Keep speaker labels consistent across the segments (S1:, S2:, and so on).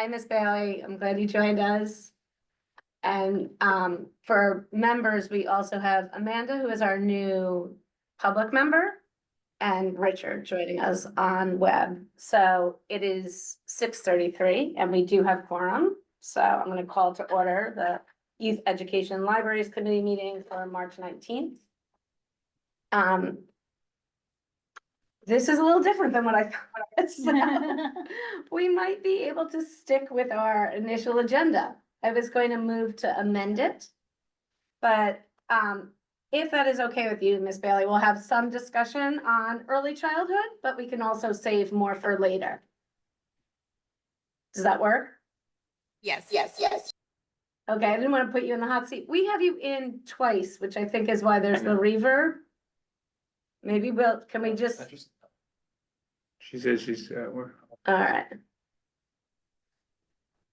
S1: Hi, Miss Bailey. I'm glad you joined us. And for members, we also have Amanda, who is our new public member, and Richard joining us on web. So it is 6:33 and we do have quorum. So I'm going to call to order the Youth Education Libraries Committee meeting for March 19th. This is a little different than what I thought. So we might be able to stick with our initial agenda. I was going to move to amend it. But if that is okay with you, Miss Bailey, we'll have some discussion on early childhood, but we can also save more for later. Does that work?
S2: Yes.
S1: Okay, I didn't want to put you in the hot seat. We have you in twice, which I think is why there's the reverb. Maybe can we just,
S3: She says she's, we're.
S1: all right,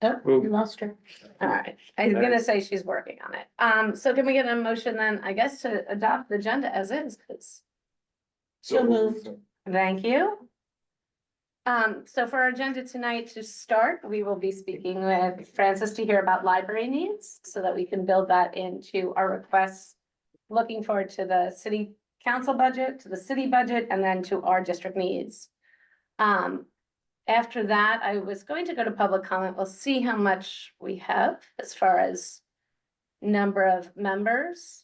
S4: Oh,
S3: Well-
S4: you lost her.
S1: all right. I was gonna say she's working on it. So can we get a motion then, I guess, to adopt the agenda as is, please?
S4: So moved.
S1: Thank you. So for our agenda tonight to start, we will be speaking with Francis to hear about library needs so that we can build that into our requests. Looking forward to the city council budget, to the city budget, and then to our district needs. After that, I was going to go to public comment. We'll see how much we have as far as number of members.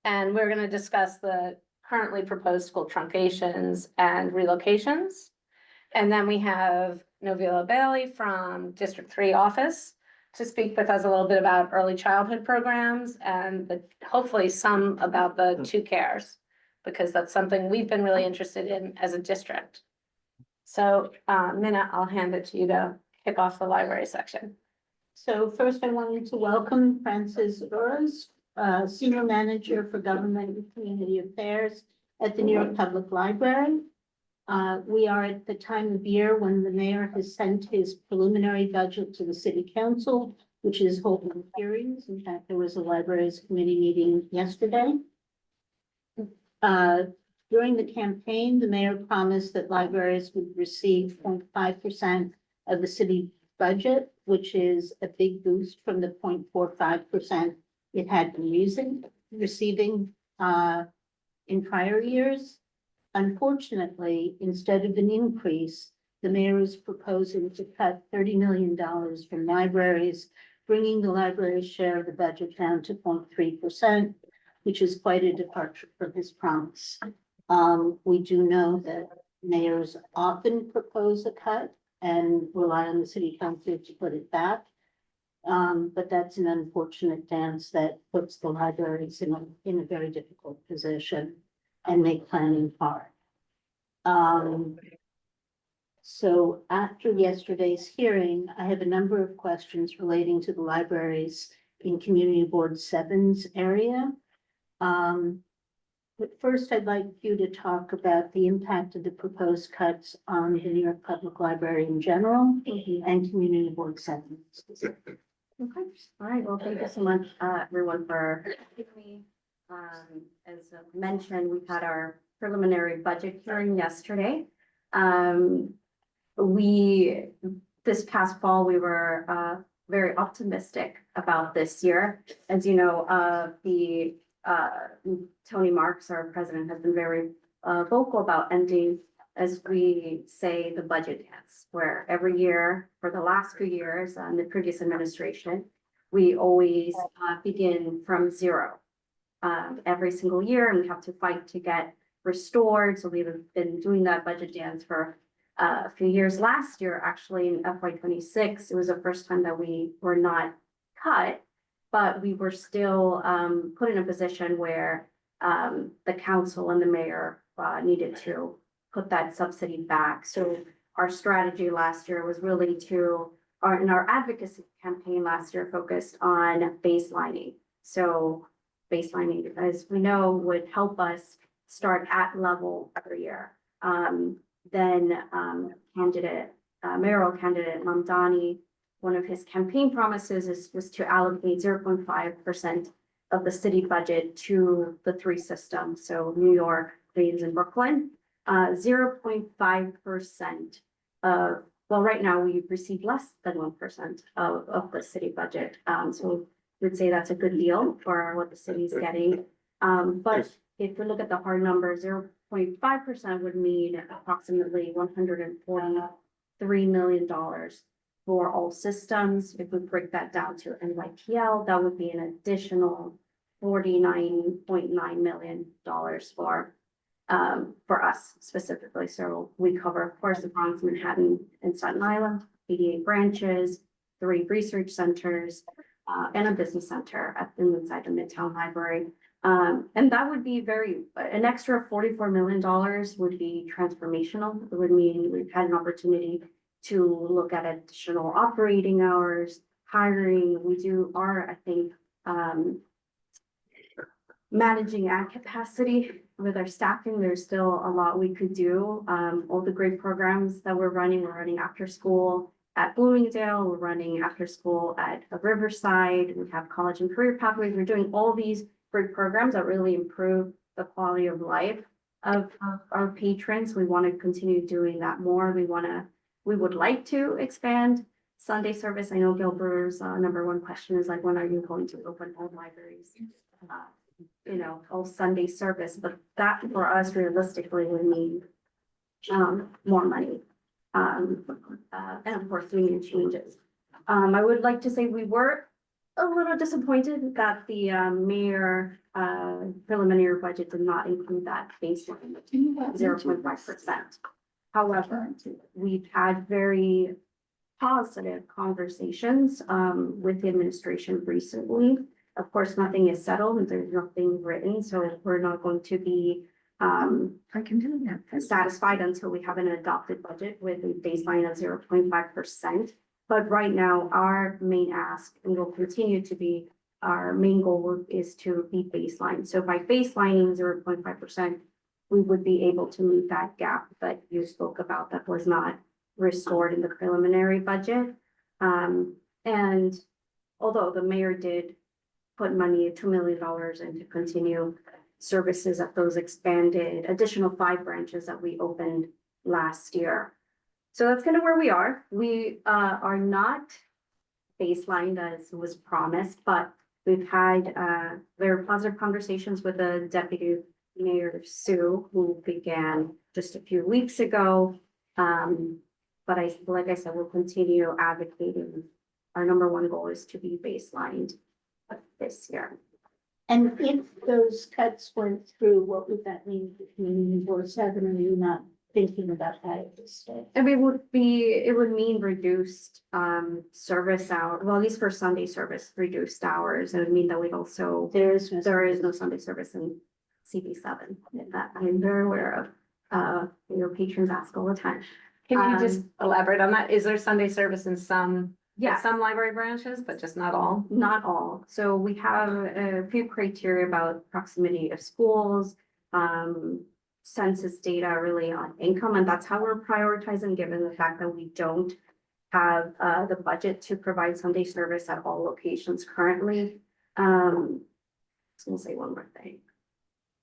S1: And we're gonna discuss the currently proposed school truncations and relocations. And then we have Novilla Bailey from District 3 office to speak with us a little bit about early childhood programs and hopefully some about the 2 cares, because that's something we've been really interested in as a district. So, Minna, I'll hand it to you to kick off the library section.
S4: So first I wanted to welcome Francis Urs, Senior Manager for Government and Community Affairs at the New York Public Library. We are at the time of year when the mayor has sent his preliminary budget to the city council, which is holding hearings. In fact, there was a libraries committee meeting yesterday. During the campaign, the mayor promised that libraries would receive 0.5% of the city budget, which is a big boost from the 0.45% it had been receiving in prior years. Unfortunately, instead of an increase, the mayor is proposing to cut $30 million from libraries, bringing the library's share of the budget down to 0.3%, which is quite a departure from his promise. We do know that mayors often propose a cut and rely on the city council to put it back. But that's an unfortunate dance that puts the libraries in a very difficult position and make planning hard. So after yesterday's hearing, I have a number of questions relating to the libraries in Community Board 7's area. But first, I'd like you to talk about the impact of the proposed cuts on the New York Public Library in general and Community Board 7.
S2: Okay, all right, well, thank you so much, everyone, for having me. As mentioned, we had our preliminary budget hearing yesterday. This past fall, we were very optimistic about this year. As you know, Tony Marks, our president, has been very vocal about ending, as we say, the budget dance, where every year for the last few years in the previous administration, we always begin from zero every single year, and we have to fight to get restored. So we've been doing that budget dance for a few years. Last year, actually in FY26, it was the first time that we were not cut, but we were still put in a position where the council and the mayor needed to put that subsidy back. So our strategy last year was really in our advocacy campaign last year, focused on baselining. So baselining, as we know, would help us start at level every year. Then mayoral candidate Mamdani, one of his campaign promises was to allocate 0.5% of the city budget to the 3 systems. So New York, Queens, and Brooklyn. 0.5% of well, right now we receive less than 1% of the city budget. So we'd say that's a good deal for what the city's getting. But
S3: Yes.
S2: if we look at the hard number, 0.5% would mean approximately $143 million for all systems. If we break that down to NYPL, that would be an additional $49.9 million for us specifically. So we cover, of course, the Bronx, Manhattan, and Staten Island, 88 branches, 3 research centers, and a business center inside the Midtown Library. And that would be an extra $44 million would be transformational. It would mean we've had an opportunity to look at additional operating hours, hiring. I think, managing at capacity with our staffing. There's still a lot we could do. All the great programs that we're running after school at Bloomingdale, we're running after school at Riverside. We have college and career pathways. We're doing all these great programs that really improve the quality of life of our patrons. We want to continue doing that more. We would like to expand Sunday service. I know Gilbert's number one question is like, when are you going to open all libraries? All Sunday service, but that for us realistically would mean more money. And of course, we need changes. I would like to say we were a little disappointed that the mayor preliminary budget did not include that baseline 0.5%. However, we've had very positive conversations with the administration recently. Of course, nothing is settled and there's nothing written, so we're not going to be satisfied until we have an adopted budget with a baseline of 0.5%. But right now, our main ask, and will continue to be, our main goal is to be baseline. So by baselining 0.5%, we would be able to meet that gap that you spoke about that was not restored in the preliminary budget. And although the mayor did put money, $2 million in to continue services at those expanded additional 5 branches that we opened last year. So that's kind of where we are. We are not baselined as was promised, but we've had very positive conversations with the Deputy Mayor Sue, who began just a few weeks ago. But like I said, we'll continue advocating. Our number one goal is to be baselined this year.
S4: And if those cuts went through, what would that mean for community board 7? Are you not thinking about that at this stage?
S2: And it would mean reduced service hour, well, at least for Sunday service, reduced hours. It would mean that we'd also, there is no Sunday service in CB7 that I'm very aware of. Your patrons ask all the time.
S1: Can you just elaborate on that? Is there Sunday service in some
S2: Yeah.
S1: some library branches, but just not all?
S2: Not all. So we have a few criteria about proximity of schools, census data really on income, and that's how we're prioritizing, given the fact that we don't have the budget to provide Sunday service at all locations currently. I was gonna say one more thing.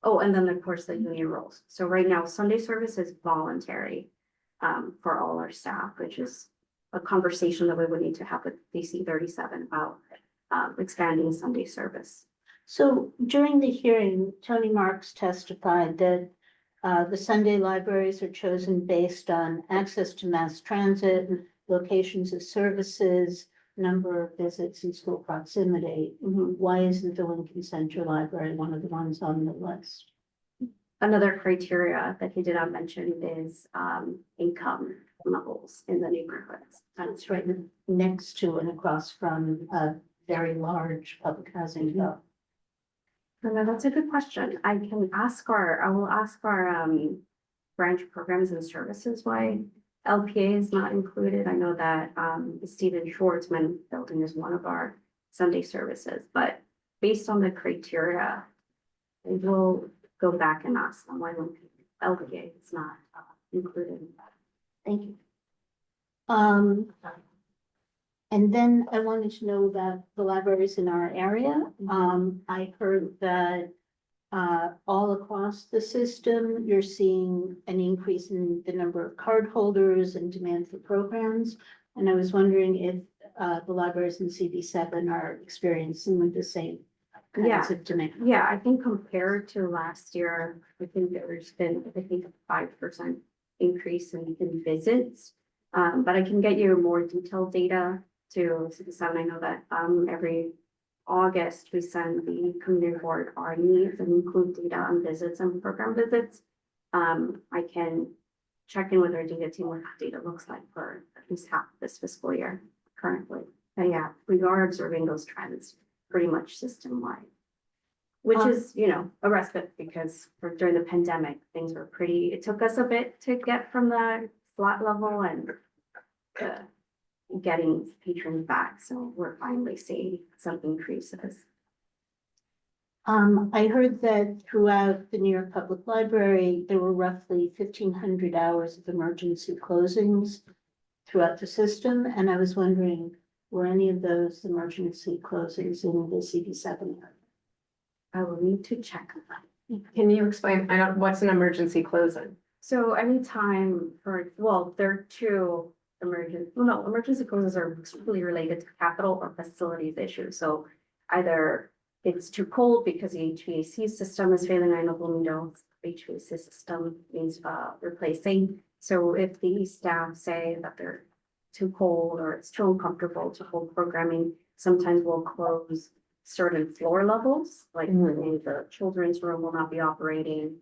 S2: Oh, and then of course the union roles. So right now, Sunday service is voluntary for all our staff, which is a conversation that we would need to have with DC 37 about expanding Sunday service.
S4: So during the hearing, Tony Marks testified that the Sunday libraries are chosen based on access to mass transit, locations of services, number of visits, and school proximity. Why isn't the Lincoln Center Library one of the ones on the list?
S2: Another criteria that he did not mention is income levels in the neighborhoods.
S4: That's right next to and across from a very large public housing development.
S2: No, that's a good question. I will ask our branch programs and services why LPA is not included. I know that the Stephen Schwartzman building is one of our Sunday services, but based on the criteria, I will go back and ask them why LPA is not included. Thank you.
S4: And then I wanted to know about the libraries in our area. I heard that all across the system, you're seeing an increase in the number of cardholders and demand for programs. And I was wondering if the libraries in CD7 are experiencing the same kinds of demand.
S2: Yeah, I think compared to last year, I think there's been, I think, a 5% increase in visits. But I can get you more detailed data to CD7. I know that every August, we send the community board our needs and include data on visits and program visits. I can check in with our data team what that data looks like for at least half this fiscal year currently. And yeah, we are observing those trends pretty much system-wide. Which is, you know, a respite because during the pandemic, things were pretty, it took us a bit to get from the flat level and getting patrons back. So we're finally seeing some increases.
S4: I heard that throughout the New York Public Library, there were roughly 1,500 hours of emergency closings throughout the system, and I was wondering, were any of those emergency closings in the CD7 area?
S2: I will need to check on that.
S5: Can you explain, I don't, what's an emergency closing?
S2: So anytime for, well, there are two emergency closes are strictly related to capital or facilities issues. So either it's too cold because the HVAC system is failing. I know Bloomingdale's HVAC system needs replacing. So if the staff say that they're too cold or it's too uncomfortable to hold programming, sometimes we'll close certain floor levels, like maybe the children's room will not be operating.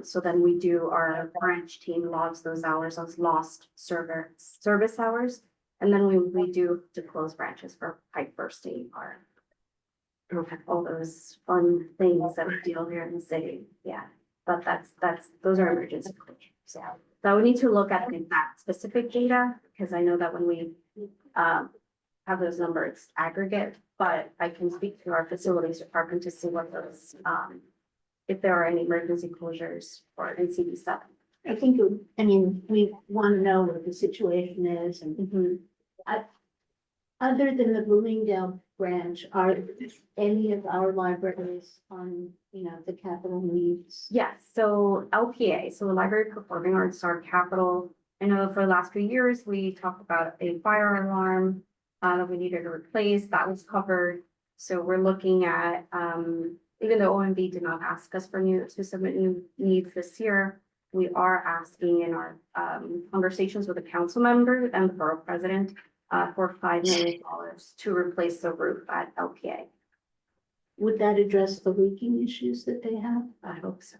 S2: So then we do, our branch team logs those hours as lost service hours. And then we do to close branches for pipe bursting or all those fun things that we deal here in the city. Yeah, but those are emergency closures. Yeah. So we need to look at that specific data because I know that when we have those numbers aggregate, but I can speak to our facilities department to see what those, if there are any emergency closures for NCD7.
S4: I think, we want to know what the situation is, and other than the Bloomingdale branch, are any of our libraries on, the capital needs?
S2: Yes, so LPA, so the Library Performing Arts, our capital. I know for the last few years, we talked about a fire alarm that we needed to replace, that was covered. So we're looking at, even though OMB did not ask us to submit new needs this year, we are asking in our conversations with the council member and the borough president for $5 million to replace the roof at LPA.
S4: Would that address the leaking issues that they have?
S2: I hope so.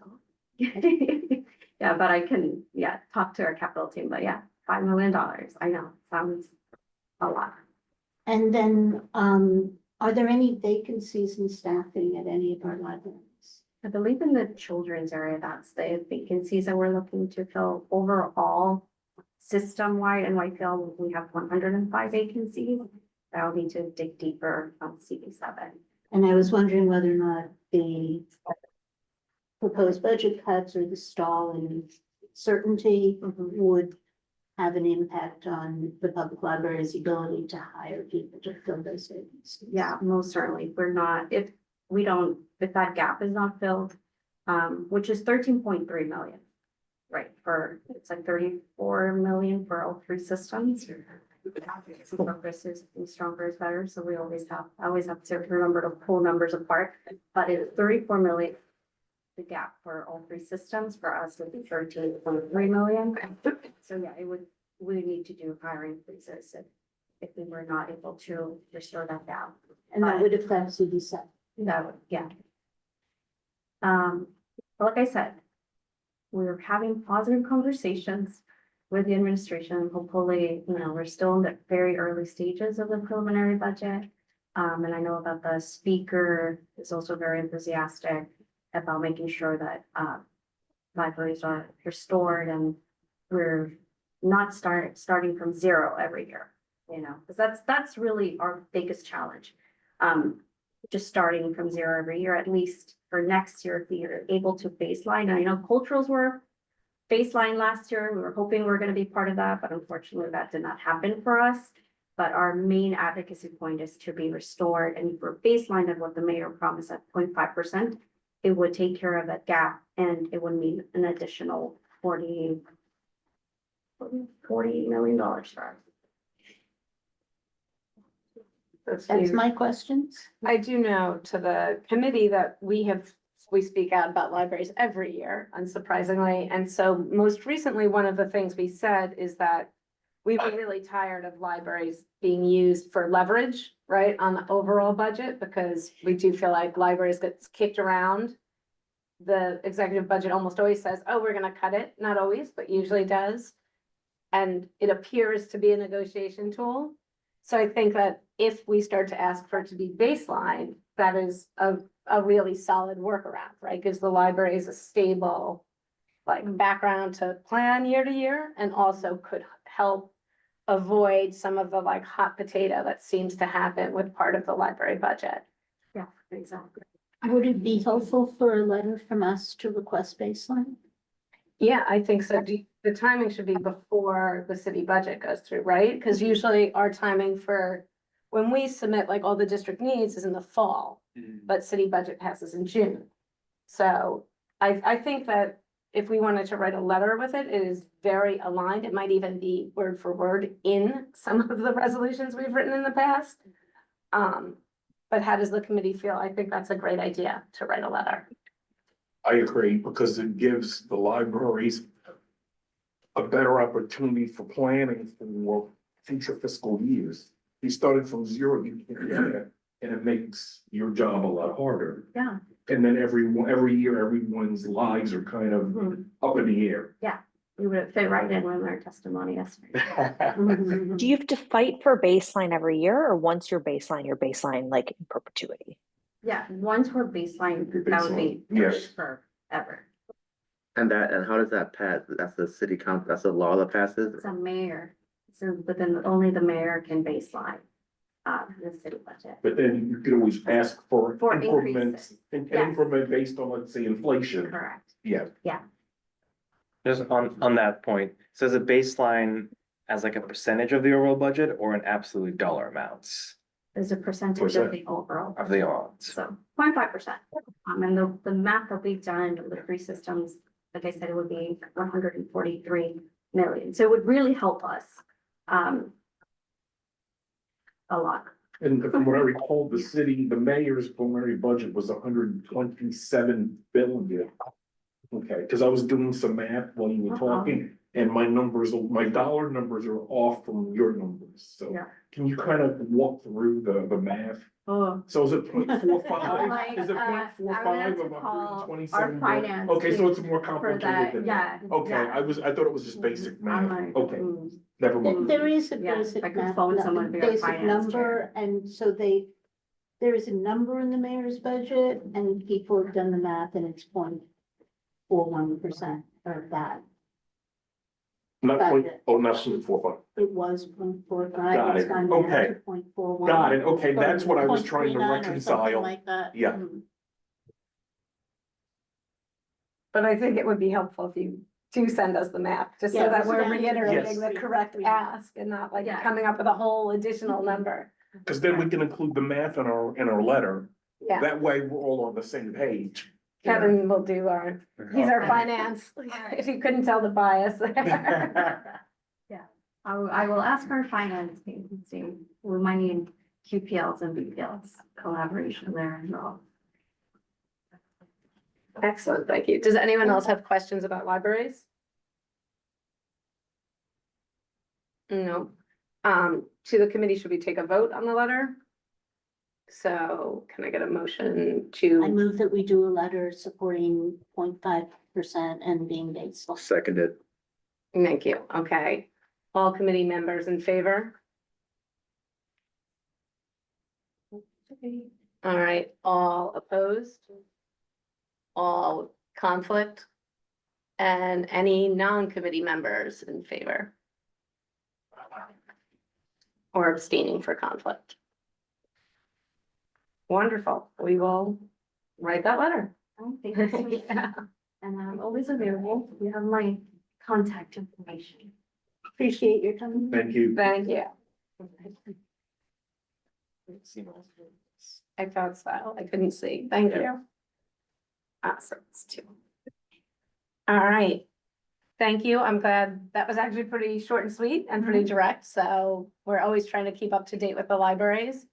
S2: Yeah, but I can, talk to our capital team, but yeah, $5 million. I know, sounds a lot.
S4: And then, are there any vacancies in staffing at any of our libraries?
S2: I believe in the children's area, that's the vacancies that we're looking to fill. Overall, system-wide in Whitefield, we have 105 vacancies. I'll need to dig deeper on CD7.
S4: And I was wondering whether or not the proposed budget cuts or the stall in certainty would have an impact on the public library's ability to hire people to fill those vacancies.
S2: Yeah, most certainly. We're not, if that gap is not filled, which is 13.3 million, right? It's like 34 million for all three systems. Progress is stronger is better. So I always have to remember to pull numbers apart, but it is 34 million. The gap for all three systems for us would be 13.3 million. So yeah, we need to do hiring freezes if we were not able to restore that gap.
S4: And that would affect CD7.
S2: That would, yeah. Like I said, we're having positive conversations with the administration. Hopefully, we're still in the very early stages of the preliminary budget. And I know that the speaker is also very enthusiastic about making sure that libraries are restored and we're not starting from zero every year, because that's really our biggest challenge. Just starting from zero every year, at least for next year, if we are able to baseline. I know culturals were baseline last year. We were hoping we were going to be part of that, but unfortunately that did not happen for us. But our main advocacy point is to be restored, and if we're baseline at what the mayor promised at 0.5%, it would take care of that gap and it would mean an additional $40 million for us.
S5: That's
S4: That's
S5: huge.
S4: my questions.
S1: I do know to the committee that we speak out about libraries every year, unsurprisingly. And so most recently, one of the things we said is that we were really tired of libraries being used for leverage, right, on the overall budget, because we do feel like libraries gets kicked around. The executive budget almost always says, oh, we're gonna cut it, not always, but usually does. And it appears to be a negotiation tool. So I think that if we start to ask for it to be baseline, that is a really solid workaround, right? Gives the libraries a stable like background to plan year to year and also could help avoid some of the like hot potato that seems to happen with part of the library budget.
S2: Yeah, exactly.
S4: Would it be helpful for a letter from us to request baseline?
S1: Yeah, I think so. The timing should be before the city budget goes through, right? Because usually our timing for when we submit like all the district needs is in the fall, but city budget passes in June. So I think that if we wanted to write a letter with it, it is very aligned. It might even be word for word in some of the resolutions we've written in the past. But how does the committee feel? I think that's a great idea to write a letter.
S6: I agree, because it gives the libraries a better opportunity for planning for future fiscal years. You started from zero, you can't do that, and it makes your job a lot harder.
S2: Yeah.
S6: And then every year, everyone's lives are kind of up in the air.
S2: We would fit right in with our testimony yesterday.
S7: Do you have to fight for baseline every year, or once you're baseline like in perpetuity?
S2: Yeah, once we're baseline, that would be
S6: Yes.
S2: forever.
S8: And how does that pass? That's the city council, that's a law that passes?
S2: It's a mayor, so, but then only the mayor can baseline, the city budget.
S6: But then you could always ask for
S2: For
S6: increments,
S2: increases.
S6: an increment based on, let's say, inflation.
S2: Correct.
S6: Yeah,
S9: Just on that point, so is a baseline as like a percentage of the overall budget or an absolute dollar amounts
S2: There's a percentage of the overall.
S9: of the amounts?
S2: So 0.5%. And the math that we've done with the three systems, like I said, it would be 143 million. So it would really help us a lot.
S6: and from what I recall, the mayor's preliminary budget was 127 billion. Okay, because I was doing some math while you were talking, and my dollar numbers are off from your numbers, so.
S2: Yeah.
S6: Can you kind of walk through the math?
S2: Oh.
S6: So is it 0.45?
S2: Like,
S6: Is it
S2: I would have
S6: 0.45
S2: to
S6: of
S2: call
S6: 127?
S2: our finance
S6: Okay, so
S2: team
S6: it's more
S2: For
S6: complicated
S2: that,
S6: than
S2: yeah.
S6: that. Okay,
S2: yeah.
S6: I thought it was just basic
S2: I'm
S6: math.
S2: like,
S6: Okay,
S2: mm.
S6: never mind.
S4: There is a
S2: Yeah,
S4: basic
S2: I could
S4: math,
S2: phone someone via
S4: basic
S2: finance
S4: number, and so there is a number in the mayor's budget, and people have done the math, and it's 0.41% of that.
S6: Not point,
S4: Budget.
S6: oh, not 0.45.
S4: It was 0.45.
S6: Got
S4: It's
S6: it.
S4: gone down
S6: Okay.
S4: to 0.41.
S6: Got it. Okay, that's what I was
S4: From
S6: trying to
S4: 0.39 or something
S6: reconcile.
S4: Like that.
S6: Yeah.
S4: Mm.
S1: But I think it would be helpful if you do send us the map, just so
S4: Yeah,
S1: that we're
S4: yeah.
S1: reiterating the
S4: Yes.
S1: correct ask and not like
S2: Yeah.
S1: coming up with a whole additional number.
S6: Because then we can include the math in our letter.
S1: Yeah.
S6: That way, we're all on the same page.
S1: Kevin will do he's our finance, if you couldn't tell the bias there.
S2: I will ask our finance team and see, we might need QPLs and BPLs collaboration there as well.
S1: Excellent, thank you. Does anyone else have questions about libraries? No. To the committee, should we take a vote on the letter? So can I get a motion
S4: I
S1: to,
S4: move that we do a letter supporting 0.5% and being based on.
S8: Seconded.
S1: thank you, okay. All committee members in favor? All right, all opposed? All conflict? And any non-committee members in favor? Or abstaining for conflict? Wonderful, we will write that letter.
S2: Oh, thank you so much.
S1: Yeah.
S2: And I'm always available. You have my contact information.
S4: Appreciate your time.
S6: Thank you.
S1: Thank you. I thought so, I couldn't see, thank you. So it's two. All right. Thank you. I'm glad that was actually pretty short and sweet and pretty direct. So we're always trying to keep up to date with the libraries.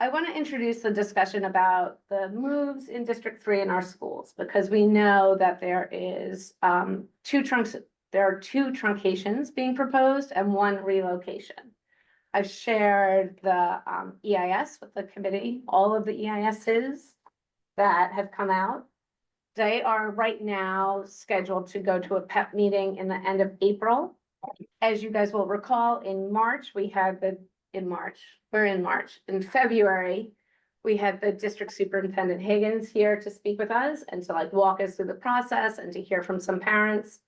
S1: I want to introduce the discussion about the moves in District 3 in our schools, because we know that there is there are two truncations being proposed and one relocation. I've shared the EIS with the committee, all of the EISs that have come out. They are right now scheduled to go to a PEP meeting in the end of April. As you guys will recall, in March, we had in February, we had the district superintendent Higgins here to speak with us and to like walk us through the process and to hear from some parents.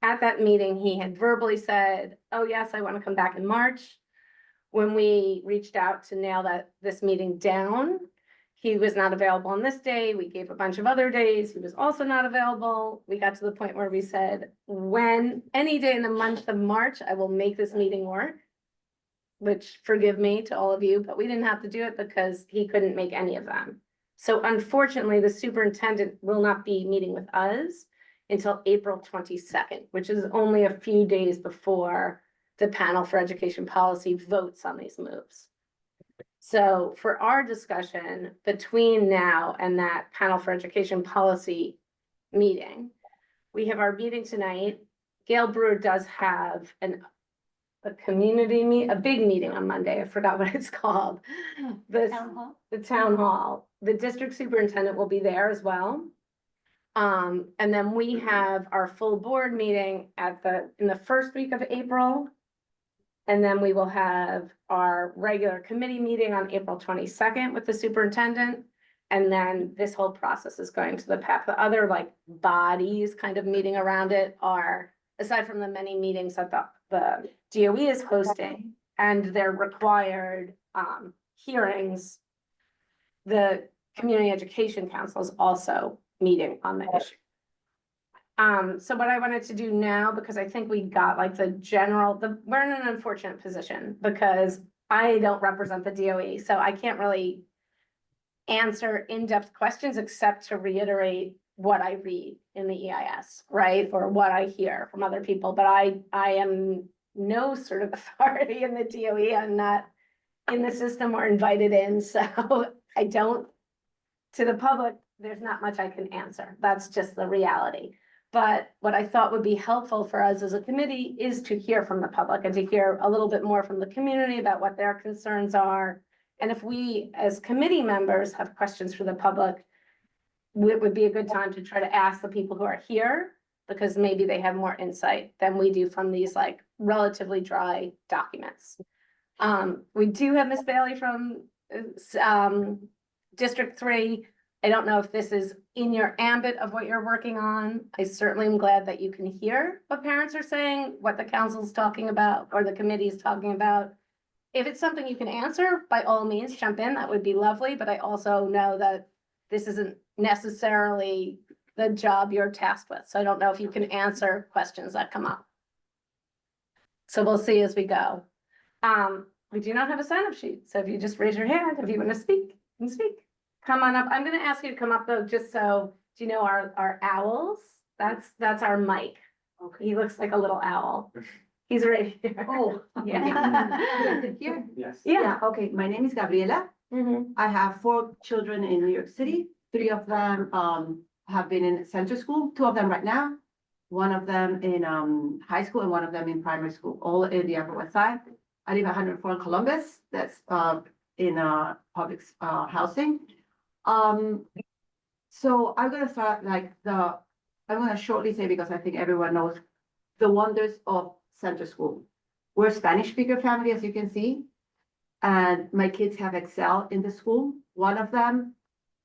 S1: At that meeting, he had verbally said, oh yes, I want to come back in March. When we reached out to nail this meeting down, he was not available on this day. We gave a bunch of other days. He was also not available. We got to the point where we said, when any day in the month of March, I will make this meeting work. Which, forgive me to all of you, but we didn't have to do it because he couldn't make any of them. So unfortunately, the superintendent will not be meeting with us until April 22nd, which is only a few days before the panel for education policy votes on these moves. So for our discussion between now and that panel for education policy meeting, we have our meeting tonight. Gail Brewer does have a big meeting on Monday. I forgot what it's called. The town hall. The district superintendent will be there as well. And then we have our full board meeting in the first week of April. And then we will have our regular committee meeting on April 22nd with the superintendent. And then this whole process is going to the PEP. The other like bodies kind of meeting around it are, aside from the many meetings that the DOE is hosting and their required hearings, the Community Education Council is also meeting on the issue. So what I wanted to do now, because I think we got like we're in an unfortunate position because I don't represent the DOE, so I can't really answer in-depth questions except to reiterate what I read in the EIS, right? Or what I hear from other people, but I am no sort of authority in the DOE. I'm not in the system or invited in, so to the public, there's not much I can answer. That's just the reality. But what I thought would be helpful for us as a committee is to hear from the public and to hear a little bit more from the community about what their concerns are. And if we, as committee members, have questions for the public, it would be a good time to try to ask the people who are here, because maybe they have more insight than we do from these like relatively dry documents. We do have Ms. Bailey from District 3. I don't know if this is in your ambit of what you're working on. I certainly am glad that you can hear what parents are saying, what the council's talking about, or the committee is talking about. If it's something you can answer, by all means, jump in. That would be lovely. But I also know that this isn't necessarily the job you're tasked with. So I don't know if you can answer questions that come up. So we'll see as we go. We do not have a sign-up sheet. So if you just raise your hand, if you want to speak, you can speak. Come on up. I'm going to ask you to come up though, just so, do you know our owls? That's our Mike. Okay. He looks like a little owl. He's right here.
S10: Oh,
S1: yeah.
S10: Here?
S3: Yes.
S1: Yeah.
S10: Okay, my name is Gabriela. I have 4 children in New York City. 3 of them have been in center school, 2 of them right now, 1 of them in high school and 1 of them in primary school, all in the Upper West Side. I live 104 in Columbus, that's in public housing. So I'm gonna start I'm gonna shortly say, because I think everyone knows the wonders of center school. We're a Spanish speaker family, as you can see, and my kids have excelled in the school. One of them,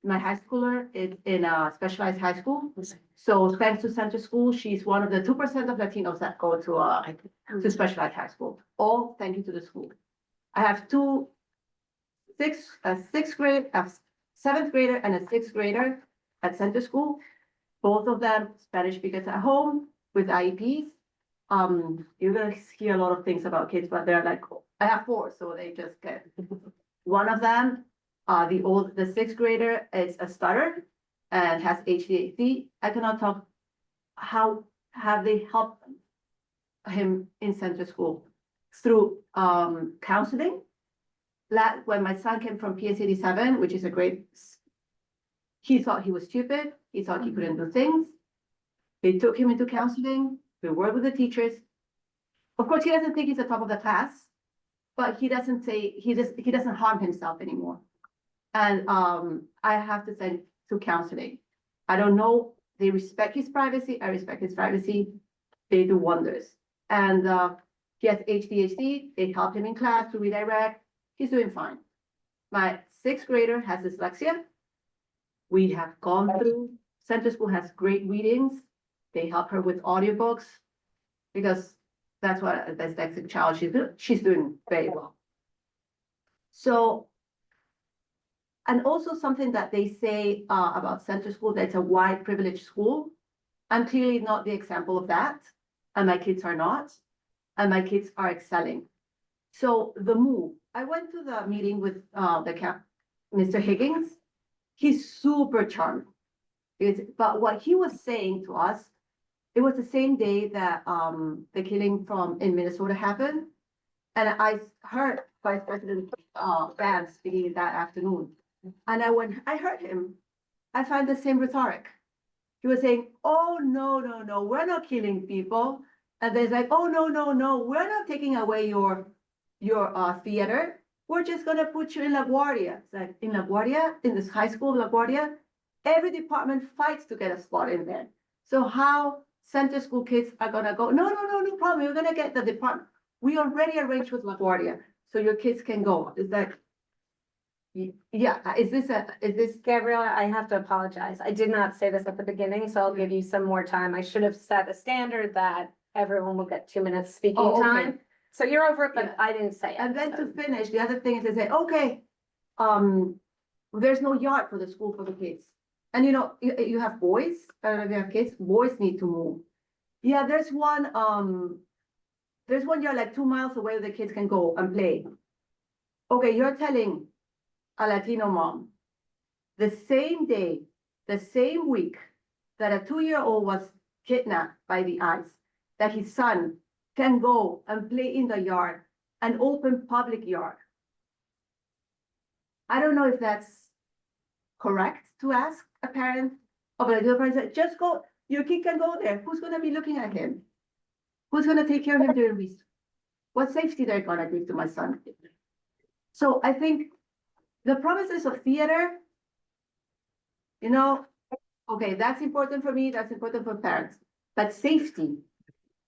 S10: my high schooler, is in a specialized high school. So thanks to center school, she's one of the 2% of Latinos that go to specialized high school. All thank you to the school. I have 2 7th grader and a 6th grader at center school. Both of them Spanish speakers at home with IEPs. You're gonna hear a lot of things about kids, but they're like, I have 4, so they just get. One of them, the 6th grader is a stutter, and has HDHD, I cannot talk, how have they helped him in center school? Through counseling. When my son came from PS 87, which is a great, he thought he was stupid, he thought he couldn't do things. They took him into counseling, we worked with the teachers. Of course, he doesn't think he's the top of the class, but he doesn't say, he doesn't harm himself anymore. And I have to send to counseling. I don't know, they respect his privacy, I respect his privacy, they do wonders. And he has HDHD, they help him in class to redirect, he's doing fine. My 6th grader has dyslexia. We have gone through, center school has great readings, they help her with audiobooks, because that's what a dyslexic child should do, she's doing very well. So, and also something that they say about center school, that's a white privileged school. I'm clearly not the example of that, and my kids are not, and my kids are excelling. So the move, I went to the meeting with Mr. Higgins. He's super charming. But what he was saying to us, it was the same day that the killing in Minnesota happened. And I heard Vice President Vance speaking that afternoon. And when I heard him, I find the same rhetoric. He was saying, oh, no, we're not killing people. And there's like, oh, no, we're not taking away your theater. We're just gonna put you in LaGuardia. It's like, in LaGuardia, in this high school, LaGuardia, every department fights to get a spot in there. So how center school kids are gonna go, no problem, you're gonna get the department. We already arranged with LaGuardia, so your kids can go. Is that, yeah, is this?
S1: Gabriella, I have to apologize. I did not say this at the beginning, so I'll give you some more time. I should have set a standard that everyone will get 2 minutes speaking
S10: Oh, okay.
S1: time. So you're over it, but
S10: Yeah.
S1: I didn't say it.
S10: And then
S1: so.
S10: to finish, the other thing is they say, okay, there's no yard for the school for the kids. And you have boys, I don't know if you have kids, boys need to move. Yeah, there's one yard like 2 miles away where the kids can go and play. Okay, you're telling a Latino mom, the same day, the same week that a 2-year-old was kidnapped by the ICE, that his son can go and play in the yard, an open public yard. I don't know if that's correct to ask a parent of a Latino parent, just go, your kid can go there. Who's gonna be looking at him? Who's gonna take care of him during weeks? What safety they're gonna give to my son? So I think the promises of theater, okay, that's important for me, that's important for parents, but safety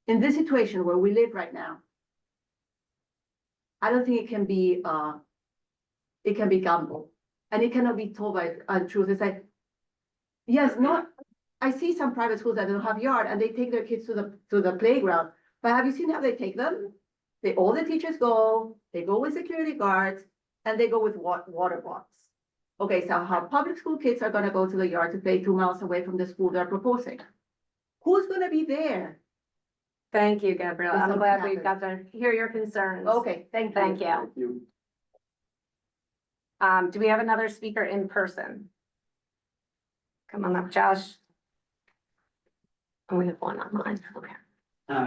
S10: in this situation where we live right now, I don't think it can be gambled, and it cannot be told by truth. It's like, yes, I see some private schools that don't have yard and they take their kids to the playground, but have you seen how they take them? All the teachers go, they go with security guards, and they go with water bottles. Okay, so how public school kids are gonna go to the yard to play 2 miles away from the school they're proposing? Who's gonna be there?
S1: Thank you, Gabriella. I'm
S10: This
S1: glad we
S10: happened.
S1: got to hear your concerns.
S10: Okay, thank you.
S1: Thank you. Do we have another speaker in person? Come on up, Josh. Oh, we have one online. Okay.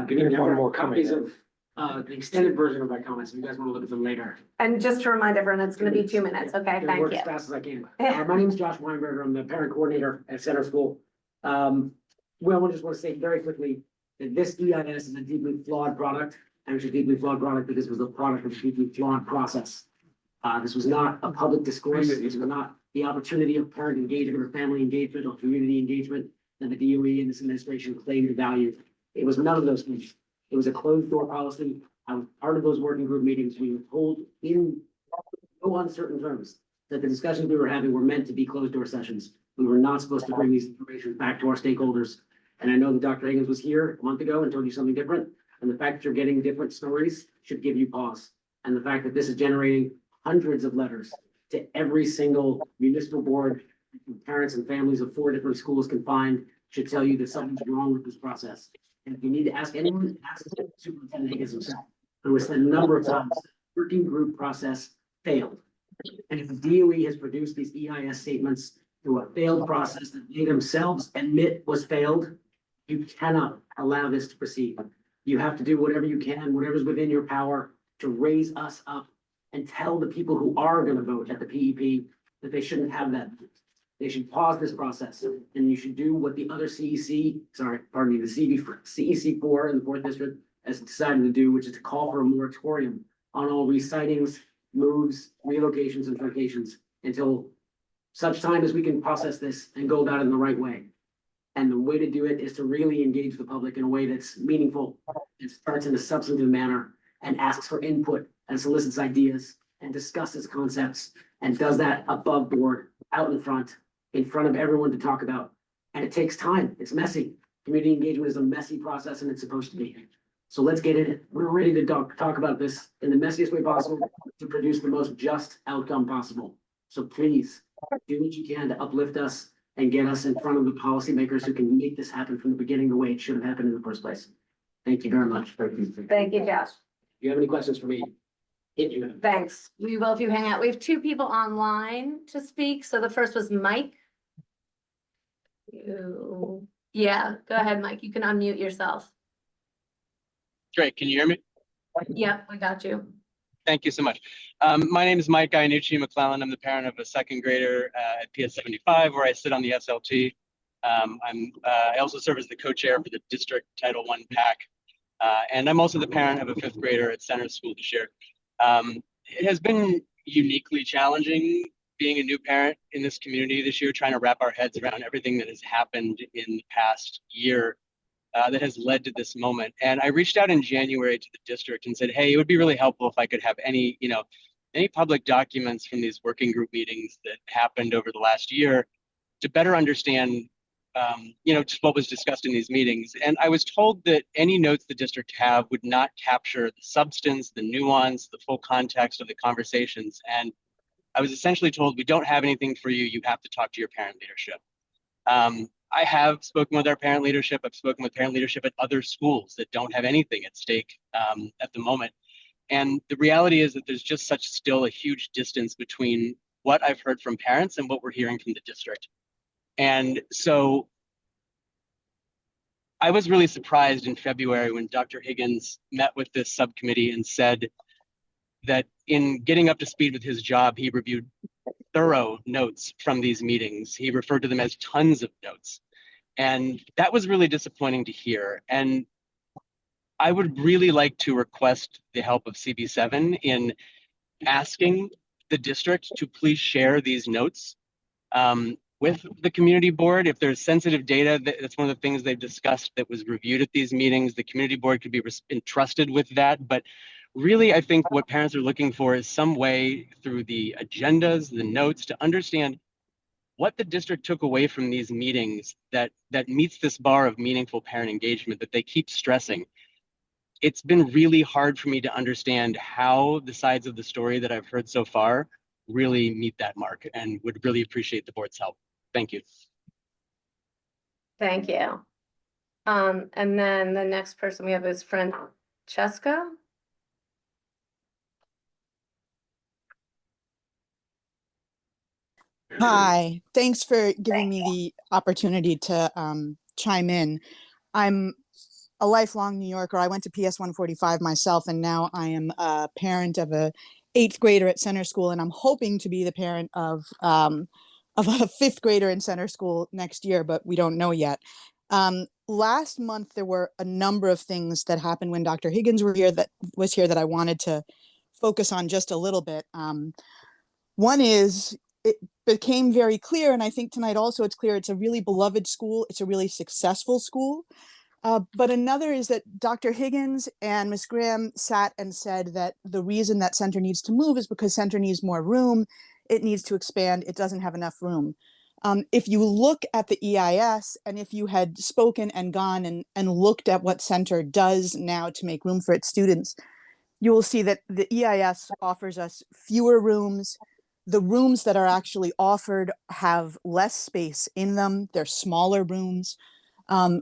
S11: Good evening.
S9: One
S11: I've
S9: more
S11: got copies
S9: coming
S11: of the extended version of my comments. If you guys want to look at them later.
S1: And just to remind everyone, it's going to be 2 minutes. Okay,
S11: I'll
S1: thank
S11: work
S1: you.
S11: as fast as I can. My name is Josh Weinberger. I'm the parent coordinator at Center School. Well, I just want to say very quickly that this EIS is a deeply flawed product. And it's a deeply flawed product because it was the product of a deeply flawed process. This was not a public discourse. This was not the opportunity of parent engagement or family engagement or community engagement that the DOE and this administration claimed to value. It was none of those things. It was a closed door policy. I was part of those working group meetings. We were told in no uncertain terms that the discussions we were having were meant to be closed door sessions. We were not supposed to bring these information back to our stakeholders. And I know that Dr. Higgins was here a month ago and told you something different. And the fact that you're getting different stories should give you pause. And the fact that this is generating hundreds of letters to every single municipal board, parents and families of 4 different schools can find should tell you that something's wrong with this process. And if you need to ask anyone, ask Superintendent Higgins himself. Who has said a number of times, the working group process failed. And if the DOE has produced these EIS statements through a failed process that they themselves admit was failed, you cannot allow this to proceed. You have to do whatever you can, whatever's within your power to raise us up and tell the people who are gonna vote at the PEP that they shouldn't have that. They should pause this process, and you should do what the other CEC, sorry, pardon me, the CEC four in the fourth district has decided to do, which is to call for a moratorium on all resightings, moves, relocations, and truncations until such time as we can process this and go about it in the right way. And the way to do it is to really engage the public in a way that's meaningful. It starts in a substantive manner and asks for input and solicits ideas and discusses concepts and does that above board, out in front of everyone to talk about. And it takes time. It's messy. Community engagement is a messy process, and it's supposed to be. So let's get in it. We're ready to talk about this in the messiest way possible to produce the most just outcome possible. So please do what you can to uplift us and get us in front of the policymakers who can make this happen from the beginning the way it should have happened in the first place. Thank you very much.
S1: Thank you, Josh.
S11: Do you have any questions for me? Hit you.
S1: Thanks. We will if you hang out. We have two people online to speak. So the first was Mike. Yeah, go ahead, Mike. You can unmute yourself.
S12: Great. Can you hear me?
S1: Yep, we got you.
S12: Thank you so much. My name is Mike Iannucci McClellan. I'm the parent of a second grader at PS 75, where I sit on the SLT. I also serve as the co-chair for the district Title I PAC. And I'm also the parent of a fifth grader at Center School this year. It has been uniquely challenging being a new parent in this community this year, trying to wrap our heads around everything that has happened in the past year that has led to this moment. And I reached out in January to the district and said, hey, it would be really helpful if I could have any public documents from these working group meetings that happened over the last year to better understand just what was discussed in these meetings. And I was told that any notes the district have would not capture the substance, the nuance, the full context of the conversations. And I was essentially told, we don't have anything for you. You have to talk to your parent leadership. I have spoken with our parent leadership. I've spoken with parent leadership at other schools that don't have anything at stake at the moment. And the reality is that there's just still a huge distance between what I've heard from parents and what we're hearing from the district. And so I was really surprised in February when Dr. Higgins met with this subcommittee and said that in getting up to speed with his job, he reviewed thorough notes from these meetings. He referred to them as tons of notes. And that was really disappointing to hear. And I would really like to request the help of CB7 in asking the district to please share these notes with the community board. If there's sensitive data, that's one of the things they've discussed that was reviewed at these meetings. The community board could be entrusted with that. But really, I think what parents are looking for is some way through the agendas, the notes, to understand what the district took away from these meetings that meets this bar of meaningful parent engagement that they keep stressing. It's been really hard for me to understand how the sides of the story that I've heard so far really meet that mark, and would really appreciate the board's help. Thank you.
S1: Thank you. And then the next person we have is Francesca.
S13: Hi, thanks for giving me the opportunity to chime in. I'm a lifelong New Yorker. I went to PS 145 myself, and now I am a parent of a 8th grader at Center School, and I'm hoping to be the parent of a 5th grader in Center School next year, but we don't know yet. Last month, there were a number of things that happened when Dr. Higgins was here that I wanted to focus on just a little bit. One is, it became very clear, and I think tonight also it's clear, it's a really beloved school. It's a really successful school. But another is that Dr. Higgins and Ms. Graham sat and said that the reason that Center needs to move is because Center needs more room. It needs to expand. It doesn't have enough room. If you look at the EIS, and if you had spoken and gone and looked at what Center does now to make room for its students, you will see that the EIS offers us fewer rooms. The rooms that are actually offered have less space in them. They're smaller rooms.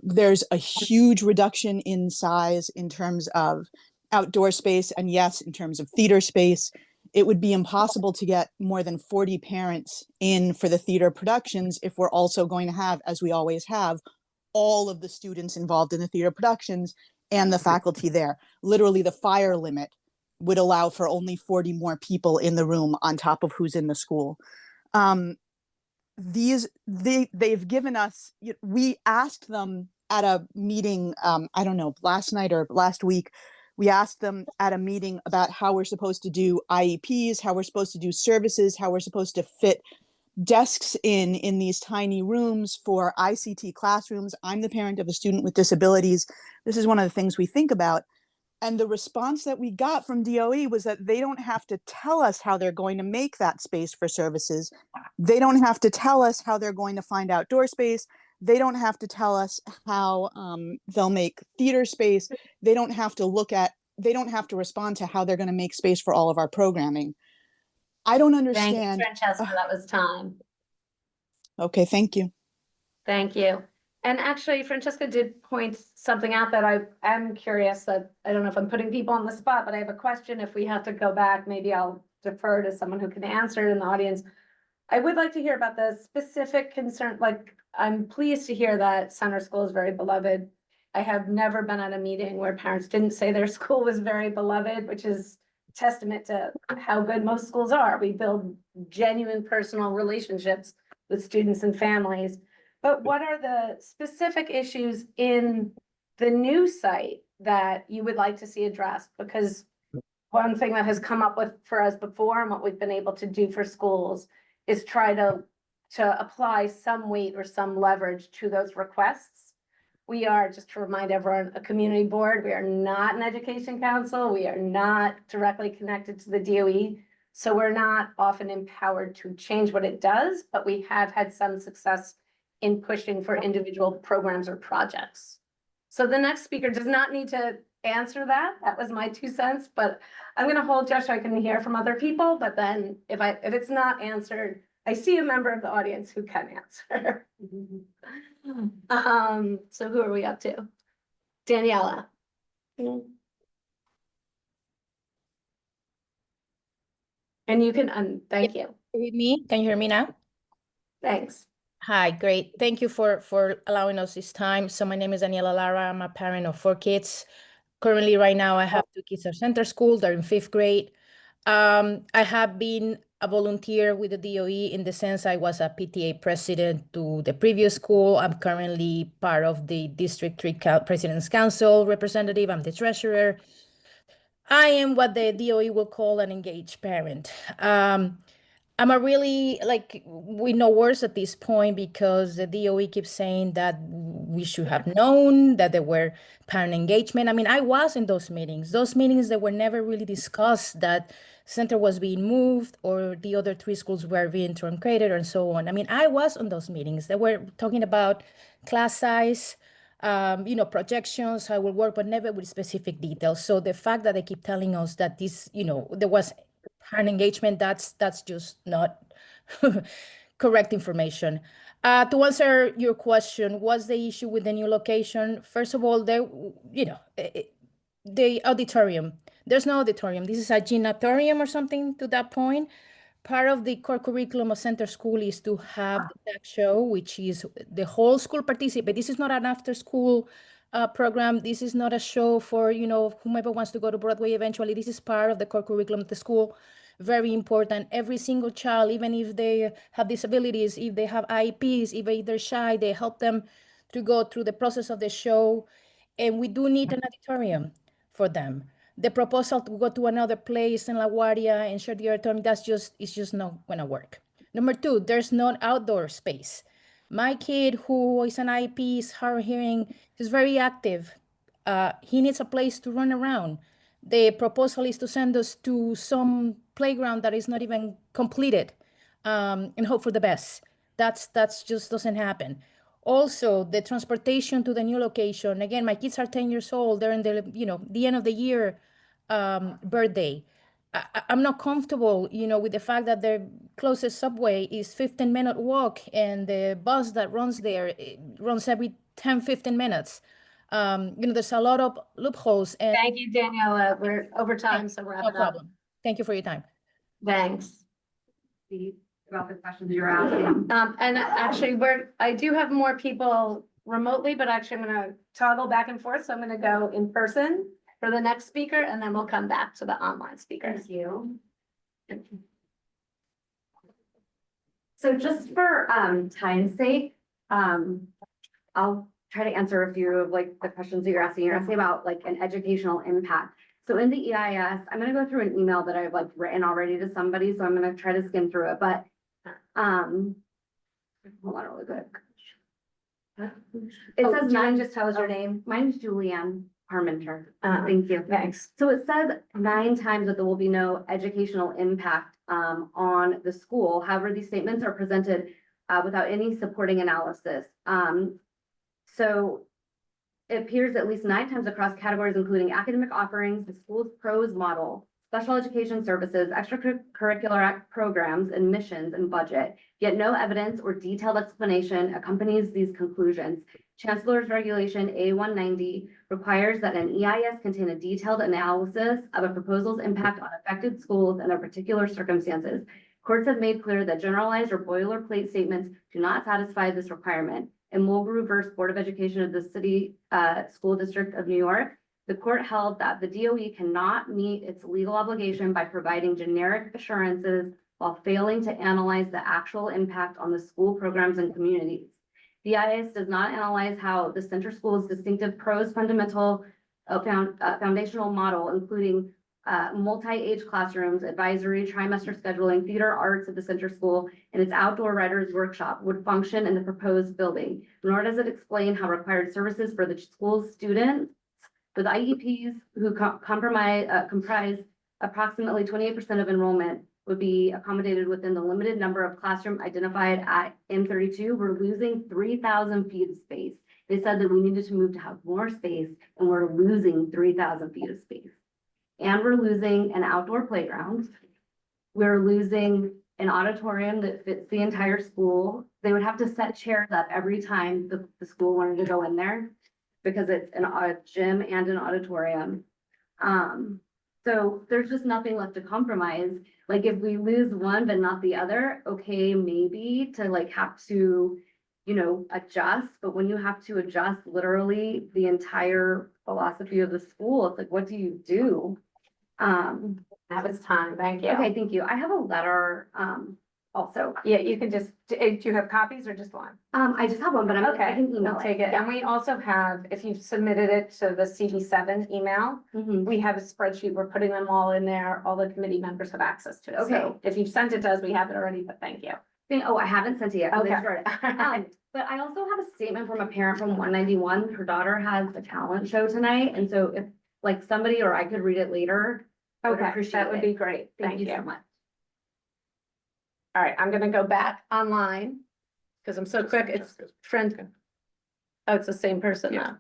S13: There's a huge reduction in size in terms of outdoor space, and yes, in terms of theater space. it would be impossible to get more than 40 parents in for the theater productions if we're also going to have, as we always have, all of the students involved in the theater productions and the faculty there. Literally, the fire limit would allow for only 40 more people in the room on top of who's in the school. They've given us, we asked them at a meeting, I don't know, last night or last week, we asked them at a meeting about how we're supposed to do IEPs, how we're supposed to do services, how we're supposed to fit desks in these tiny rooms for ICT classrooms. I'm the parent of a student with disabilities. This is one of the things we think about. And the response that we got from DOE was that they don't have to tell us how they're going to make that space for services. They don't have to tell us how they're going to find outdoor space. They don't have to tell us how they'll make theater space. They don't have to respond to how they're going to make space for all of our programming. I don't understand.
S1: Thank you, Francesca, that was time.
S13: Okay, thank you.
S1: Thank you. And actually, Francesca did point something out that I am curious that, I don't know if I'm putting people on the spot, but I have a question. If we have to go back, maybe I'll defer to someone who can answer it in the audience. I would like to hear about the specific concern, like, I'm pleased to hear that Center School is very beloved. I have never been at a meeting where parents didn't say their school was very beloved, which is testament to how good most schools are. We build genuine personal relationships with students and families. But what are the specific issues in the new site that you would like to see addressed? Because one thing that has come up with for us before and what we've been able to do for schools is try to apply some weight or some leverage to those requests. We are, just to remind everyone, a community board. We are not an education council. We are not directly connected to the DOE. So we're not often empowered to change what it does, but we have had some success in pushing for individual programs or projects. So the next speaker does not need to answer that. That was my 2 cents, but I'm gonna hold Josh so I can hear from other people, but then if it's not answered, I see a member of the audience who can answer. So who are we up to? Daniela. And you can, thank you.
S14: With me, can you hear me now?
S1: Thanks.
S14: Hi, great. Thank you for allowing us this time. So my name is Daniela Lara. I'm a parent of 4 kids. Currently, right now, I have 2 kids at Center School. They're in 5th grade. I have been a volunteer with the DOE in the sense I was a PTA president to the previous school. I'm currently part of the District 3 President's Council representative. I'm the treasurer. I am what the DOE will call an engaged parent. I'm a really, we know worse at this point because the DOE keeps saying that we should have known that there were parent engagement. I mean, I was in those meetings that were never really discussed, that center was being moved or the other 3 schools were being truncated and so on. I mean, I was on those meetings. They were talking about class size, projections, how it will work, but never with specific details. So the fact that they keep telling us that this, there was parent engagement, that's just not correct information. To answer your question, what's the issue with the new location? First of all, the auditorium. There's no auditorium. This is a gymnatorium or something to that point. Part of the core curriculum of Center School is to have the tech show, which is the whole school participate. This is not an after-school program. This is not a show for, whomever wants to go to Broadway eventually. This is part of the core curriculum of the school. Very important. Every single child, even if they have disabilities, if they have IEPs, if they're shy, they help them to go through the process of the show. And we do need an auditorium for them. The proposal to go to another place in LaGuardia and share the auditorium, it's just not gonna work. Number 2, there's no outdoor space. My kid, who is an IEP, is hard hearing, is very active. He needs a place to run around. The proposal is to send us to some playground that is not even completed, and hope for the best. That's just doesn't happen. Also, the transportation to the new location. Again, my kids are 10 years old. They're in the end of the year birthday. I'm not comfortable, with the fact that their closest subway is 15-minute walk, and the bus that runs there runs every 10-15 minutes. There's a lot of loopholes. And
S1: thank you, Daniela. We're over time, so wrap it up.
S14: No problem. Thank you for your time.
S1: Thanks.
S2: About the questions you're asking.
S1: And actually, I do have more people remotely, but actually I'm gonna toggle back and forth, so I'm gonna go in person for the next speaker, and then we'll come back to the online speakers.
S2: Thank you. So just for time's sake, I'll try to answer a few of like the questions that you're asking. You're asking about like an educational impact. So in the EIS, I'm gonna go through an email that I've like written already to somebody, so I'm gonna try to skim through it, but hold on really quick. It says nine, just tell us your name. Mine's Julianne Parmenter. Thank you.
S1: Thanks.
S2: So it says 9 times that there will be no educational impact on the school. However, these statements are presented without any supporting analysis. So it appears at least 9 times across categories, including academic offerings, the school's PROS model, special education services, extracurricular programs, admissions, and budget. Yet no evidence or detailed explanation accompanies these conclusions. Chancellor's Regulation A190 requires that an EIS contain a detailed analysis of a proposal's impact on affected schools and their particular circumstances. Courts have made clear that generalized or boilerplate statements do not satisfy this requirement. In Mulgrew versus Board of Education of the City School District of New York, the court held that the DOE cannot meet its legal obligation by providing generic assurances while failing to analyze the actual impact on the school programs and communities. The EIS does not analyze how the center school's distinctive PROS fundamental foundational model, including multi-age classrooms, advisory, trimester scheduling, theater arts at the center school, and its outdoor writers workshop would function in the proposed building. Nor does it explain how required services for the school's students with IEPs who comprise approximately 28% of enrollment would be accommodated within the limited number of classroom identified at M32. We're losing 3,000 feet of space. They said that we needed to move to have more space, and we're losing 3,000 feet of space. And we're losing an outdoor playground. We're losing an auditorium that fits the entire school. They would have to set chairs up every time the school wanted to go in there because it's a gym and an auditorium. So there's just nothing left to compromise. Like if we lose one but not the other, okay, maybe to like have to, you know, adjust. But when you have to adjust literally the entire philosophy of the school, it's like, what do you do?
S1: That was time. Thank you.
S2: Okay, thank you. I have a letter also.
S1: Yeah, you can just, do you have copies or just one?
S2: I just have one, but I
S1: Okay,
S2: can email
S1: we'll
S2: it.
S1: take it. And we also have, if you've submitted it to the CD7 email,
S2: Mhm.
S1: we have a spreadsheet. We're putting them all in there. All the committee members have access to it.
S2: Okay.
S1: So if you've sent it to us, we have it already, but thank you.
S2: Oh, I haven't sent it yet. 'cause I
S1: Okay.
S2: started. But I also have a statement from a parent from 191. Her daughter has a talent show tonight. And so if like somebody or I could read it later. I would
S1: Okay,
S2: appreciate
S1: that would
S2: it.
S1: be great.
S2: Thank you so much.
S1: All right, I'm gonna go back online because I'm so quick. It's Fran. Oh, it's the same person now.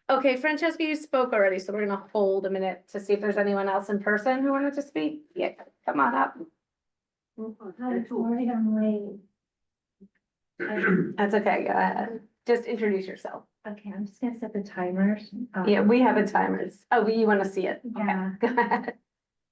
S1: Okay, Francesca, you spoke already, so we're gonna hold a minute to see if there's anyone else in person who wanted to speak. Yeah, come on up.
S15: Hi, sorry, I'm late.
S1: That's okay, go ahead. Just introduce yourself.
S15: Okay, I'm just gonna set the timers.
S1: Yeah, we have a timers. Oh, you wanna see it? Okay,
S15: Yeah.
S1: go ahead.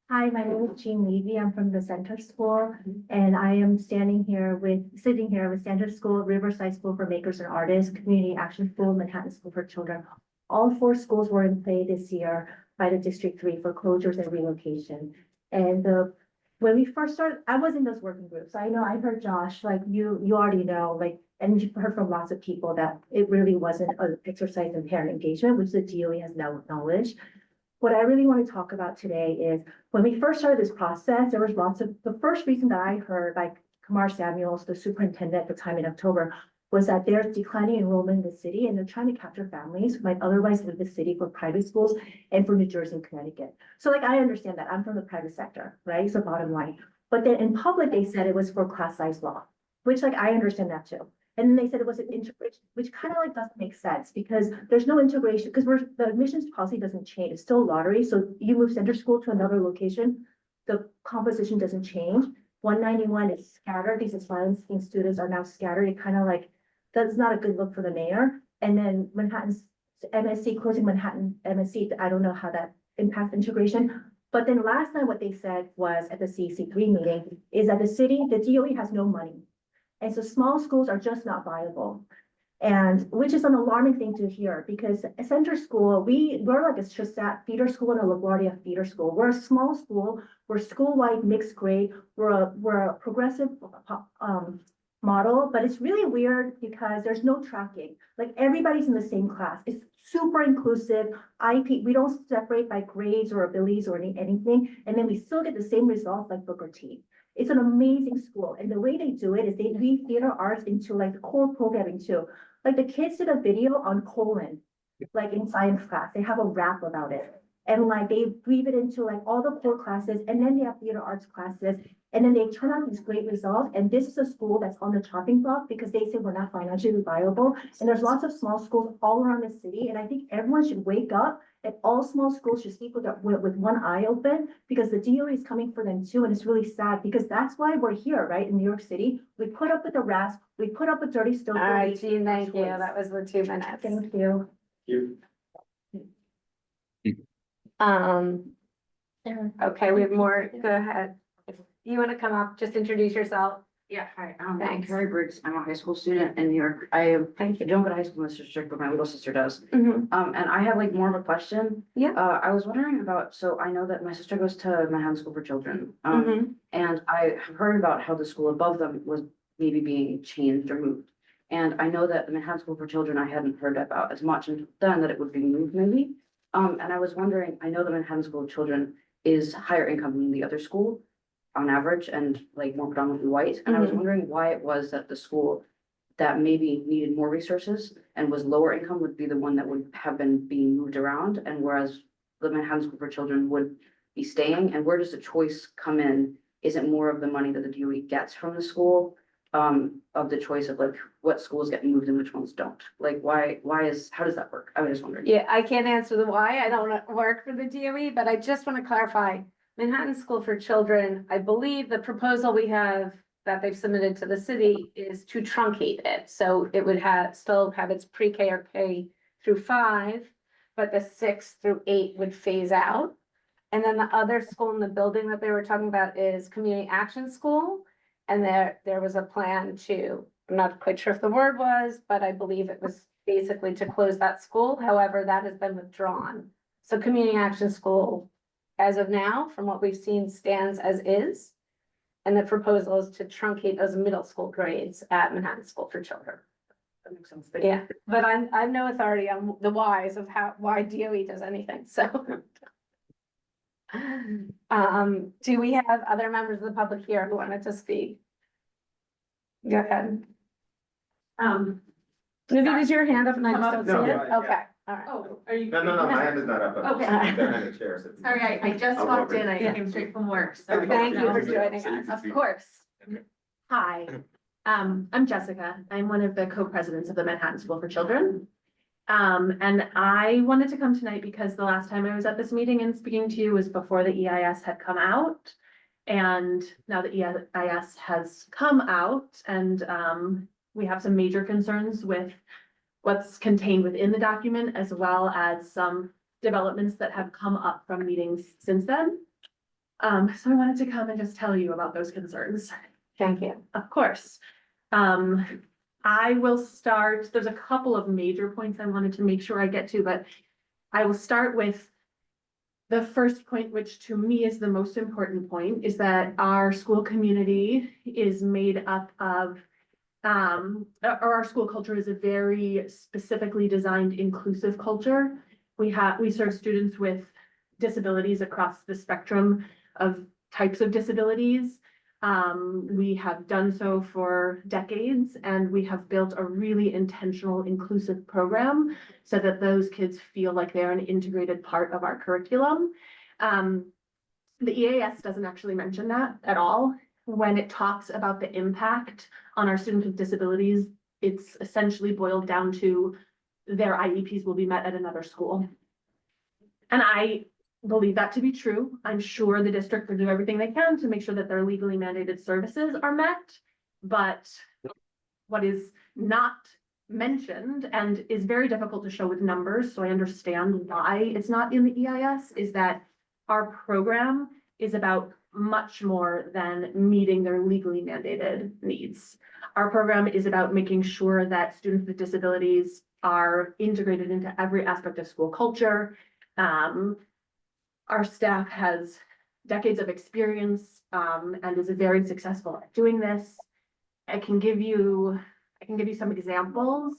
S15: Hi, my name is Jean Levy. I'm from the Center School, and I am sitting here with Center School, Riverside School for Makers and Artists, Community Action School, Manhattan School for Children. All 4 schools were in play this year by the District 3 for closures and relocation. And when we first started, I was in those working groups. I know I heard Josh, like you already know, like, and you've heard from lots of people that it really wasn't an exercise in parent engagement, which the DOE has now acknowledged. What I really want to talk about today is when we first started this process, there was the first reason that I heard, like Kamar Samuels, the superintendent at the time in October, was that there's declining enrollment in the city and they're trying to capture families who might otherwise leave the city for private schools and for New Jersey and Connecticut. So like, I understand that. I'm from the private sector, right? So bottom line. But then in public, they said it was for class size law, which like, I understand that too. And then they said it was an integration, which kind of like doesn't make sense because there's no integration because the admissions policy doesn't change. It's still lottery. So you move center school to another location, the composition doesn't change. 191 is scattered. These asylum seeking students are now scattered. It kind of like, that's not a good look for the mayor. And then Manhattan's MSC, closing Manhattan MSC, I don't know how that impacts integration. But then last night, what they said was at the CC3 meeting is that the DOE has no money. And so small schools are just not viable. And which is an alarming thing to hear because Center School, we're like a Shasat feeder school and a LaGuardia feeder school. We're a small school, we're school-wide mixed grade, we're a progressive model, but it's really weird because there's no tracking. Like everybody's in the same class. It's super inclusive. we don't separate by grades or abilities or anything. And then we still get the same results like Booker T. It's an amazing school. And the way they do it is they weave theater arts into like the core programming too. Like the kids did a video on colon, like in science class. They have a rap about it. And like they weave it into like all the core classes and then they have theater arts classes. And then they turn out these great results. And this is a school that's on the chopping block because they say we're not financially viable. And there's lots of small schools all around the city. And I think everyone should wake up and all small schools should sleep with one eye open because the DOE is coming for them too. And it's really sad because that's why we're here, right? In New York City, we put up with the RASP, we put up with dirty stove.
S1: All right, Jean, thank you. That was the 2 minutes.
S15: Thank you.
S1: Okay, we have more. Go ahead. If you want to come up, just introduce yourself.
S16: Yeah, hi, I'm
S1: Thanks.
S16: Carrie Briggs. I'm a high school student in New York. I don't go to high school in this district, but my little sister does.
S1: Mhm.
S16: And I have like more of a question.
S1: Yeah.
S16: I was wondering about, so I know that my sister goes to Manhattan School for Children.
S1: Mhm.
S16: And I have heard about how the school above them was maybe being changed or moved. And I know that the Manhattan School for Children, I hadn't heard about as much until then that it would be moved maybe. And I was wondering, I know the Manhattan School of Children is higher income than the other school on average and like more predominantly white. And I was
S1: Mhm.
S16: wondering why it was that the school that maybe needed more resources and was lower income would be the one that would have been being moved around. And whereas the Manhattan School for Children would be staying, and where does the choice come in? Is it more of the money that the DOE gets from the school? Of the choice of like what schools get moved and which ones don't? Like how does that work? I was just wondering.
S1: Yeah, I can't answer the why. I don't work for the DOE, but I just want to clarify. Manhattan School for Children, I believe the proposal we have that they've submitted to the city is to truncate it. So it would still have its pre-K or K through 5, but the 6 through 8 would phase out. And then the other school in the building that they were talking about is Community Action School. And there was a plan to, I'm not quite sure if the word was, but I believe it was basically to close that school. However, that has been withdrawn. So Community Action School, as of now, from what we've seen, stands as is. And the proposal is to truncate those middle school grades at Manhattan School for Children.
S16: That makes sense.
S1: Yeah, but I have no authority on the whys of why DOE does anything, so. Do we have other members of the public here who wanted to speak? Go ahead. Maybe use your hand up and I just don't see
S17: No,
S1: it.
S17: no, yeah.
S1: Okay, all right.
S10: Oh, are you?
S17: No, my hand is not up. I'm
S10: Okay.
S17: behind the chair. so-
S10: Sorry, I just
S17: I'll
S10: walked
S17: go
S10: in. I
S1: Yeah.
S10: came straight from work, so.
S1: Thank you for joining us.
S10: Of course. Hi, I'm Jessica. I'm one of the co-presidents of the Manhattan School for Children. And I wanted to come tonight because the last time I was at this meeting and speaking to you was before the EIS had come out. And now the EIS has come out and we have some major concerns with what's contained within the document as well as some developments that have come up from meetings since then. So I wanted to come and just tell you about those concerns.
S1: Thank you.
S10: Of course. I will start, there's a couple of major points I wanted to make sure I get to, but I will start with the first point, which to me is the most important point, is that our school community is made up of, or our school culture is a very specifically designed inclusive culture. We serve students with disabilities across the spectrum of types of disabilities. We have done so for decades and we have built a really intentional inclusive program so that those kids feel like they're an integrated part of our curriculum. The EAS doesn't actually mention that at all. When it talks about the impact on our students with disabilities, it's essentially boiled down to their IEPs will be met at another school. And I believe that to be true. I'm sure the district will do everything they can to make sure that their legally mandated services are met. But what is not mentioned and is very difficult to show with numbers, so I understand why it's not in the EIS, is that
S18: our program is about much more than meeting their legally mandated needs. Our program is about making sure that students with disabilities are integrated into every aspect of school culture. Our staff has decades of experience and is very successful at doing this. I can give you some examples.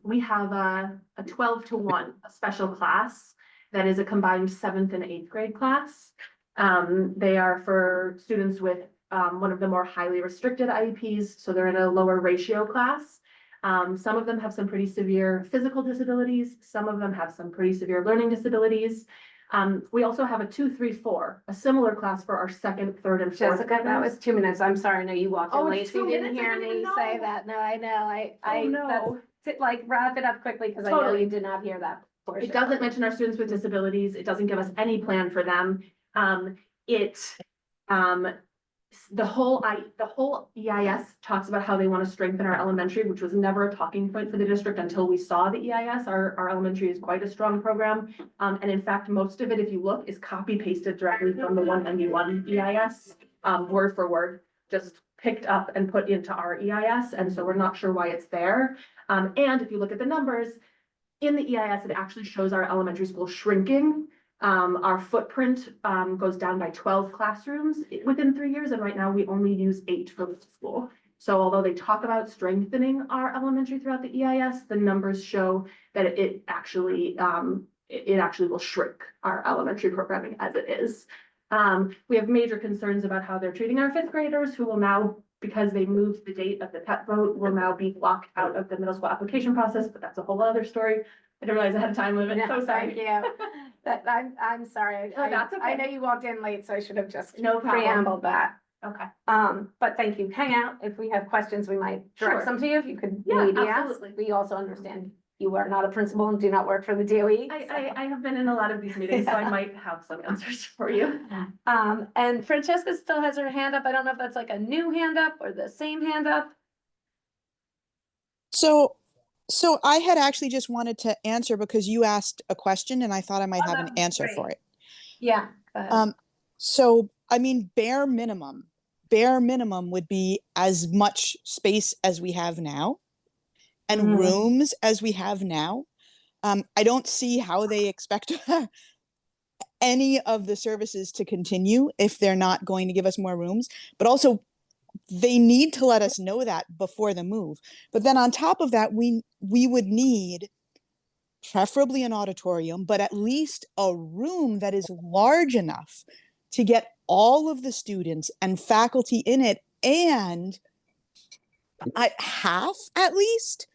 S18: We have a 12-to-1, a special class that is a combined 7th and 8th grade class. They are for students with one of the more highly restricted IEPs, so they're in a lower ratio class. Some of them have some pretty severe physical disabilities. Some of them have some pretty severe learning disabilities. We also have a 2, 3, 4, a similar class for our 2nd, 3rd, and 4th.
S1: Jessica, that was 2 minutes. I'm sorry. I know you walked in
S18: Oh,
S1: late.
S18: it's
S1: So you
S18: 2
S1: didn't
S18: minutes? I
S1: hear
S18: didn't
S1: me
S18: even
S1: say
S18: know.
S1: that. No, I know.
S18: Oh, no.
S1: Like wrap it up quickly because I know
S18: Totally.
S1: you did not hear that portion.
S18: It doesn't mention our students with disabilities. It doesn't give us any plan for them. The whole EIS talks about how they want to strengthen our elementary, which was never a talking point for the district until we saw the EIS. Our elementary is quite a strong program. And in fact, most of it, if you look, is copy pasted directly from the 191 EIS, word for word, just picked up and put into our EIS. And so we're not sure why it's there. And if you look at the numbers in the EIS, it actually shows our elementary school shrinking. Our footprint goes down by 12 classrooms within 3 years, and right now we only use 8 for the school. So although they talk about strengthening our elementary throughout the EIS, the numbers show that it actually will shrink our elementary programming as it is. We have major concerns about how they're treating our 5th graders, who will now, because they moved the date of the PEP vote, will now be blocked out of the middle school application process, but that's a whole other story. I didn't realize I had a time limit, so sorry.
S1: Thank you. I'm sorry.
S18: No, that's okay.
S1: I know you walked in late, so I should have just
S18: No problem.
S1: preambled that.
S18: Okay.
S1: But thank you. Hang out. If we have questions, we might direct
S18: Sure.
S1: them to you. If you could
S18: Yeah,
S1: maybe ask.
S18: absolutely.
S1: We also understand you are not a principal and do not work for the DOE.
S18: I have been in a lot of these meetings, so I might have some answers for you.
S1: And Francesca still has her hand up. I don't know if that's like a new hand up or the same hand up.
S13: So I had actually just wanted to answer because you asked a question and I thought I might have an answer
S1: great.
S13: for it.
S1: Yeah. Go ahead.
S13: So, I mean, bare minimum would be as much space as we have now and rooms as we have now. I don't see how they expect any of the services to continue if they're not going to give us more rooms, but also they need to let us know that before the move. But then on top of that, we would need preferably an auditorium, but at least a room that is large enough to get all of the students and faculty in it, and half at least,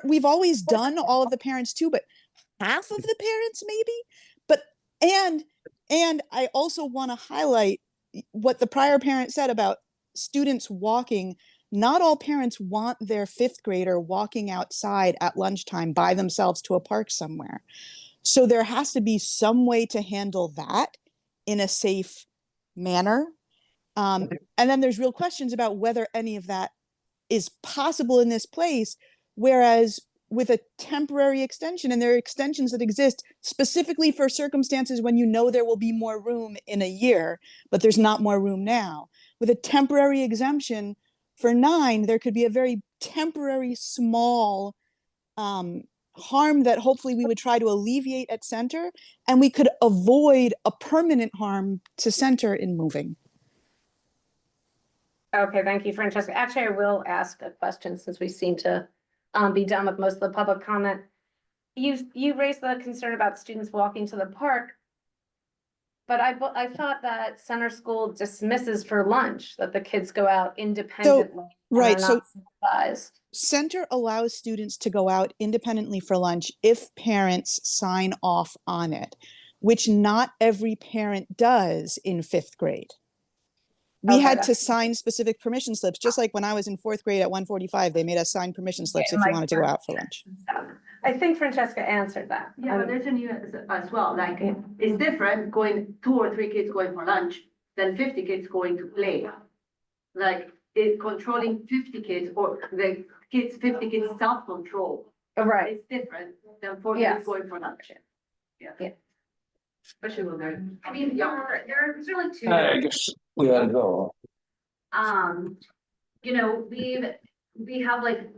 S13: we've always done all of the parents too, but half of the parents maybe. But and I also want to highlight what the prior parent said about students walking. Not all parents want their 5th grader walking outside at lunchtime by themselves to a park somewhere. So there has to be some way to handle that in a safe manner. And then there's real questions about whether any of that is possible in this place, whereas with a temporary extension, and there are extensions that exist specifically for circumstances when there will be more room in a year, but there's not more room now. With a temporary exemption for 9, there could be a very temporary small harm that hopefully we would try to alleviate at center, and we could avoid a permanent harm to center in moving.
S1: Okay, thank you, Francesca. Actually, I will ask a question since we seem to be done with most of the public comment. You raised the concern about students walking to the park, but I thought that center school dismisses for lunch, that the kids go out independently.
S13: Right, so
S1: supervised.
S13: center allows students to go out independently for lunch if parents sign off on it, which not every parent does in 5th grade. We had to sign specific permission slips, just like when I was in 4th grade at 1:45, they made us sign permission slips if you wanted to go out for lunch.
S1: I think Francesca answered that.
S10: Yeah, but there's a nuance as well, like, it's different going 2 or 3 kids going for lunch than 50 kids going to play. Like, controlling 50 kids or the 50 kids self-control.
S1: Right.
S10: It's different than 4
S1: Yes.
S10: kids going for lunch. Yeah.
S2: especially when they're, I mean, there's really two.
S3: I guess we gotta go.
S2: You know, we have like,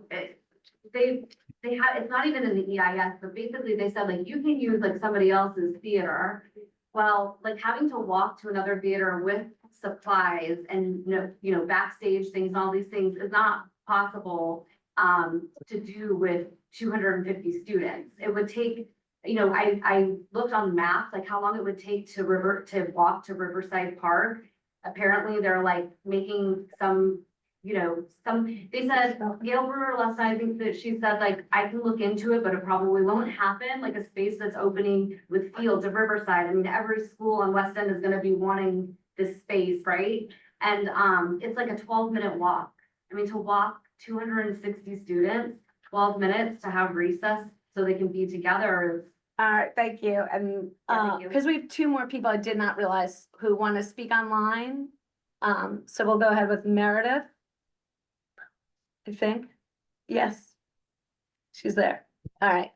S2: they have, it's not even in the EIS, but basically they said like, you can use like somebody else's theater. Well, like having to walk to another theater with supplies and, you know, backstage things, all these things is not possible to do with 250 students. It would take, you know, I looked on maps, like how long it would take to walk to Riverside Park. Apparently they're like making some, you know, they said, Gail Brewer last night, I think that she said like, I can look into it, but it probably won't happen, like a space that's opening with fields of Riverside. I mean, every school on West End is gonna be wanting this space, right? And it's like a 12-minute walk. I mean, to walk 260 students, 12 minutes to have recess so they can be together is.
S1: All right, thank you. And because we have two more people I did not realize who want to speak online. So we'll go ahead with Meredith. I think. Yes. She's there. All right.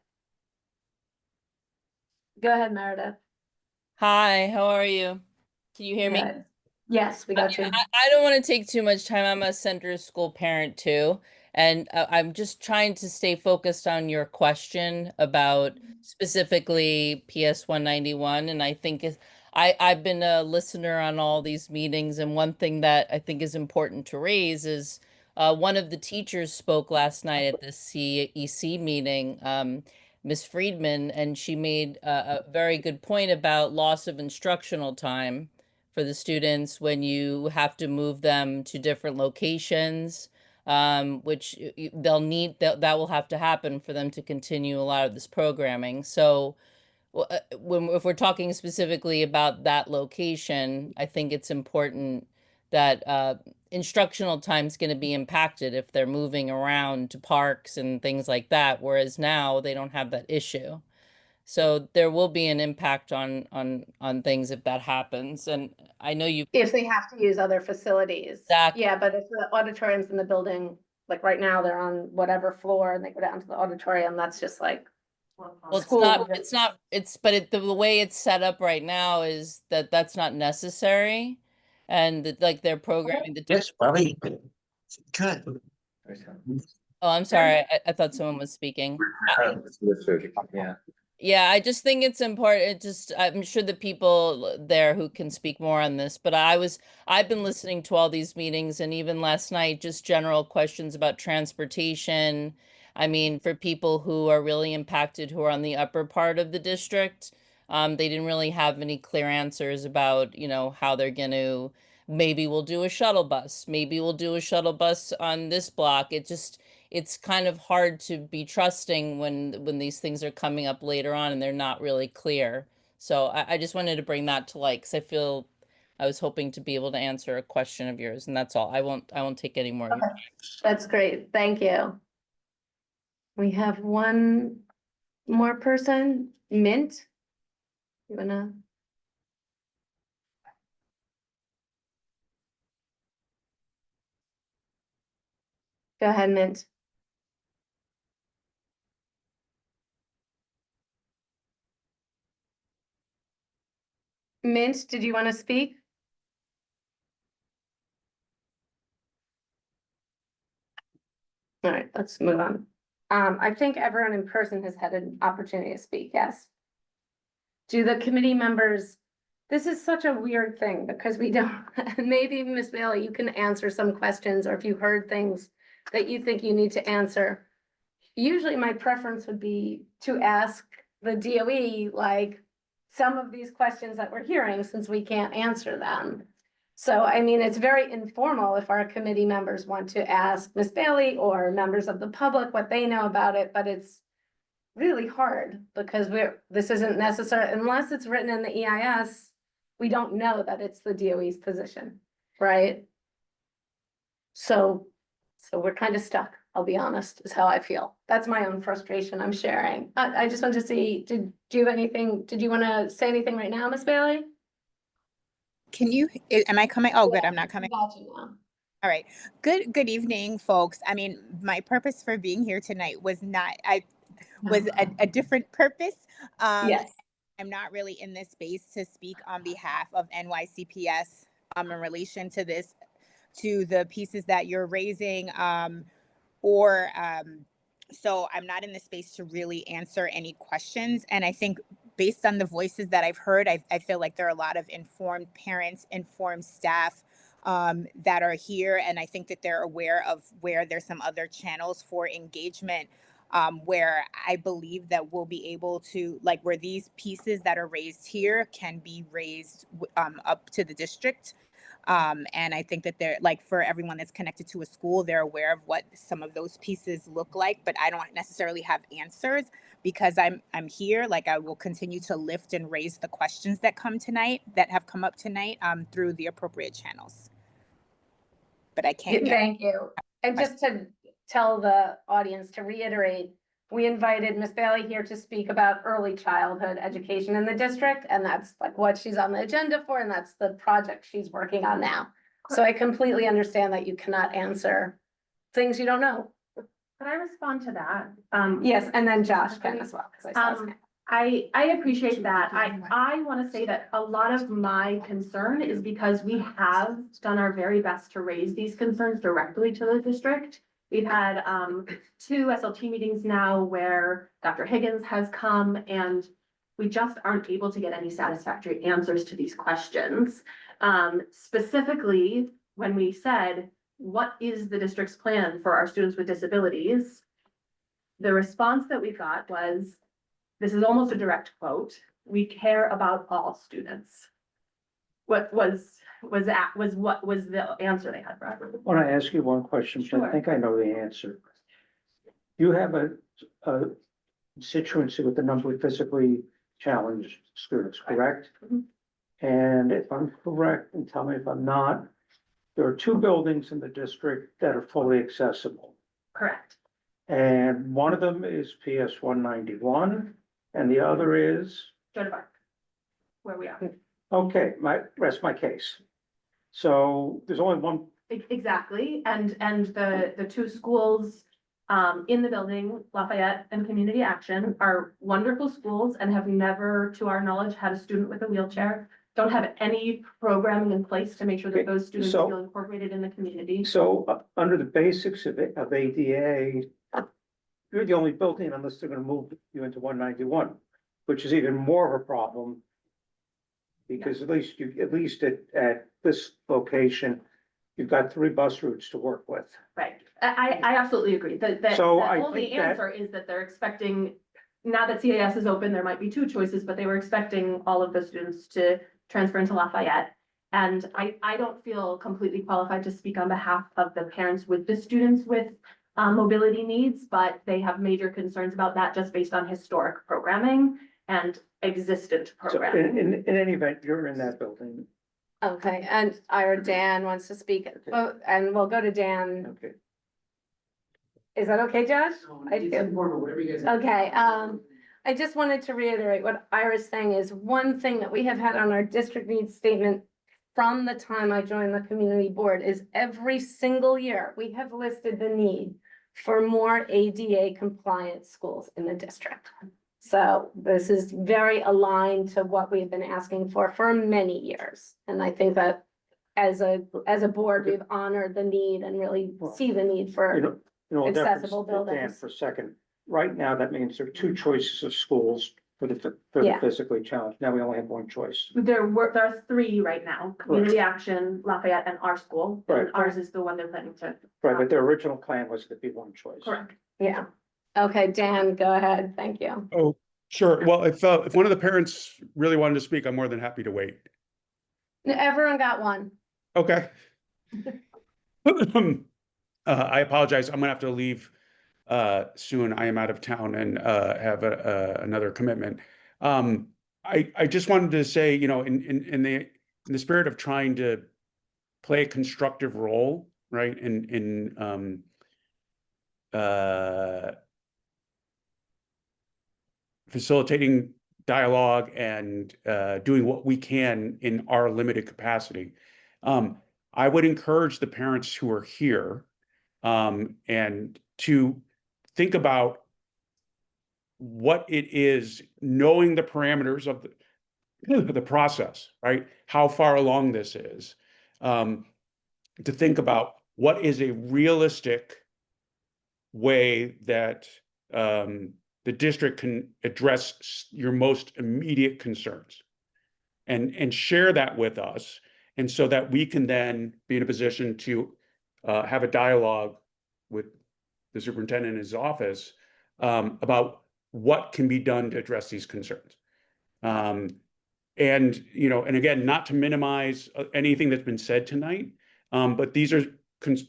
S1: Go ahead, Meredith.
S19: Hi, how are you? Can you hear me?
S1: Good. Yes, we got you.
S19: I don't want to take too much time. I'm a center school parent too. And I'm just trying to stay focused on your question about specifically PS 191. And I think I've been a listener on all these meetings. And one thing that I think is important to raise is one of the teachers spoke last night at the CEC meeting, Ms. Friedman, and she made a very good point about loss of instructional time for the students when you have to move them to different locations, which they'll need, that will have to happen for them to continue a lot of this programming. So if we're talking specifically about that location, I think it's important that instructional time is going to be impacted if they're moving around to parks and things like that, whereas now they don't have that issue. So there will be an impact on things if that happens. And I know you.
S1: If they have to use other facilities.
S19: Exactly.
S1: Yeah, but if the auditorium's in the building, like right now, they're on whatever floor and they go down to the auditorium, that's just like.
S19: Well, the way it's set up right now is that that's not necessary. And like they're programming the.
S3: Yes, probably. Good.
S19: Oh, I'm sorry. I thought someone was speaking.
S9: Yeah.
S19: Yeah, I just think it's important. I'm sure the people there who can speak more on this, but I've been listening to all these meetings and even last night, just general questions about transportation. I mean, for people who are really impacted, who are on the upper part of the district, they didn't really have any clear answers about, you know, how they're going to, maybe we'll do a shuttle bus. Maybe we'll do a shuttle bus on this block. It's kind of hard to be trusting when these things are coming up later on and they're not really clear. So I just wanted to bring that to light because I was hoping to be able to answer a question of yours, and that's all. I won't take any more.
S1: Okay. That's great. Thank you. We have one more person, Mint. You wanna? Go ahead, Mint. Mint, did you want to speak? All right, let's move on. I think everyone in person has had an opportunity to speak, yes. Do the committee members, this is such a weird thing because we don't, maybe Ms. Bailey, you can answer some questions, or if you heard things that you think you need to answer. Usually my preference would be to ask the DOE, like, some of these questions that we're hearing, since we can't answer them. So, I mean, it's very informal if our committee members want to ask Ms. Bailey or members of the public what they know about it, but it's really hard because this isn't necessary, unless it's written in the EIS, we don't know that it's the DOE's position, right? So we're kind of stuck, I'll be honest, is how I feel. That's my own frustration I'm sharing. I just want to see, did you want to say anything right now, Ms. Bailey?
S20: Can you, am I coming? Oh, good, I'm not coming.
S1: Got you now.
S20: All right. Good evening, folks. I mean, my purpose for being here tonight was not, was a different purpose.
S1: Yes.
S20: I'm not really in this space to speak on behalf of NYCPS in relation to this, to the pieces that you're raising, so I'm not in the space to really answer any questions. And I think based on the voices that I've heard, I feel like there are a lot of informed parents, informed staff that are here. And I think that they're aware of where there's some other channels for engagement, where I believe that we'll be able to, like, where these pieces that are raised here can be raised up to the district. And I think that they're, like, for everyone that's connected to a school, they're aware of what some of those pieces look like, but I don't necessarily have answers because I'm here. Like, I will continue to lift and raise the questions that have come up tonight through the appropriate channels. But I can't.
S1: Thank you. And just to tell the audience, to reiterate, we invited Ms. Bailey here to speak about early childhood education in the district, and that's like what she's on the agenda for, and that's the project she's working on now. So I completely understand that you cannot answer things you don't know.
S18: Could I respond to that?
S1: Yes, and then Josh can as well, 'cause I saw his hand.
S18: I appreciate that. I want to say that a lot of my concern is because we have done our very best to raise these concerns directly to the district. We've had 2 SLT meetings now where Dr. Higgins has come, and we just aren't able to get any satisfactory answers to these questions. Specifically, when we said, what is the district's plan for our students with disabilities? The response that we got was, this is almost a direct quote, "We care about all students." What was the answer they had, Brad?
S21: I want to ask you one question, but I think I know the answer. You have a constituency with a number of physically challenged students, correct? And if I'm correct, and tell me if I'm not, there are 2 buildings in the district that are fully accessible.
S18: Correct.
S21: And one of them is PS 191, and the other is,
S18: Joan of Arc, where we are.
S21: okay, rest my case. So there's only one.
S18: Exactly, and the 2 schools in the building, Lafayette and Community Action, are wonderful schools and have never, to our knowledge, had a student with a wheelchair. Don't have any programming in place to make sure that those students feel incorporated in the community.
S21: So under the basics of ADA, you're the only building unless they're gonna move you into 191, which is even more of a problem. Because at least at this location, you've got 3 bus routes to work with.
S18: Right, I absolutely agree. The
S21: So I
S18: only
S21: think that-
S18: answer is that they're expecting, now that CAS is open, there might be 2 choices, but they were expecting all of the students to transfer into Lafayette. And I don't feel completely qualified to speak on behalf of the parents with the students with mobility needs, but they have major concerns about that just based on historic programming and existent
S21: So
S18: programming.
S21: in any event, you're in that building.
S1: Okay, and Dan wants to speak, and we'll go to Dan.
S21: Okay.
S1: Is that okay, Josh?
S11: It's informal, whatever you guys.
S1: Okay, I just wanted to reiterate what Ira's saying is one thing that we have had on our district needs statement from the time I joined the community board is every single year, we have listed the need for more ADA compliant schools in the district. So this is very aligned to what we've been asking for many years. And I think that as a board, we've honored the need and really see the need for accessible
S21: Dan,
S1: buildings.
S21: for a second, right now, that means there are 2 choices of schools for the
S1: Yeah.
S21: physically challenged. Now we only have 1 choice.
S18: There are 3 right now, Community Action, Lafayette, and our school. And
S21: Right.
S18: ours is the one they're planning to.
S21: Right, but their original plan was to be 1 choice.
S18: Correct.
S1: Yeah. Okay, Dan, go ahead. Thank you.
S22: Oh, sure. Well, if one of the parents really wanted to speak, I'm more than happy to wait.
S1: Everyone got one.
S22: Okay. I apologize. I'm gonna have to leave soon. I am out of town and have another commitment. I just wanted to say, in the spirit of trying to play a constructive role, right, in facilitating dialogue and doing what we can in our limited capacity. I would encourage the parents who are here and to think about what it is, knowing the parameters of the process, right? How far along this is, to think about what is a realistic way that the district can address your most immediate concerns, and share that with us, and so that we can then be in a position to have a dialogue with the superintendent in his office about what can be done to address these concerns. And, you know, and again, not to minimize anything that's been said tonight, but these are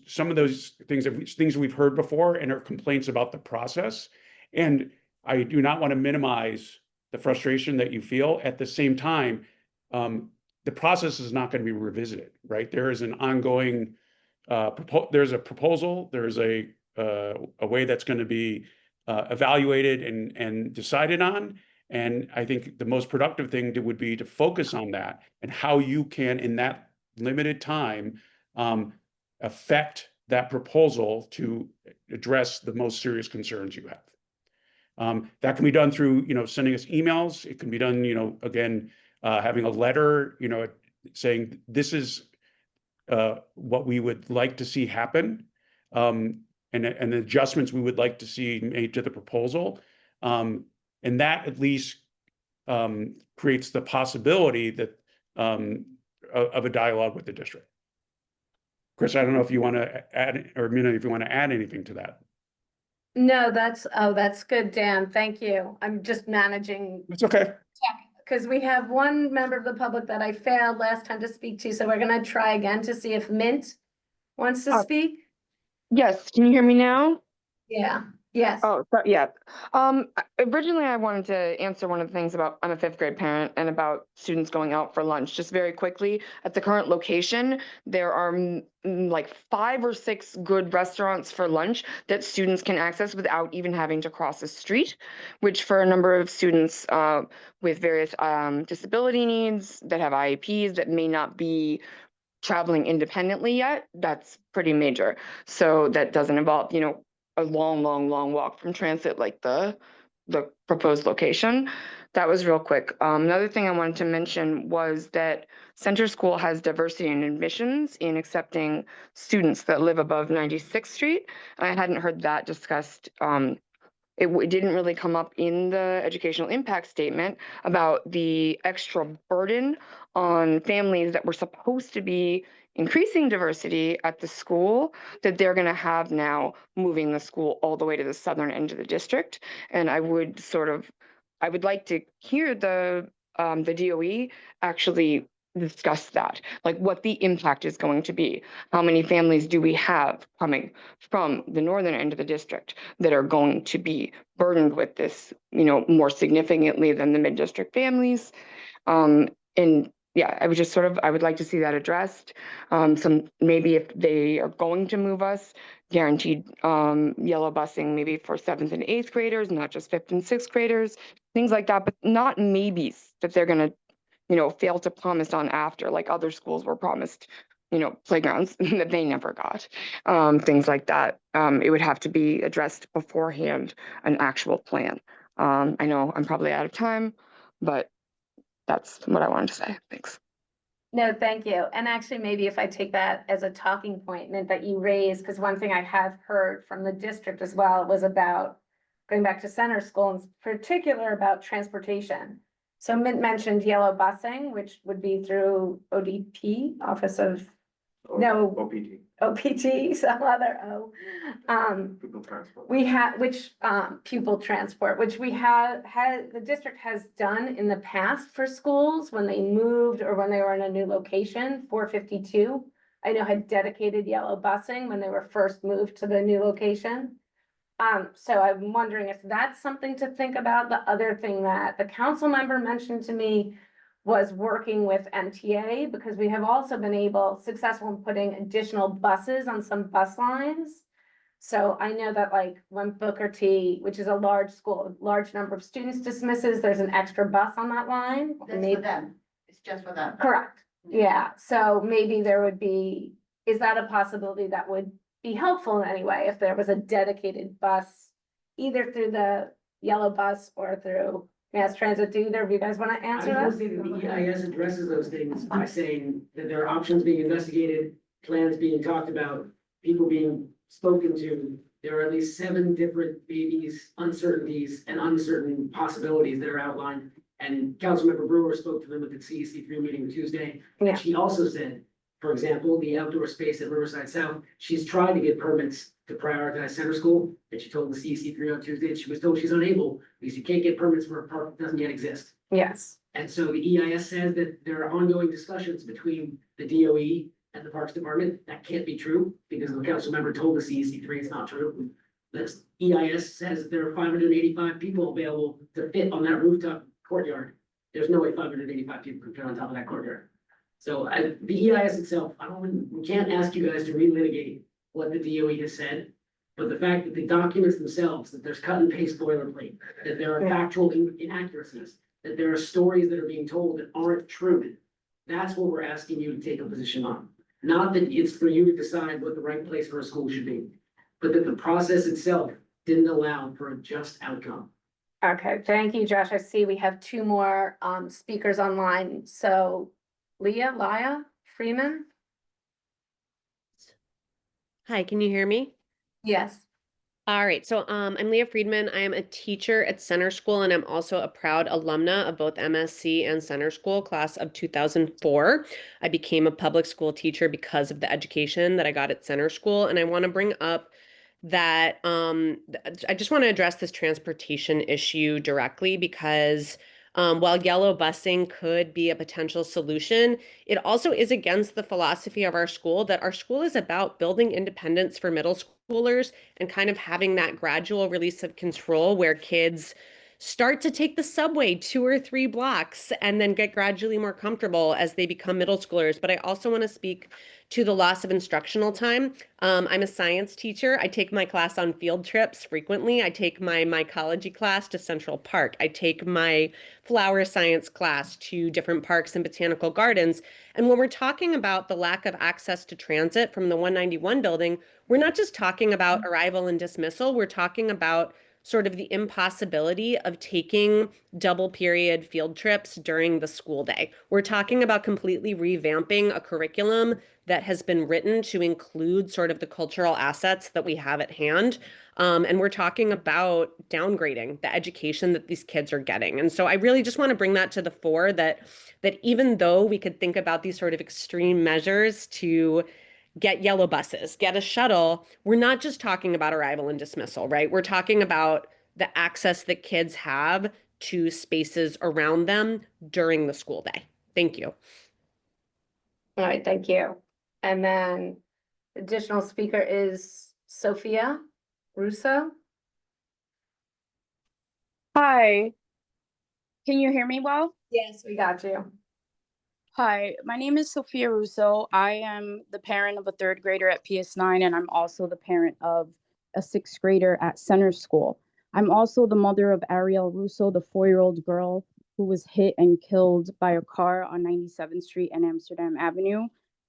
S22: some of those things we've heard before and are complaints about the process. And I do not want to minimize the frustration that you feel. At the same time, the process is not going to be revisited, right? There is an ongoing, there's a proposal, there's a way that's going to be evaluated and decided on. And I think the most productive thing would be to focus on that and how you can, in that limited time, affect that proposal to address the most serious concerns you have. That can be done through, you know, sending us emails. It can be done, you know, again, having a letter, you know, saying this is what we would like to see happen, and the adjustments we would like to see made to the proposal. And that at least creates the possibility that of a dialogue with the district. Chris, I don't know if you want to add, or Mina, if you want to add anything to that.
S1: No, that's good, Dan. Thank you. I'm just managing.
S22: It's okay.
S1: Because we have one member of the public that I failed last time to speak to, so we're gonna try again to see if Mint wants to speak.
S5: Yes, can you hear me now?
S1: Yeah, yes.
S5: Oh, yeah. Originally I wanted to answer one of the things about, I'm a 5th grade parent, and about students going out for lunch. Just very quickly, at the current location, there are like 5 or 6 good restaurants for lunch that students can access without even having to cross the street, which for a number of students with various disability needs that have IEPs that may not be traveling independently yet, that's pretty major. So that doesn't involve, you know, a long walk from transit like the proposed location. That was real quick. Another thing I wanted to mention was that Center School has diversity in admissions in accepting students that live above 96th Street. And I hadn't heard that discussed. It didn't really come up in the educational impact statement about the extra burden on families that were supposed to be increasing diversity at the school that they're going to have now, moving the school all the way to the southern end of the district. And I would like to hear the DOE actually discuss that, like what the impact is going to be. How many families do we have coming from the northern end of the district that are going to be burdened with this, you know, more significantly than the mid-district families? And yeah, I would like to see that addressed. Maybe if they are going to move us, guaranteed yellow busing maybe for 7th and 8th graders, not just 5th and 6th graders, things like that, but not maybes that they're going to, you know, fail to promise on after, like other schools were promised, you know, playgrounds that they never got, things like that. It would have to be addressed beforehand, an actual plan. I know I'm probably out of time, but that's what I wanted to say. Thanks.
S1: No, thank you. And actually, maybe if I take that as a talking point that you raised, because one thing I have heard from the district as well was about going back to Center School, in particular about transportation. So Mint mentioned yellow busing, which would be through ODP, Office of, no, OPT, some other O.
S17: Pupil transport.
S1: We have, pupil transport, which we the district has done in the past for schools when they moved or when they were in a new location. 452, I know, had dedicated yellow busing when they were first moved to the new location. So I'm wondering if that's something to think about. The other thing that the council member mentioned to me was working with MTA, because we have also been successful in putting additional buses on some bus lines. So I know that like when Booker T, which is a large school, large number of students dismisses, there's an extra bus on that line.
S10: That's for them. It's just for them.
S1: Correct. Yeah. So maybe there would be, is that a possibility that would be helpful in any way if there was a dedicated bus, either through the Yellow Bus or through mass transit? Do either of you guys want to
S11: I
S1: answer
S11: just want
S1: that?
S11: to say that the EIS addresses those things by saying that there are options being investigated, plans being talked about, people being spoken to. There are at least 7 different babies, uncertainties, and uncertain possibilities that are outlined. And Councilmember Brewer spoke to them at the CEC3 meeting Tuesday.
S1: Yeah.
S11: And she also said, for example, the outdoor space at Riverside South, she's tried to get permits to prioritize center school. And she told the CEC3 on Tuesday that she was told she's unable because you can't get permits for a park that doesn't yet exist.
S1: Yes.
S11: And so the EIS says that there are ongoing discussions between the DOE and the Parks Department. That can't be true because the council member told the CEC3 it's not true. This EIS says there are 585 people available to fit on that rooftop courtyard. There's no way 585 people can fit on top of that courtyard. So the EIS itself, we can't ask you guys to relitigate what the DOE has said. But the fact that the documents themselves, that there's cut and paste boilerplate, that there are factual inaccuracies, that there are stories that are being told that aren't true. That's what we're asking you to take a position on. Not that it's for you to decide what the right place for a school should be, but that the process itself didn't allow for a just outcome.
S1: Okay, thank you, Josh. I see we have 2 more speakers online. So Leah Freeman?
S7: Hi, can you hear me?
S1: Yes.
S7: All right, so I'm Leah Friedman. I am a teacher at Center School, and I'm also a proud alumna of both MSC and Center School, class of 2004. I became a public school teacher because of the education that I got at Center School, and I want to bring up that I just want to address this transportation issue directly because while yellow busing could be a potential solution, it also is against the philosophy of our school that our school is about building independence for middle schoolers and kind of having that gradual release of control where kids start to take the subway 2 or 3 blocks and then get gradually more comfortable as they become middle schoolers. But I also want to speak to the loss of instructional time. I'm a science teacher. I take my class on field trips frequently. I take my mycology class to Central Park. I take my flower science class to different parks and botanical gardens. And when we're talking about the lack of access to transit from the 191 building, we're not just talking about arrival and dismissal. We're talking about sort of the impossibility of taking double period field trips during the school day. We're talking about completely revamping a curriculum that has been written to include sort of the cultural assets that we have at hand. And we're talking about downgrading the education that these kids are getting. And so I really just want to bring that to the fore that even though we could think about these sort of extreme measures to get yellow buses, get a shuttle, we're not just talking about arrival and dismissal, right? We're talking about the access that kids have to spaces around them during the school day. Thank you.
S1: All right, thank you. And then additional speaker is Sophia Russo.
S8: Hi. Can you hear me well?
S1: Yes, we got you.
S8: Hi, my name is Sophia Russo. I am the parent of a 3rd grader at PS9, and I'm also the parent of a 6th grader at Center School. I'm also the mother of Ariel Russo, the 4-year-old girl who was hit and killed by a car on 97th Street and Amsterdam Avenue.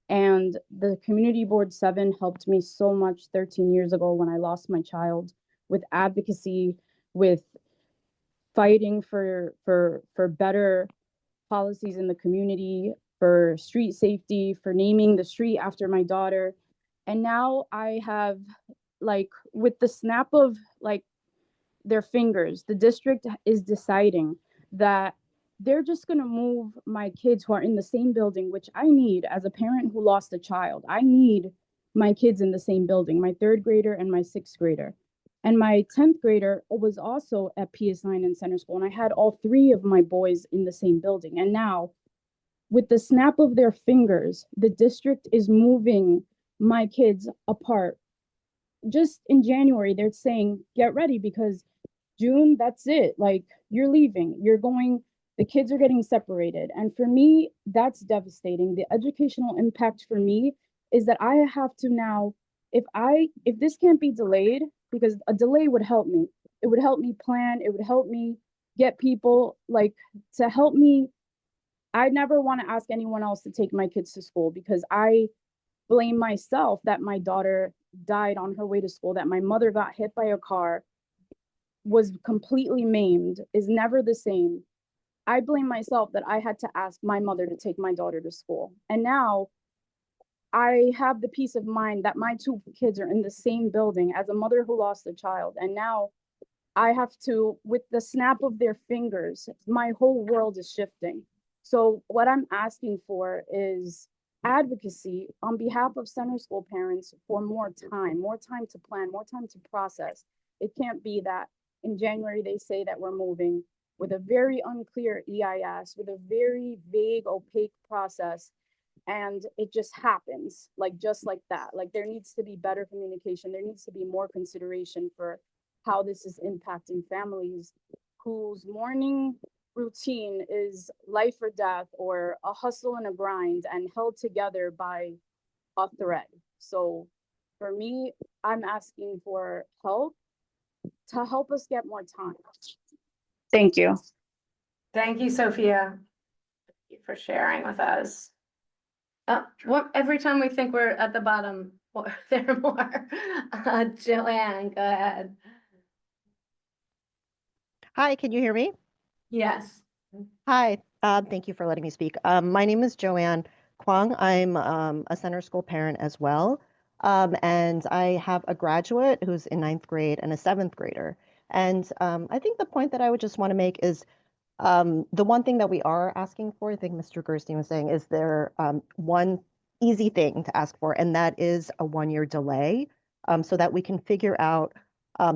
S8: And the Community Board 7 helped me so much 13 years ago when I lost my child, with advocacy, with fighting for better policies in the community, for street safety, for naming the street after my daughter. And now I have, like, with the snap of like their fingers, the district is deciding that they're just going to move my kids who are in the same building, which I need as a parent who lost a child. I need my kids in the same building, my 3rd grader and my 6th grader. And my 10th grader was also at PS9 and Center School. And I had all 3 of my boys in the same building. And now, with the snap of their fingers, the district is moving my kids apart. Just in January, they're saying, get ready because June, that's it. Like, you're leaving, you're going, the kids are getting separated. And for me, that's devastating. The educational impact for me is that I have to now, if this can't be delayed, because a delay would help me. It would help me plan. It would help me get people like to help me. I never want to ask anyone else to take my kids to school because I blame myself that my daughter died on her way to school, that my mother got hit by a car. was completely maimed, is never the same. I blame myself that I had to ask my mother to take my daughter to school. And now I have the peace of mind that my two kids are in the same building as a mother who lost a child. And now I have to, with the snap of their fingers, my whole world is shifting. So what I'm asking for is advocacy on behalf of center school parents for more time to plan, more time to process. It can't be that in January they say that we're moving with a very unclear EIS, with a very vague, opaque process, and it just happens, just like that. Like, there needs to be better communication. There needs to be more consideration for how this is impacting families whose morning routine is life or death, or a hustle and a grind, and held together by a thread. So for me, I'm asking for help to help us get more time. Thank you.
S1: Thank you, Sophia. Thank you for sharing with us. Every time we think we're at the bottom, there are more. Joanne, go ahead.
S4: Hi, can you hear me?
S1: Yes.
S4: Hi, thank you for letting me speak. My name is Joanne Kwong. I'm a center school parent as well. And I have a graduate who's in 9th grade and a 7th grader. And I think the point that I would just want to make is the one thing that we are asking for, I think Mr. Gerstein was saying, is there one easy thing to ask for, and that is a 1-year delay so that we can figure out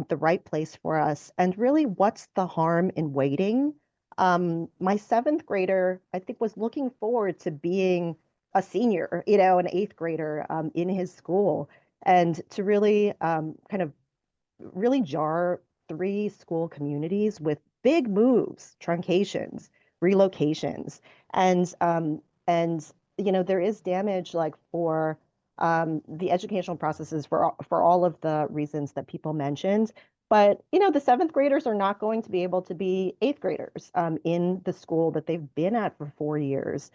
S4: the right place for us and really what's the harm in waiting. My 7th grader, I think, was looking forward to being a senior, an 8th grader in his school, and to really kind of really jar 3 school communities with big moves, truncations, relocations, and there is damage for the educational processes for all of the reasons that people mentioned. But the 7th graders are not going to be able to be 8th graders in the school that they've been at for 4 years.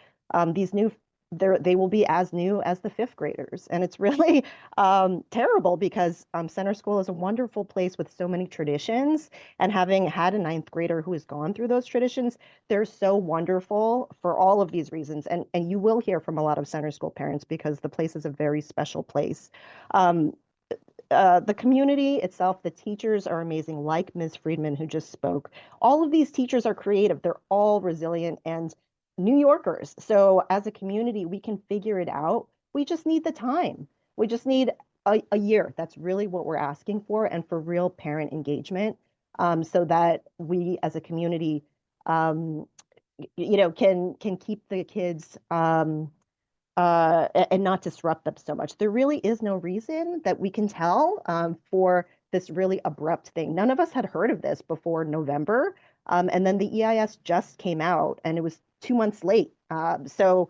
S4: They will be as new as the 5th graders, and it's really terrible because center school is a wonderful place with so many traditions. And having had a 9th grader who has gone through those traditions, they're so wonderful for all of these reasons. And you will hear from a lot of center school parents because the place is a very special place. The community itself, the teachers are amazing, like Ms. Friedman, who just spoke. All of these teachers are creative. They're all resilient and New Yorkers. So as a community, we can figure it out. We just need the time. We just need a year. That's really what we're asking for, and for real parent engagement, so that we as a community, can keep the kids and not disrupt them so much. There really is no reason that we can tell for this really abrupt thing. None of us had heard of this before November. And then the EIS just came out and it was 2 months late. So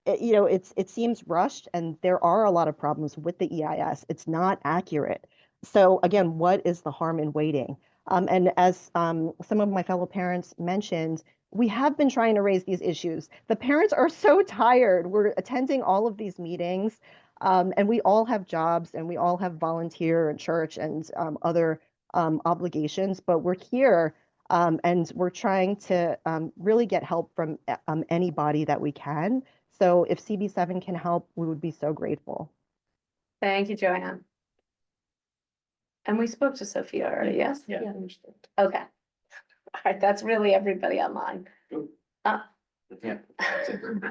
S4: it seems rushed, and there are a lot of problems with the EIS. It's not accurate. So again, what is the harm in waiting? And as some of my fellow parents mentioned, we have been trying to raise these issues. The parents are so tired. We're attending all of these meetings, and we all have jobs, and we all have volunteer and church and other obligations, but we're here and we're trying to really get help from anybody that we can. So if CB7 can help, we would be so grateful.
S1: Thank you, Joanne. And we spoke to Sophia already, yes?
S9: Yeah.
S1: Okay. All right, that's really everybody online.
S9: Yeah.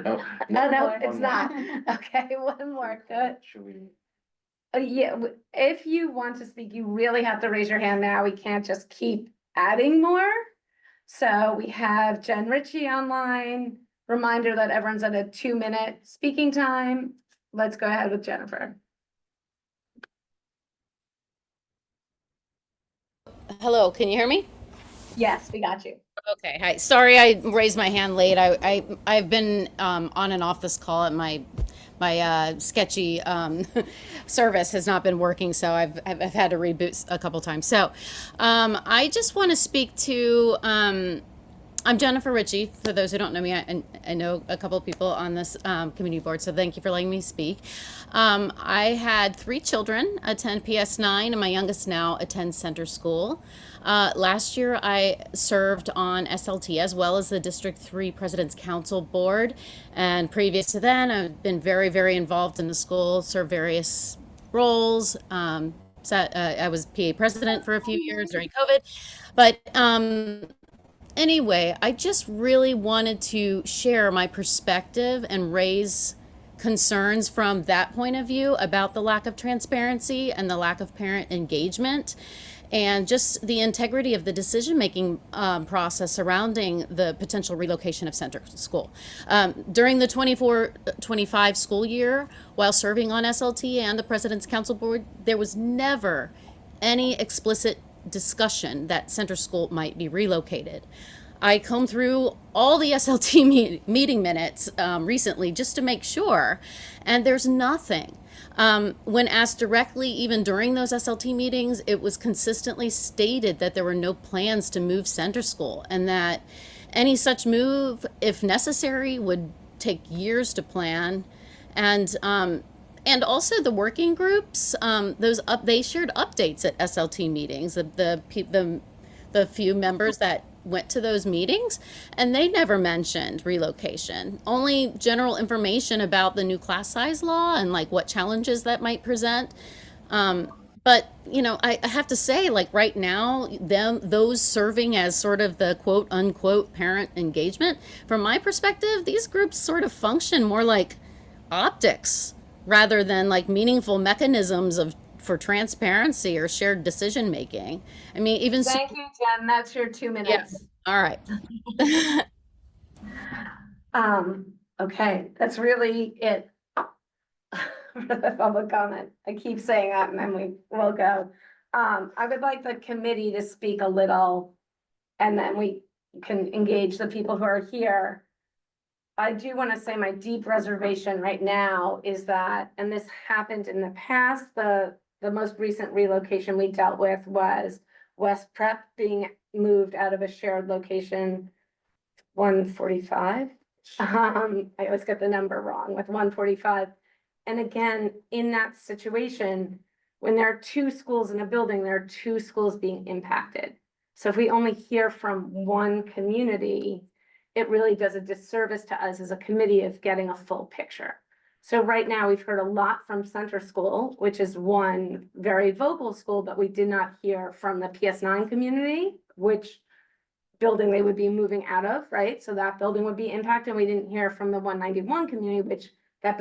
S1: Oh, no, it's not. Okay, one more, good.
S9: Should we?
S1: Yeah, if you want to speak, you really have to raise your hand now. We can't just keep adding more. So we have Jen Ritchie online. Reminder that everyone's at a 2-minute speaking time. Let's go ahead with Jennifer.
S19: Hello, can you hear me?
S1: Yes, we got you.
S19: Okay, hi. Sorry I raised my hand late. I've been on and off this call, and my sketchy service has not been working, so I've had to reboot a couple times. So I just want to speak to
S6: I'm Jennifer Ritchie. For those who don't know me, I know a couple of people on this community board, so thank you for letting me speak. I had 3 children attend PS9, and my youngest now attends Center School. Last year, I served on SLT as well as the District 3 President's Council Board, and previous to then, I've been very, very involved in the school, served various roles. I was PA president for a few years during COVID, but anyway, I just really wanted to share my perspective and raise concerns from that point of view about the lack of transparency and the lack of parent engagement and just the integrity of the decision-making process surrounding the potential relocation of Center School. During the 24-25 school year, while serving on SLT and the President's Council Board, there was never any explicit discussion that Center School might be relocated. I combed through all the SLT meeting minutes recently just to make sure, and there's nothing. When asked directly, even during those SLT meetings, it was consistently stated that there were no plans to move Center School and that any such move, if necessary, would take years to plan. And also the working groups, they shared updates at SLT meetings. The few members that went to those meetings, and they never mentioned relocation. Only general information about the new class size law and like what challenges that might present. But you know, I have to say, like right now, those serving as sort of the quote unquote parent engagement, from my perspective, these groups sort of function more like optics rather than like meaningful mechanisms for transparency or shared decision making. I mean, even
S1: Thank you, Jen. That's your 2 minutes.
S6: Yeah. All right.
S1: Okay, that's really it for the public comment. I keep saying that and then we will go. I would like the committee to speak a little and then we can engage the people who are here. I do want to say my deep reservation right now is that, and this happened in the past, the most recent relocation we dealt with was West Prep being moved out of a shared location, 145. I always get the number wrong with 145. And again, in that situation, when there are 2 schools in a building, there are 2 schools being impacted. So if we only hear from one community, it really does a disservice to us as a committee of getting a full picture. So right now we've heard a lot from Center School, which is one very vocal school, but we did not hear from the PS9 community, which building they would be moving out of, right? So that building would be impacted. We didn't hear from the 191 community, which that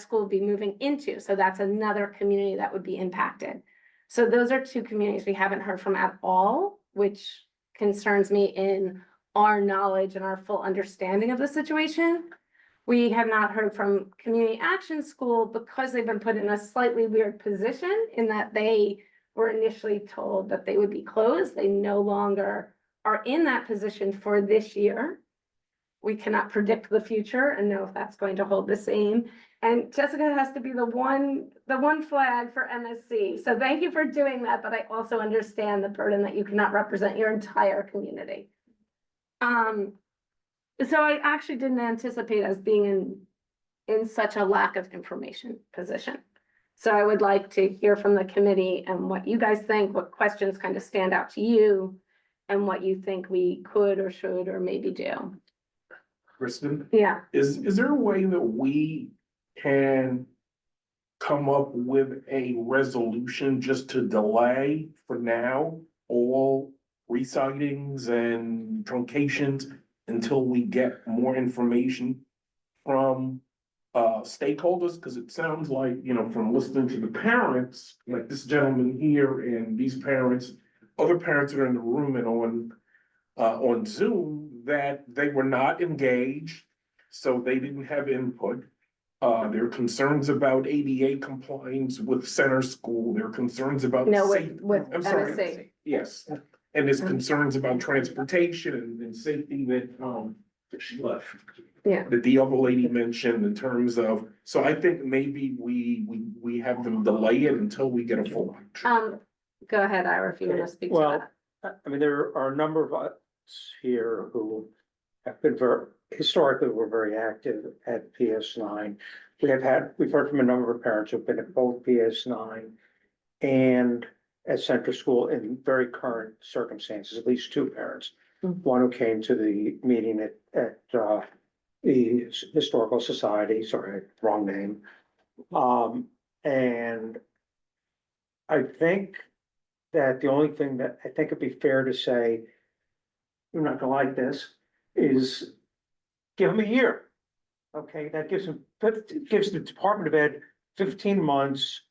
S1: school would be moving into. So that's another community that would be impacted. So those are 2 communities we haven't heard from at all, which concerns me in our knowledge and our full understanding of the situation. We have not heard from Community Action School because they've been put in a slightly weird position in that they were initially told that they would be closed. They no longer are in that position for this year. We cannot predict the future and know if that's going to hold the same. And Jessica has to be the one flag for MSC. So thank you for doing that, but I also understand the burden that you cannot represent your entire community. So I actually didn't anticipate us being in such a lack of information position. So I would like to hear from the committee and what you guys think, what questions kind of stand out to you, and what you think we could or should or maybe do.
S12: Kristen?
S1: Yeah.
S12: Is there a way that we can come up with a resolution just to delay for now all resightings and truncations until we get more information from stakeholders? Because it sounds like, you know, from listening to the parents, like this gentleman here and these parents, other parents that are in the room and on Zoom, that they were not engaged, so they didn't have input. There are concerns about ADA compliance with Center School. There are concerns about
S1: with
S12: I'm sorry.
S1: MSC.
S12: Yes, and there's concerns about transportation and safety that she left.
S1: Yeah.
S12: That the other lady mentioned in terms of, so I think maybe we have them delay it until we get a full picture.
S1: Go ahead, Ira, if you want to speak to that.
S21: I mean, there are a number of here who have been historically, were very active at PS9. We've heard from a number of parents who've been at both PS9 and at Center School in very current circumstances, at least two parents. One who came to the meeting at the Historical Society, sorry, wrong name. And I think that the only thing that I think it'd be fair to say, you're not gonna like this, is give them a year. Okay, that gives them, gives the Department of Ed 15 months,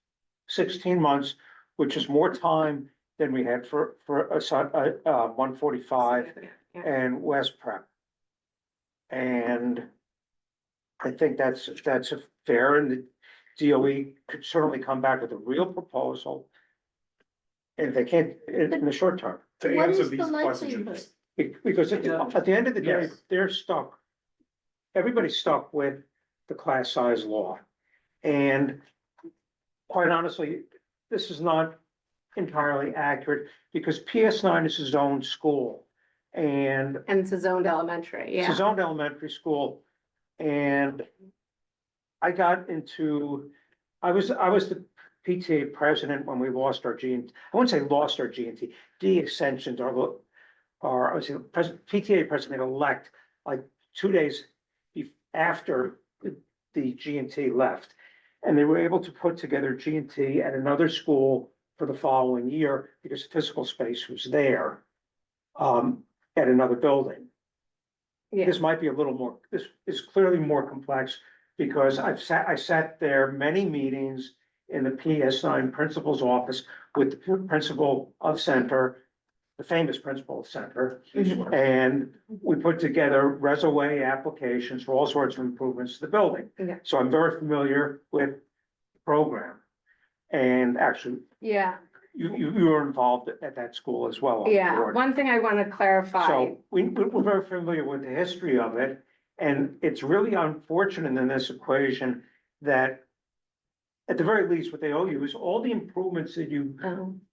S21: 16 months, which is more time than we had for a 145 and West Prep. And I think that's a fair, and the DOE could certainly come back with a real proposal. And they can't, in the short term.
S12: To
S1: What
S12: answer
S1: is the
S12: these
S1: likelihood?
S12: questions.
S21: Because at the end of the day,
S12: Yes.
S21: they're stuck. Everybody's stuck with the class size law. And quite honestly, this is not entirely accurate because PS9 is his own school. And
S1: And it's a zoned elementary,
S21: it's
S1: yeah.
S21: a zoned elementary school. And I got into, I was the PTA president when we lost our G&T. I wouldn't say lost our G&T, de-extensioned I was the PTA president-elect, like 2 days after the G&T left. And they were able to put together G&T at another school for the following year because physical space was there at another building.
S1: Yeah.
S21: This might be a little more, this is clearly more complex because I sat there many meetings in the PS9 principal's office with the principal of Center, the famous principal of Center. And we put together resume applications for all sorts of improvements to the building.
S1: Yeah.
S21: So I'm very familiar with the program. And actually,
S1: Yeah,
S21: you were involved at that school as well. on the
S1: yeah.
S21: board.
S1: One thing I want to clarify,
S21: So we're very familiar with the history of it, and it's really unfortunate in this equation that at the very least, what they owe you is all the improvements that you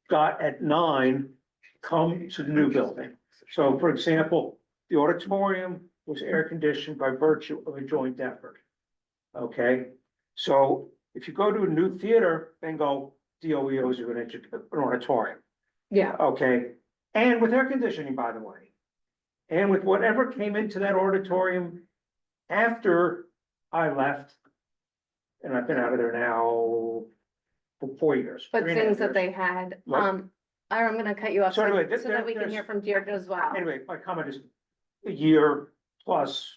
S21: got at 9 come to the new building. So for example, the auditorium was air conditioned by virtue of a joint effort. Okay, so if you go to a new theater, bingo, DOE owes you an auditorium.
S1: yeah,
S21: Okay, and with air conditioning, by the way. And with whatever came into that auditorium after I left. And I've been out of there now for 4 years.
S1: but
S21: 3.5
S1: things that
S21: years.
S1: they had,
S21: What?
S1: I'm gonna cut you off
S21: So
S1: so
S21: anyway,
S1: so that we can hear from Deirdre as well.
S21: Anyway, my comment is a year plus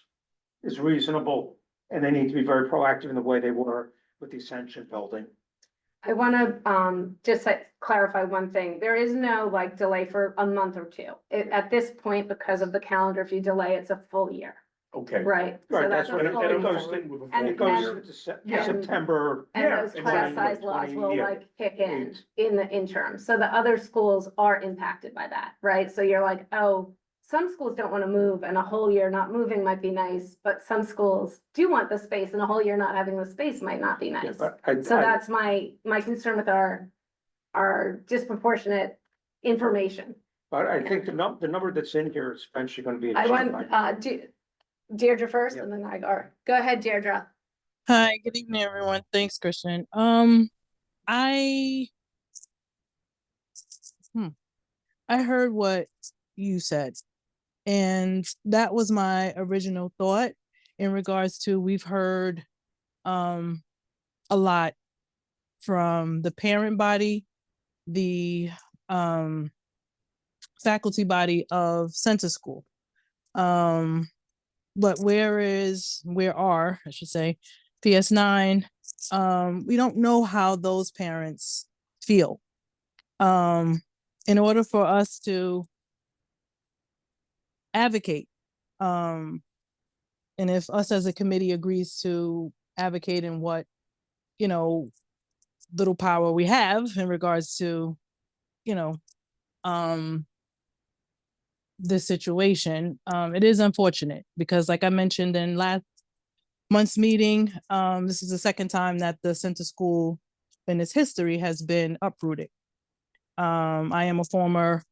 S21: is reasonable. And they need to be very proactive in the way they were with the Ascension building.
S1: I wanna, just like clarify one thing. There is no like delay for a month or two. At this point, because of the calendar, if you delay, it's a full year,
S12: Okay.
S1: right? So
S21: Right, that's
S1: a
S21: what
S12: And
S1: full
S12: it
S1: year.
S12: goes in with a
S1: And
S21: It
S12: full
S21: goes
S12: year.
S21: into
S1: and-
S21: September.
S1: And
S12: Yeah,
S1: those
S12: and
S1: class
S12: then
S1: size laws will
S21: 20,
S1: like kick in the interim. So the other schools are impacted by that, right? So you're like, oh, some schools don't want to move and a whole year not moving might be nice, but some schools do want the space and a whole year not having the space might not be
S21: Yeah,
S1: nice.
S21: but I-
S1: So
S21: I-
S1: that's my concern with our disproportionate information.
S21: But I think the number that's in here is eventually gonna be.
S1: I
S21: achieved
S1: want,
S21: by-
S1: Deirdre first
S21: Yep.
S1: and then I go ahead, Deirdre.
S14: Hi, good evening, everyone. Thanks, Christian. I heard what you said, and that was my original thought in regards to we've heard a lot from the parent body, the faculty body of Center School. But where are, I should say, PS9, we don't know how those parents feel. In order for us to advocate, and if us as a committee agrees to advocate in what, little power we have in regards to, this situation, it is unfortunate because like I mentioned in last month's meeting, this is the second time that the Center School in its history has been uprooted. I am a former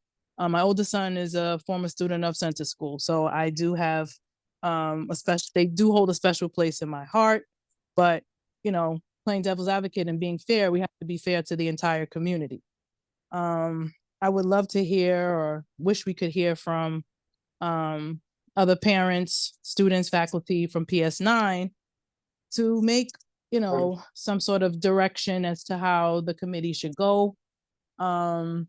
S14: My oldest son is a former student of Center School, so I do have they do hold a special place in my heart. But, you know, playing devil's advocate and being fair, we have to be fair to the entire community. I would love to hear, or wish we could hear from other parents, students, faculty from PS9 to make, you know, some sort of direction as to how the committee should go. I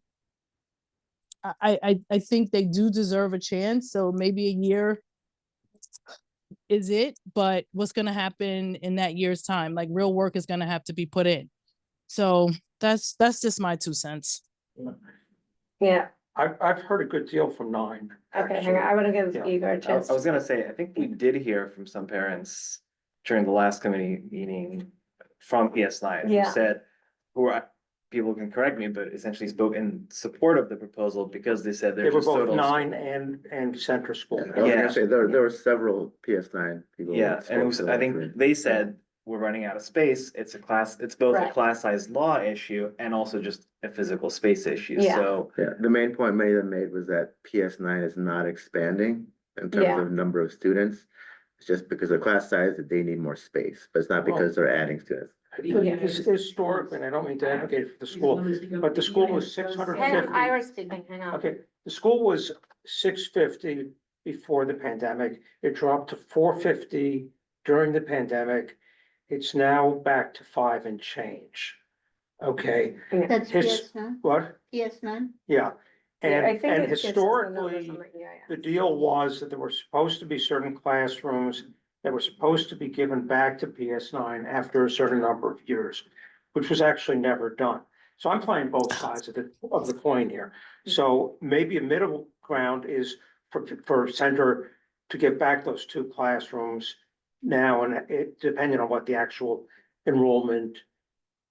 S14: think they do deserve a chance, so maybe a year is it, but what's gonna happen in that year's time? Like, real work is gonna have to be put in. So that's just my 2 cents.
S1: Yeah,
S21: I've heard a good deal from 9.
S1: okay, hang on, I wanna give
S21: Yeah.
S1: Igor a
S9: I
S1: chance.
S9: was gonna say, I think we did hear from some parents during the last committee meeting from PS9 who
S1: Yeah.
S9: said, people can correct me, but essentially spoke in support of the proposal because they said
S21: They
S9: they're
S21: were
S9: just
S21: both
S9: total.
S21: 9 and Center School.
S3: I was
S9: Yeah.
S3: gonna say, there were several PS9 people.
S9: Yeah,
S3: that
S9: and it
S3: spoke
S9: was,
S3: to
S9: I
S3: that
S9: think
S3: committee.
S9: they said, we're running out of space, it's both a
S1: Right.
S9: class size law issue and also just a physical space issue,
S1: Yeah.
S9: so.
S3: Yeah, the main point many of them made was that PS9 is not expanding in terms
S1: Yeah.
S3: of number of students. It's just because of class size that they need more space, but it's not because they're adding students.
S21: Historically, and I don't mean to advocate for the school, but the school was
S1: Hang on,
S21: 650.
S1: Ira's speaking, hang on.
S21: Okay, the school was 650 before the pandemic. It dropped to 450 during the pandemic. It's now back to 5 and change. Okay.
S10: That's
S21: His-
S10: PS9,
S21: What?
S10: PS9.
S21: Yeah.
S1: Yeah, I
S21: And,
S1: think
S21: and
S1: it gives us the numbers
S21: historically,
S1: on the EIS.
S21: the deal was that there were supposed to be certain classrooms that were supposed to be given back to PS9 after a certain number of years, which was actually never done. So I'm playing both sides of the coin here. So maybe a middle ground is for Center to give back those 2 classrooms now, and it depending on what the actual enrollment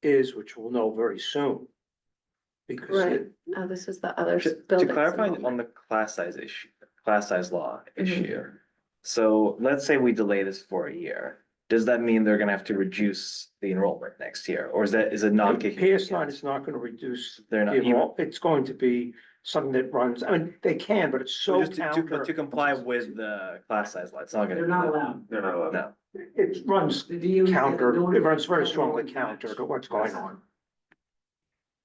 S21: is, which we'll know very soon. Because
S1: Right, oh, this is the other
S9: To
S1: building.
S9: clarify on the class size issue, class size law
S1: Mhm.
S9: issue. So let's say we delay this for a year. Does that mean they're gonna have to reduce the enrollment next year, or is it not kicking?
S21: PS9 is not gonna reduce
S9: They're not
S21: the
S9: even.
S21: enroll, it's going to be something that runs, I mean, they can, but it's so
S9: Just but to comply with the class size law, it's not gonna.
S11: They're not allowed.
S9: They're not allowed. No.
S21: It runs
S11: The DOE said
S21: counter,
S11: no
S21: it runs very
S11: one-
S21: strongly counter to what's going on.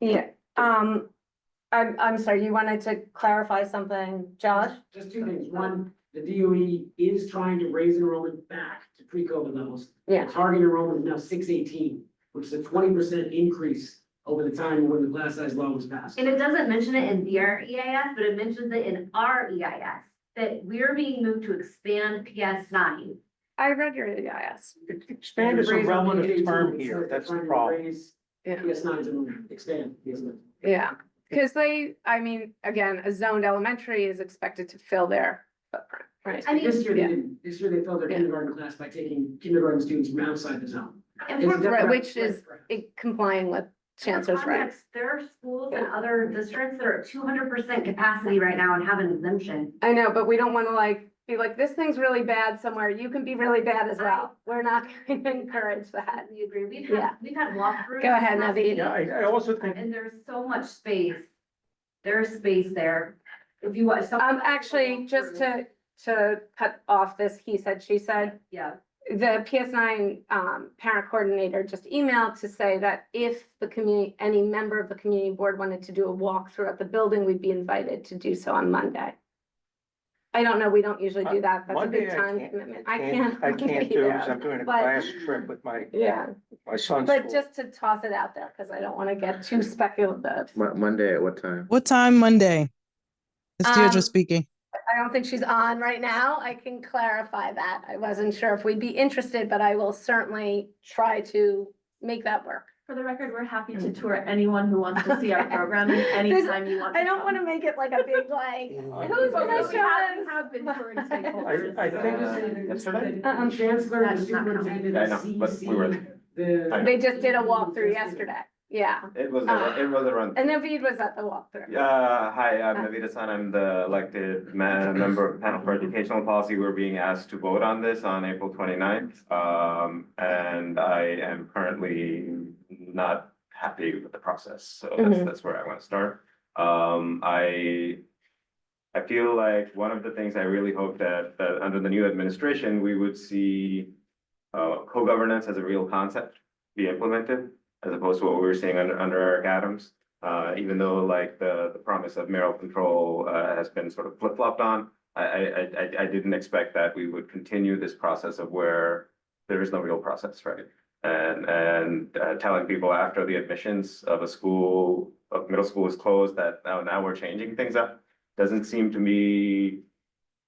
S1: Yeah, I'm sorry, you wanted to clarify something, Josh?
S11: Just 2 things. One, the DOE is trying to raise enrollment back to pre-COVID levels.
S1: Yeah.
S11: The target enrollment is now 618, which is a 20% increase over the time when the class size law was passed.
S2: And it doesn't mention it in their EIS, but it mentions it in our EIS, that we're being moved to expand PS9.
S1: I read your EIS.
S21: Expand is a
S11: Raise on
S21: relative
S11: page 18,
S21: term
S11: it
S21: here,
S11: says they're
S21: that's the
S11: trying to
S21: problem.
S11: raise
S1: Yeah.
S11: PS9's enrollment, expand PS9.
S1: Yeah, because I mean, again, a zoned elementary is expected to fill their footprint, right?
S2: I mean-
S11: This year they
S1: Yeah.
S11: didn't. This year they filled their
S1: Yeah.
S11: kindergarten class by taking kindergarten students from outside the zone.
S2: And
S11: It's
S2: for
S11: a different-
S1: Which is complying with Chancellor's
S2: For
S1: right.
S2: context, there are schools in other districts that are at 200% capacity right now and have an exemption.
S1: I know, but we don't want to be like, this thing's really bad somewhere, you can be really bad as well. We're not going to encourage that.
S2: We agree. We've
S1: Yeah.
S2: had walkthroughs.
S1: Go ahead,
S2: last
S1: Naveed.
S2: week,
S21: Yeah, I also think,
S2: And there's so much space. There's space there. If you want.
S1: Actually, just to cut off this, he said, she said,
S2: Yeah.
S1: the PS9 parent coordinator just emailed to say that if the community, any member of the community board wanted to do a walkthrough at the building, we'd be invited to do so on Monday. I don't know, we don't usually do that, that's a
S21: Monday
S1: big
S21: I
S1: time
S21: can't-
S1: commitment.
S21: I can't do it because I'm doing a
S1: But-
S21: class trip with my
S1: Yeah,
S21: son's
S1: but
S21: school.
S1: just to toss it out there, because I don't want to get too speculative.
S3: Monday at what time?
S14: What time Monday? It's Deirdre speaking.
S1: I don't think she's on right now. I can clarify that. I wasn't sure if we'd be interested, but I will certainly try to make that work.
S18: For the record, we're happy to tour anyone who wants to see our programming anytime you want.
S1: I don't want to make it like a big who's
S18: But
S1: gonna
S18: we
S1: show us?
S18: have been touring stakeholders.
S21: I think
S11: The chancellor and the superintendent,
S17: I
S11: the
S17: know, but we were
S11: CEC, the.
S1: They just did a walkthrough yesterday. Yeah.
S17: It was around.
S1: And Naveed was at the walkthrough.
S17: Hi, I'm Naveed Hassan. I'm the elected member of the panel for educational policy. We're being asked to vote on this on April 29th. And I am currently not happy with the process. So
S1: Mhm.
S17: that's where I want to start. I I feel like one of the things I really hope that under the new administration, we would see co-governance as a real concept be implemented, as opposed to what we were seeing under Eric Adams. Even though like the promise of mayoral control has been sort of flip-flopped on, I didn't expect that we would continue this process of where there is no real process, right? And telling people after the admissions of a school, of middle school is closed, that now we're changing things up, doesn't seem to me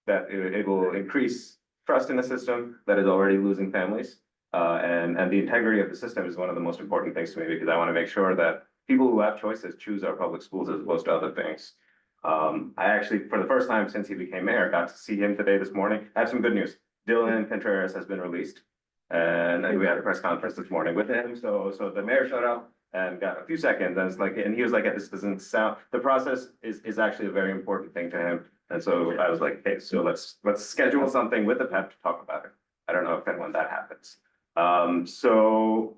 S17: that it will increase trust in the system that is already losing families. And the integrity of the system is one of the most important things to me, because I want to make sure that people who have choices choose our public schools as opposed to other things. I actually, for the first time since he became mayor, got to see him this morning. I have some good news. Dylan Contreras has been released. And we had a press conference this morning with him. So the mayor showed up and got a few seconds. And it's like, and he was like, this doesn't sound, the process is actually a very important thing to him. And so I was like, okay, so let's schedule something with the PEP to talk about it. I don't know if and when that happens. So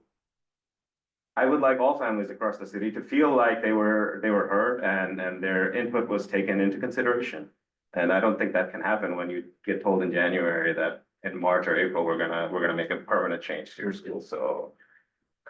S17: I would like all families across the city to feel like they were heard and their input was taken into consideration. And I don't think that can happen when you get told in January that in March or April, we're gonna make a permanent change to your school. So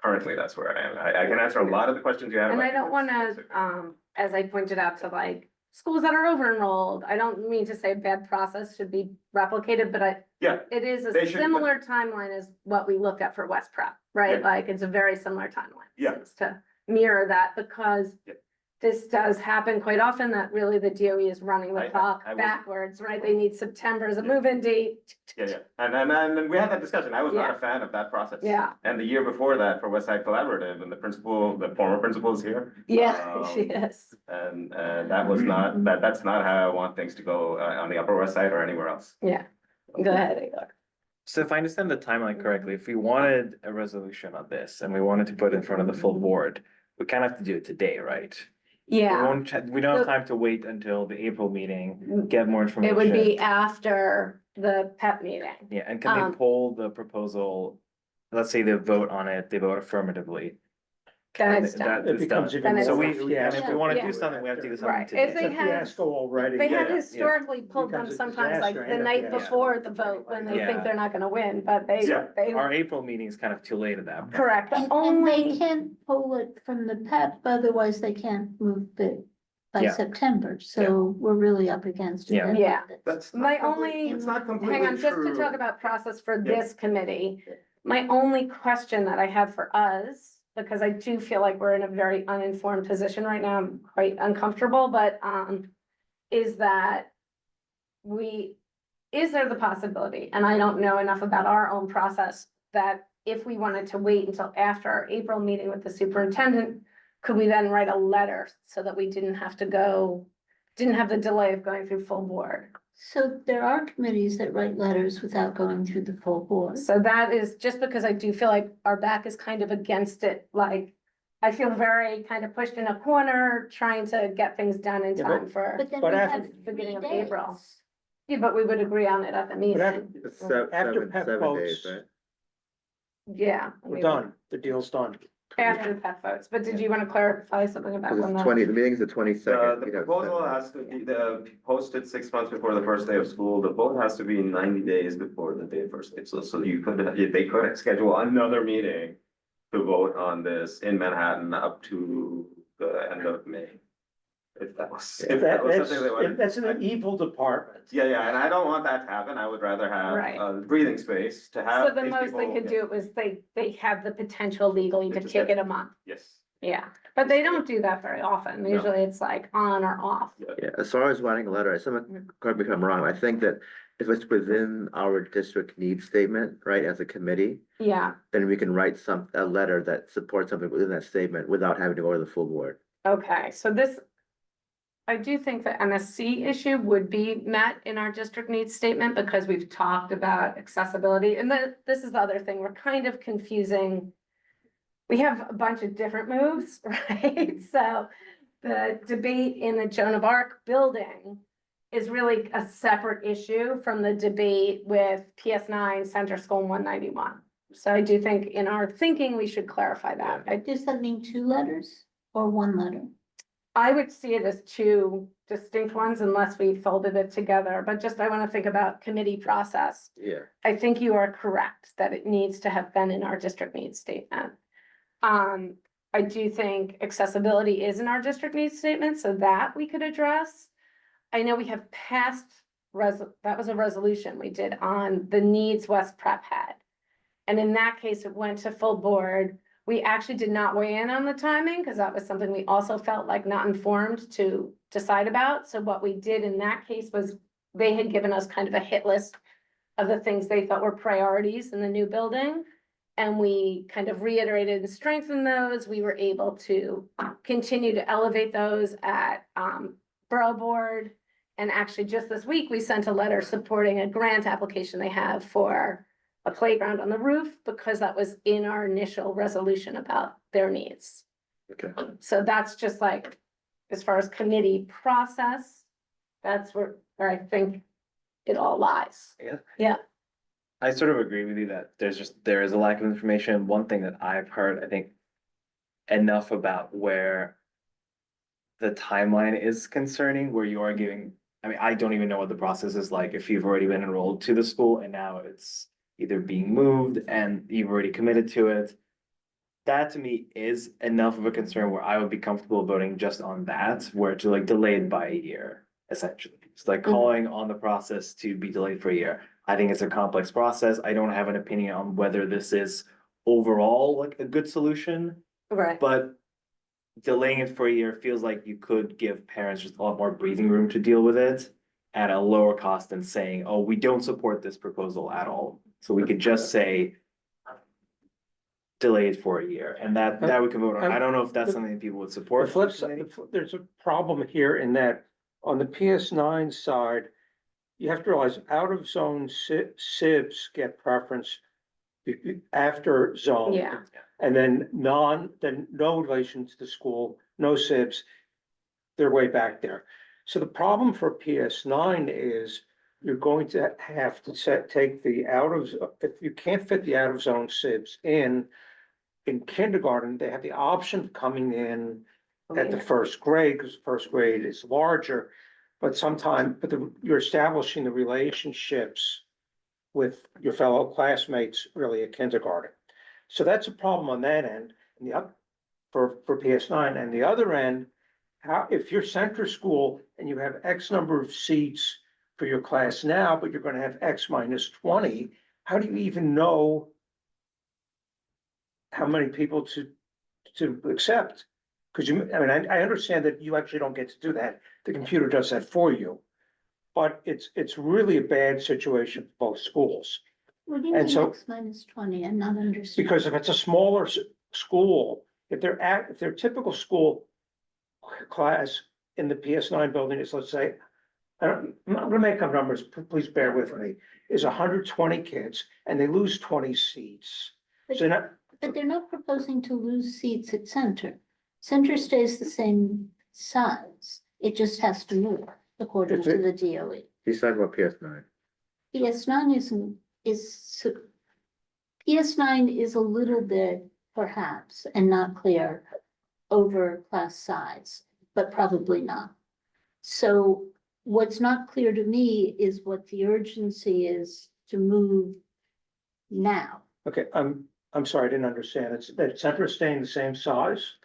S17: currently, that's where I am. I can answer a lot of the questions you have.
S1: And
S17: about
S1: I don't wanna, as I pointed out to like schools that are over enrolled, I don't mean to say bad process should be replicated, but
S17: Yeah,
S1: it is a
S17: they should, but-
S1: similar timeline as what we looked at for West Prep, right?
S17: Yeah.
S1: Like, it's a very similar timeline.
S17: Yeah.
S1: It's to mirror that, because
S17: Yeah.
S1: this does happen quite often, that really the DOE is running the clock
S17: I was-
S1: backwards, right? They need September as a move-in date.
S17: Yeah. And we had that discussion. I was not
S1: Yeah.
S17: a fan of that process.
S1: Yeah.
S17: And the year before that for West Side Collaborative, and the former principal is here.
S1: Yeah, she is.
S17: And that was not, that's not how I want things to go on the Upper West Side or anywhere else.
S1: Yeah. Go ahead, Igor.
S9: So if I understand the timeline correctly, if we wanted a resolution on this and we wanted to put it in front of the full board, we kind of have to do it today, right?
S1: Yeah.
S9: We don't have time to wait until the April meeting, get more information.
S1: It would be after the PEP meeting.
S9: Yeah, and can they pull the proposal, let's say they vote on it, they vote affirmatively.
S1: Then it's done.
S9: That
S21: It
S9: is
S21: becomes
S9: done.
S21: even
S1: Then
S9: So
S21: more
S9: we,
S21: of a
S9: and if we
S21: fiasco.
S9: wanna
S1: Yeah.
S9: do something, we have to do something
S1: Right.
S9: today.
S1: If they
S21: It's a
S1: had-
S21: fiasco already.
S1: They have
S9: Yeah.
S1: historically pulled them
S21: Becomes a
S1: sometimes like
S21: disaster
S1: the
S21: and a
S1: night
S21: fiasco.
S1: before the vote, when they think
S9: Yeah.
S1: they're not gonna win, but they,
S9: Yeah.
S1: they,
S9: Our April meeting is kind of too late at that point.
S1: correct, the
S15: And they
S1: only,
S15: can't pull it from the PEP, otherwise they can't move it by
S9: Yeah.
S15: September, so we're really up against it.
S9: Yeah.
S1: Yeah.
S12: That's not
S1: my
S12: complete-
S1: only,
S12: it's not
S1: hang
S12: completely
S1: on, just to
S12: true.
S1: talk about process for
S17: Yeah.
S1: this committee. My only question that I have for us, because I do feel like we're in a very uninformed position right now, I'm quite uncomfortable, but, is that is there the possibility, and I don't know enough about our own process, that if we wanted to wait until after our April meeting with the superintendent, could we then write a letter so that we didn't have the delay of going through full board?
S15: So there are committees that write letters without going through the full board.
S1: So that is just because I do feel like our back is kind of against it, like, I feel very kind of pushed in a corner, trying to get things done in
S21: Yeah,
S1: time for
S15: But then
S21: But
S15: we
S21: after-
S15: have
S1: beginning of
S15: 3
S1: April.
S15: days.
S1: Yeah, but we would agree on it at the
S21: But after,
S1: meeting.
S3: It's
S21: after
S3: seven
S21: PEP
S3: days,
S21: votes,
S3: right?
S1: Yeah. I
S21: we're
S1: mean,
S21: done. The deal's done.
S1: After the PEP votes, but did you want to clarify something about
S3: Because
S1: when
S3: it's
S1: that?
S3: the meeting's the 22nd.
S17: The proposal has to be posted 6 months before the first day of school. The vote has to be 90 days before the day of first day. So they could schedule another meeting to vote on this in Manhattan up to the end of May. If that was something they wanted.
S21: That's an evil department.
S17: Yeah, and I don't want that to happen. I would rather
S1: Right.
S17: have breathing space to have.
S1: So the
S17: these
S1: most they
S17: people-
S1: could do it was they have the potential legally to
S17: Just
S1: kick
S17: get-
S1: it a month.
S17: Yes.
S1: Yeah, but they don't do that very often.
S17: No.
S1: Usually it's like on or off.
S3: Yeah, as far as writing a letter, correct me if I'm wrong, I think that if it's within our district needs statement, right, as a committee,
S1: Yeah,
S3: then we can write a letter that supports something within that statement without having to go to the full board.
S1: okay, so this. I do think the MSC issue would be met in our district needs statement because we've talked about accessibility. And then this is the other thing, we're kind of confusing. We have a bunch of different moves, right? So the debate in the Joan of Arc building is really a separate issue from the debate with PS9, Center School, and 191. So I do think in our thinking, we should clarify that.
S15: Does that mean 2 letters or 1 letter?
S1: I would see it as two distinct ones unless we folded it together, but just I want to think about committee process.
S3: Yeah.
S1: I think you are correct that it needs to have been in our district needs statement. I do think accessibility is in our district needs statement, so that we could address. I know we have passed that was a resolution we did on the needs West Prep had. And in that case, it went to full board. We actually did not weigh in on the timing because that was something we also felt like not informed to decide about. So what we did in that case was they had given us kind of a hit list of the things they thought were priorities in the new building. And we kind of reiterated and strengthened those. We were able to continue to elevate those at Borough Board. And actually just this week, we sent a letter supporting a grant application they have for a playground on the roof because that was in our initial resolution about their needs.
S3: Okay.
S1: So that's just like, as far as committee process, that's where I think it all lies.
S9: Yeah.
S1: Yeah.
S9: I sort of agree with you that there is a lack of information. One thing that I've heard, I think, enough about where the timeline is concerning, where you are giving, I mean, I don't even know what the process is like if you've already been enrolled to the school and now it's either being moved and you've already committed to it. That to me is enough of a concern where I would be comfortable voting just on that, where to like delay it by a year, essentially. It's like calling on the process to be delayed for a year. I think it's a complex process. I don't have an opinion on whether this is overall like a good solution,
S1: Right.
S9: but delaying it for a year feels like you could give parents just a lot more breathing room to deal with it at a lower cost than saying, oh, we don't support this proposal at all. So we could just say delay it for a year and that we can vote on. I don't know if that's something that people would support.
S21: The flip side, there's a problem here in that on the PS9 side, you have to realize out of zone SIBs get preference after zone.
S1: Yeah.
S21: And then no relation to the school, no SIBs, they're way back there. So the problem for PS9 is you're going to have to take the if you can't fit the out of zone SIBs in kindergarten, they have the option of coming in at the first grade, because first grade is larger, but you're establishing the relationships with your fellow classmates really at kindergarten. So that's a problem on that end, and for PS9. And the other end, if you're center school and you have X number of seats for your class now, but you're gonna have X minus 20, how do you even know how many people to accept? Because I understand that you actually don't get to do that. The computer does that for you. But it's really a bad situation for both schools.
S15: What do you
S21: And
S15: mean
S21: so-
S15: X minus 20? I'm not understanding.
S21: Because if it's a smaller school, if their typical school class in the PS9 building is, let's say, I'm gonna make up numbers, please bear with me, is 120 kids and they lose 20 seats. So now,
S15: But they're not proposing to lose seats at center. Center stays the same size. It just has to move according to the DOE.
S3: He's talking about PS9.
S15: PS9 PS9 is a little bit perhaps and not clear over class size, but probably not. So what's not clear to me is what the urgency is to move now.
S21: okay, I'm sorry, I didn't understand. It's that center is staying the same size?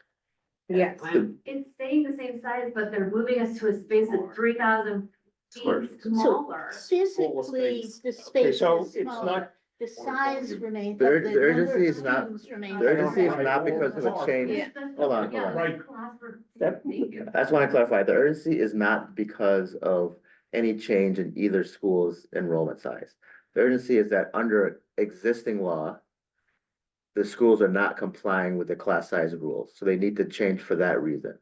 S1: Yes.
S2: It's staying the same size, but they're moving us to a space of 3,000
S21: Square
S2: feet smaller.
S15: Physically, the
S21: Okay,
S15: space
S21: so
S15: is
S21: it's
S15: smaller.
S21: not,
S15: The size remains.
S3: The
S15: but the number
S3: urgency
S15: of
S3: is not-
S15: students remains
S3: The urgency is
S15: same.
S3: not because of a change.
S15: Yeah.
S3: Hold on.
S21: Right.
S3: I just want to clarify, the urgency is not because of any change in either school's enrollment size. The urgency is that under existing law, the schools are not complying with the class size rules, so they need to change for that reason.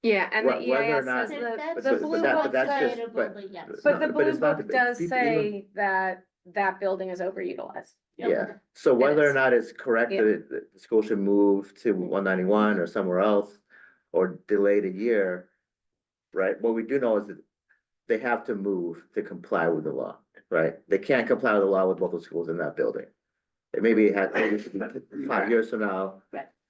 S1: Yeah, and the
S3: Whether or
S1: EIS
S3: not-
S1: says
S15: That's
S1: the
S3: but
S1: blue
S3: that-
S1: book
S3: but that's
S1: says,
S3: just-
S1: but the blue
S3: it's not
S1: book
S3: the-
S1: does
S3: people
S1: say that that building is overutilized.
S3: Yeah, so whether or
S1: is.
S3: not it's correct
S1: Yeah.
S3: that the school should move to 191 or somewhere else, or delayed a year, right? What we do know is that they have to move to comply with the law, right? They can't comply with the law with both the schools in that building. It maybe should be 5 years from now,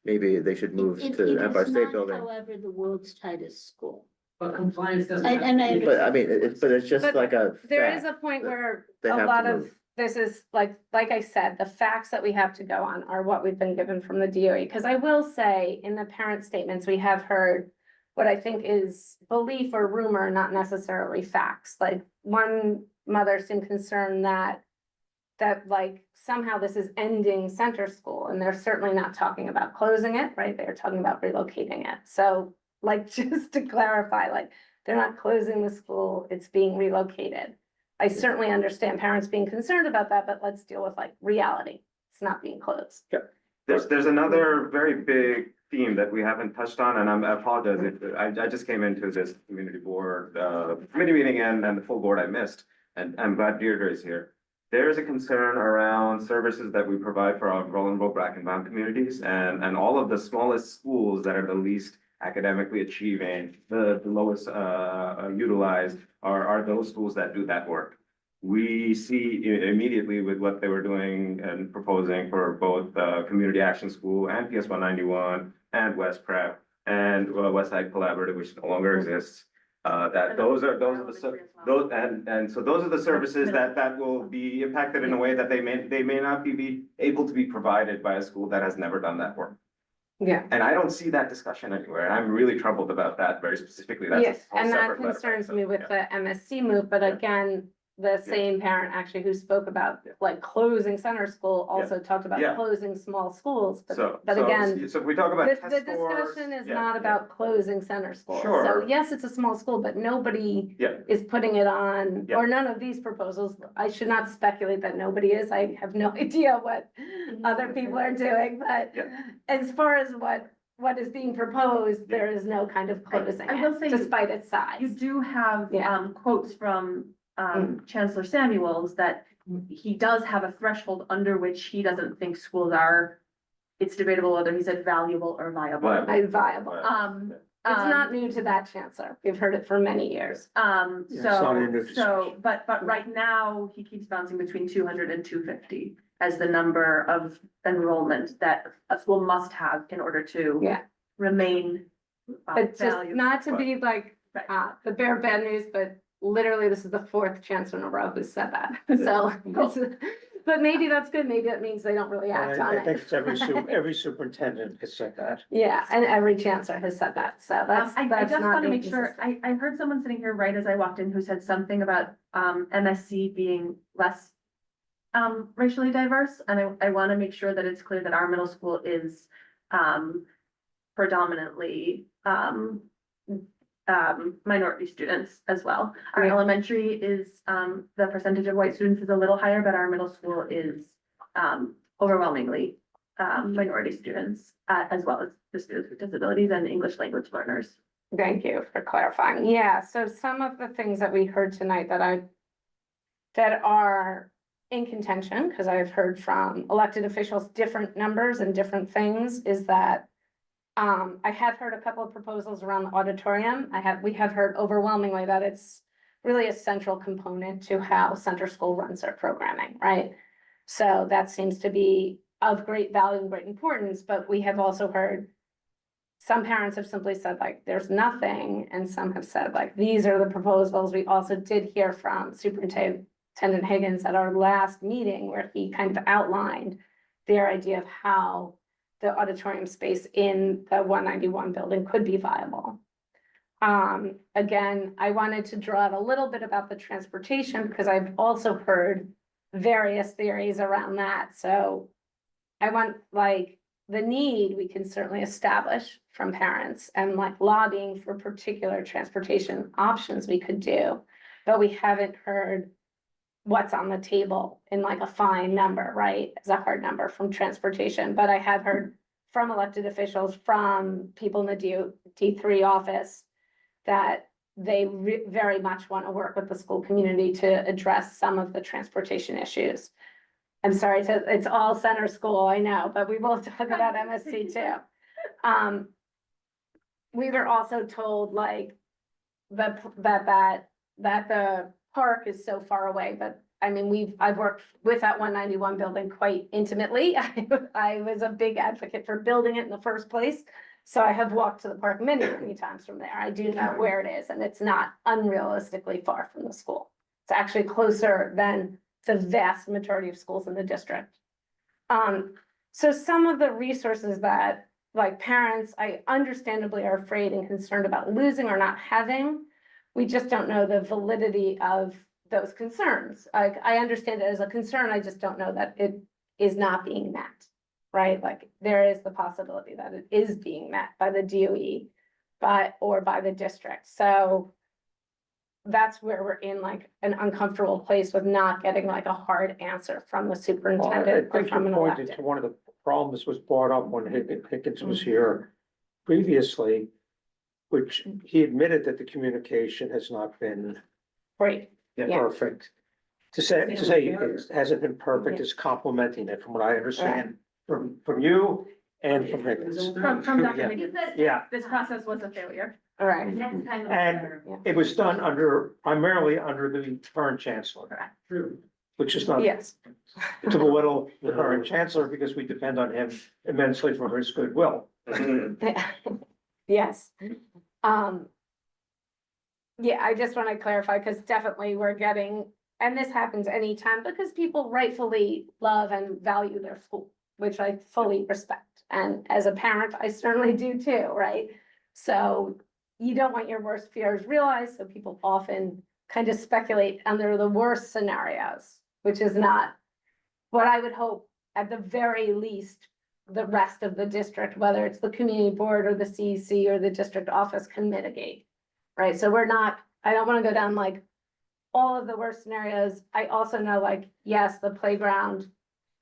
S3: maybe they should move
S15: It
S3: to
S15: is
S3: Empire State
S15: not,
S3: Building.
S15: however, the world's tightest school.
S11: But compliance doesn't.
S15: And- and I
S3: But I mean, it's just
S1: But
S3: like a
S1: There is a
S3: fact
S1: point
S3: that
S1: where
S3: they
S1: a
S3: have to
S1: lot of,
S3: move.
S1: this is like I said, the facts that we have to go on are what we've been given from the DOE. Because I will say, in the parent statements, we have heard what I think is belief or rumor, not necessarily facts. Like, one mother seemed concerned that like somehow this is ending center school, and they're certainly not talking about closing it, right? They're talking about relocating it. So, like, just to clarify, like, they're not closing the school, it's being relocated. I certainly understand parents being concerned about that, but let's deal with like reality. It's not being closed.
S17: There's another very big theme that we haven't touched on, and I apologize if, I just came into this community board, committee meeting and the full board I missed, and I'm glad Deirdre is here. There is a concern around services that we provide for our vulnerable Black and Brown communities, and all of the smallest schools that are the least academically achieving, the lowest utilized are those schools that do that work. We see immediately with what they were doing and proposing for both Community Action School and PS 191 and West Prep and Westside Collaborative, which no longer exists. That those are the services that will be impacted in a way that they may not be able to be provided by a school that has never done that work.
S1: Yeah.
S17: And I don't see that discussion anywhere, and I'm really troubled about that very specifically. That's a
S1: Yes,
S17: whole
S1: and that
S17: separate letter.
S1: concerns me with the MSC move, but again, the same parent actually who spoke about like closing center school also talked about
S17: Yeah.
S1: closing small schools,
S17: So
S1: again.
S17: if we talk about
S1: The
S17: test scores,
S1: discussion is
S17: yeah,
S1: not
S17: yeah.
S1: about closing center school. So
S17: Sure.
S1: yes, it's a small school, but nobody
S17: Yeah.
S1: is putting it on,
S17: Yeah.
S1: or none of these proposals. I should not speculate that nobody is. I have no idea what other people are doing, but as far as what is being proposed, there is no kind of closing
S18: I will
S1: it,
S18: say
S1: despite its size.
S18: You do have
S1: Yeah.
S18: quotes from Chancellor Samuels that he does have a threshold under which he doesn't think schools are, it's debatable whether he said valuable or viable.
S1: Viable.
S18: Um,
S1: It's not new to that, Chancellor. We've heard it for many years.
S21: Yeah, it's not a new
S18: but right now, he keeps bouncing between 200 and 250 as the number of enrollment that a school must have in order to remain
S1: But just
S18: valuable.
S1: not to be like, the bearer of bad news, but literally this is the fourth chancellor in a row who said that. So, but maybe that's good. Maybe that means they don't really act on
S21: I think
S1: it.
S21: it's every superintendent has said that.
S1: Yeah, and every chancellor has said that. So that's
S18: I
S1: not
S18: just want to make sure,
S1: inconsistent.
S18: I heard someone sitting here right as I walked in who said something about MSC being less racially diverse, and I want to make sure that it's clear that our middle school is predominantly minority students as well. Our elementary is, the percentage of white students is a little higher, but our middle school is overwhelmingly minority students, as well as the students with disabilities and English language learners.
S1: Thank you for clarifying. Yeah, so some of the things that we heard tonight that are in contention, because I've heard from elected officials, different numbers and different things, is that I have heard a couple of proposals around the auditorium. We have heard overwhelmingly that it's really a central component to how center school runs their programming, right? So that seems to be of great value and great importance, but we have also heard some parents have simply said like, there's nothing, and some have said like, these are the proposals. We also did hear from Superintendent Higgins at our last meeting where he kind of outlined their idea of how the auditorium space in the 191 building could be viable. Again, I wanted to draw out a little bit about the transportation because I've also heard various theories around that. So I want like the need we can certainly establish from parents and like lobbying for particular transportation options we could do, but we haven't heard what's on the table in like a fine number, right? As a hard number from transportation, but I have heard from elected officials, from people in the D3 office, that they very much want to work with the school community to address some of the transportation issues. I'm sorry, it's all center school, I know, but we will talk about MSC too. We were also told like that the park is so far away, but I mean, I've worked with that 191 building quite intimately. I was a big advocate for building it in the first place. So I have walked to the park many, many times from there. I do know where it is, and it's not unrealistically far from the school. It's actually closer than the vast majority of schools in the district. So some of the resources that, like, parents, I understandably are afraid and concerned about losing or not having, we just don't know the validity of those concerns. Like, I understand it as a concern, I just don't know that it is not being met, right? Like, there is the possibility that it is being met by the DOE, or by the district. So that's where we're in like an uncomfortable place with not getting like a hard answer from the
S21: Well, I
S1: superintendent or
S21: think
S1: from
S21: you
S1: an
S21: pointed
S1: elected.
S21: to one of the problems was brought up when Higgins was here previously, which he admitted that the communication has not been
S1: Great. Yeah.
S21: perfect. To say it hasn't been perfect is complimenting it, from what I understand from you and from Higgins.
S18: From Dr. Higgins.
S21: Yeah.
S18: This process was a failure.
S1: All right.
S21: And it was done primarily under the current chancellor.
S1: True.
S21: Which is not
S1: Yes.
S21: to belittle the current chancellor, because we depend on him immensely for his goodwill.
S1: Yes. Yeah, I just want to clarify, because definitely we're getting, and this happens anytime, because people rightfully love and value their school, which I fully respect. And as a parent, I certainly do too, right? So you don't want your worst fears realized, so people often kind of speculate under the worst scenarios, which is not what I would hope, at the very least, the rest of the district, whether it's the community board or the CEC or the district office, can mitigate. Right, so I don't want to go down like all of the worst scenarios. I also know, like, yes, the playground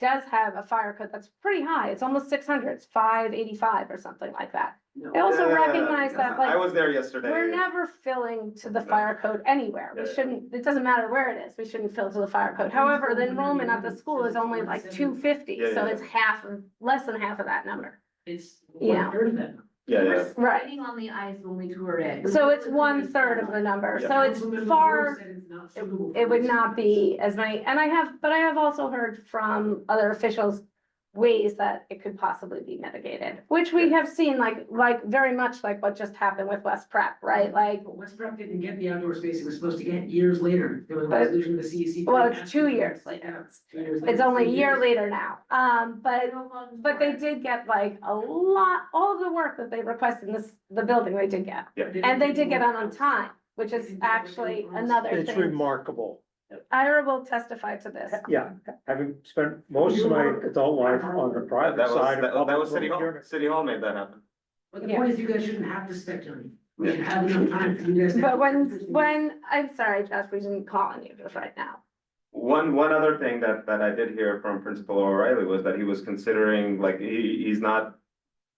S1: does have a fire code that's pretty high. It's almost 600, it's 585 or something like that. I also recognize that,
S17: I
S1: like,
S17: was there yesterday.
S1: we're never filling to the fire code anywhere. We shouldn't, it doesn't matter where it is, we shouldn't fill to the fire code. However, the enrollment at the school is only like 250, so it's less than half of that number.
S11: It's
S1: Yeah.
S11: 1/3 of that.
S17: Yeah.
S1: Right.
S2: On the eyes when we toured it.
S1: So it's 1/3 of the number, so it's far, it would not be as many, and I have also heard from other officials ways that it could possibly be mitigated, which we have seen, like very much like what just happened with West Prep, right? Like,
S11: But West Prep didn't get the outdoor space it was supposed to get years later. There was a
S1: But-
S11: resolution of the CEC.
S1: well, it's 2 years later. It's only a year later now, but they did get like a lot, all of the work that they requested in the building, they did get.
S17: Yeah.
S1: And they did get on time, which is actually another
S21: It's
S1: thing.
S21: remarkable.
S1: Ira will testify to this.
S21: Yeah, having spent most of my adult life on the private
S17: That was,
S21: side. of
S17: that was
S21: public
S17: City Hall.
S21: procurement.
S17: City Hall made that happen.
S11: But the point is, you guys shouldn't have to speculate. We should have enough time for you guys. to-
S1: But when, I'm sorry, Josh, we didn't call on you just right now.
S17: One other thing that I did hear from Principal O'Reilly was that he was considering, like, he's not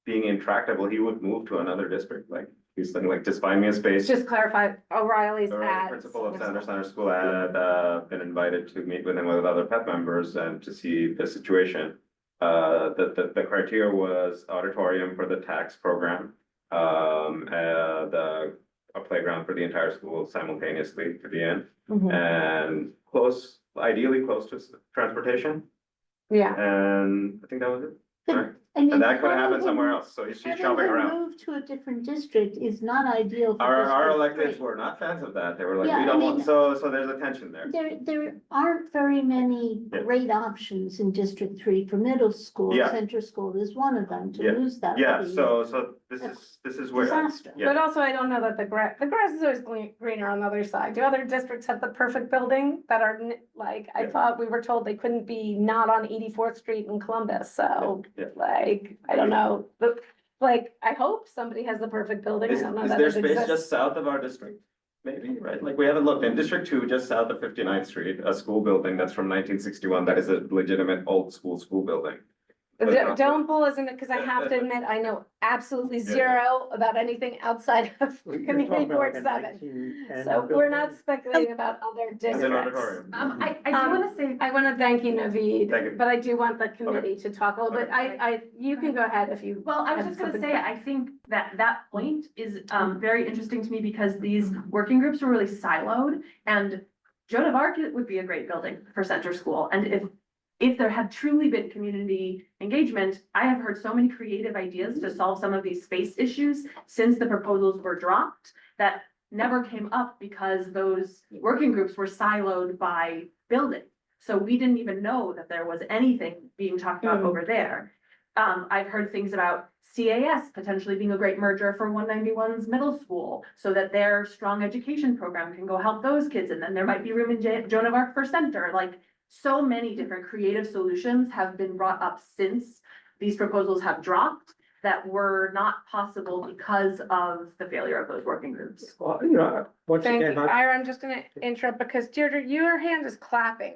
S17: being intractable, he would move to another district, like, he's saying, like, just find me a space.
S1: Just clarify, O'Reilly's
S17: The
S1: at.
S17: principal of Center School had been invited to meet with him with other PEP members and to see the situation. The criteria was auditorium for the tax program, a playground for the entire school simultaneously to the end, and ideally close to transportation,
S1: Yeah,
S17: and I think that was it. Right.
S15: I mean,
S17: And that could happen
S15: having
S17: somewhere
S15: him-
S17: else, so she's
S15: having
S17: shopping
S15: him
S17: around.
S15: Move to a different district is not ideal. for
S17: Our
S15: District
S17: electeds
S15: 3.
S17: were not fans of that, they were like,
S15: Yeah,
S17: we
S15: I
S17: don't want,
S15: mean-
S17: so there's a tension there.
S15: There aren't very many
S17: Yeah.
S15: great options in District 3 for middle school.
S17: Yeah.
S15: Center School is one of them. To
S17: Yeah.
S15: lose that.
S17: Yeah,
S15: would be
S17: so this is where.
S15: Disaster.
S17: Yeah.
S1: but also I don't know that the grass is always greener on the other side. Do other districts have the perfect building that are like, I
S17: Yeah.
S1: thought we were told they couldn't be not on 84th Street in Columbus, so
S17: Yeah.
S1: like, I don't know. But like, I hope somebody has the perfect building. I
S17: Is
S1: don't know
S17: is
S1: that
S17: there
S1: it
S17: space
S1: exists.
S17: just south of our district? Maybe, right? Like, we haven't looked in District 2, just south of 59th Street, a school building that's from 1961, that is a legitimate old school building.
S1: Don't pull us in it, because I have to admit, I know absolutely zero about anything outside of
S21: You're
S1: Community
S21: talking about
S1: Board
S21: like a
S1: 7.
S21: 1910
S1: So we're not
S21: building.
S1: speculating about other
S17: As an
S1: districts.
S17: auditorium.
S18: I do wanna say,
S1: I want to thank you,
S17: Thank you.
S1: Naveed, but I do want the committee to talk a little bit. You can go ahead if you.
S18: well, I was
S1: have
S18: just gonna
S1: something
S18: say,
S1: to-
S18: I think that point is very interesting to me because these working groups were really siloed and Joan of Arc would be a great building for center school. And if there had truly been community engagement, I have heard so many creative ideas to solve some of these space issues since the proposals were dropped that never came up because those working groups were siloed by building. So we didn't even know that there was anything being talked about over there. I've heard things about CAS potentially being a great merger for 191's middle school so that their strong education program can go help those kids. And then there might be room in Joan of Arc for center. Like, so many different creative solutions have been brought up since these proposals have dropped that were not possible because of the failure of those working groups.
S21: Well, you know, once
S1: Thank you.
S21: again,
S1: Ira, I'm just gonna interrupt because Deirdre, your hand is clapping.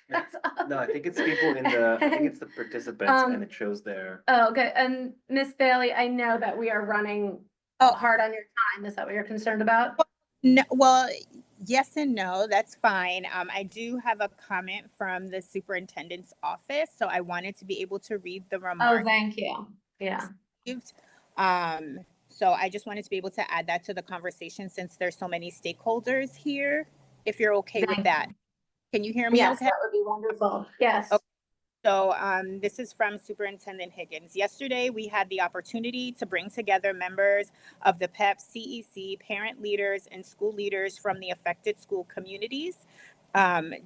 S1: That's all.
S9: No, I think it's people in the, I think it's the participants and it shows their.
S1: Oh, okay. And Miss Bailey, I know that we are running hard on your time. Is that what you're concerned about?
S20: No, well, yes and no, that's fine. I do have a comment from the superintendent's office, so I wanted to be able to read the remarks.
S1: Oh, thank you. Yeah.
S20: received. So I just wanted to be able to add that to the conversation since there's so many stakeholders here, if you're okay with that. Can you hear me
S1: Yes,
S20: okay?
S1: that would be wonderful. Yes.
S20: Okay. So this is from Superintendent Higgins. Yesterday, we had the opportunity to bring together members of the PEP, CEC, parent leaders, and school leaders from the affected school communities.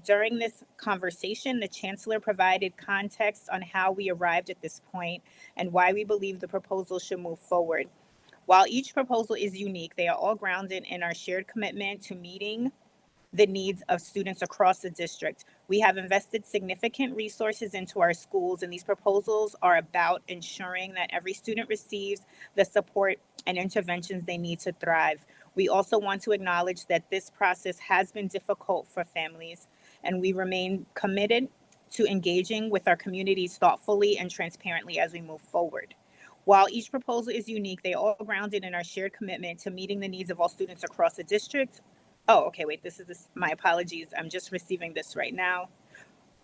S20: During this conversation, the Chancellor provided context on how we arrived at this point and why we believe the proposal should move forward. While each proposal is unique, they are all grounded in our shared commitment to meeting the needs of students across the district. We have invested significant resources into our schools, and these proposals are about ensuring that every student receives the support and interventions they need to thrive. We also want to acknowledge that this process has been difficult for families, and we remain committed to engaging with our communities thoughtfully and transparently as we move forward. While each proposal is unique, they are all grounded in our shared commitment to meeting the needs of all students across the district. Oh, okay, wait, my apologies. I'm just receiving this right now.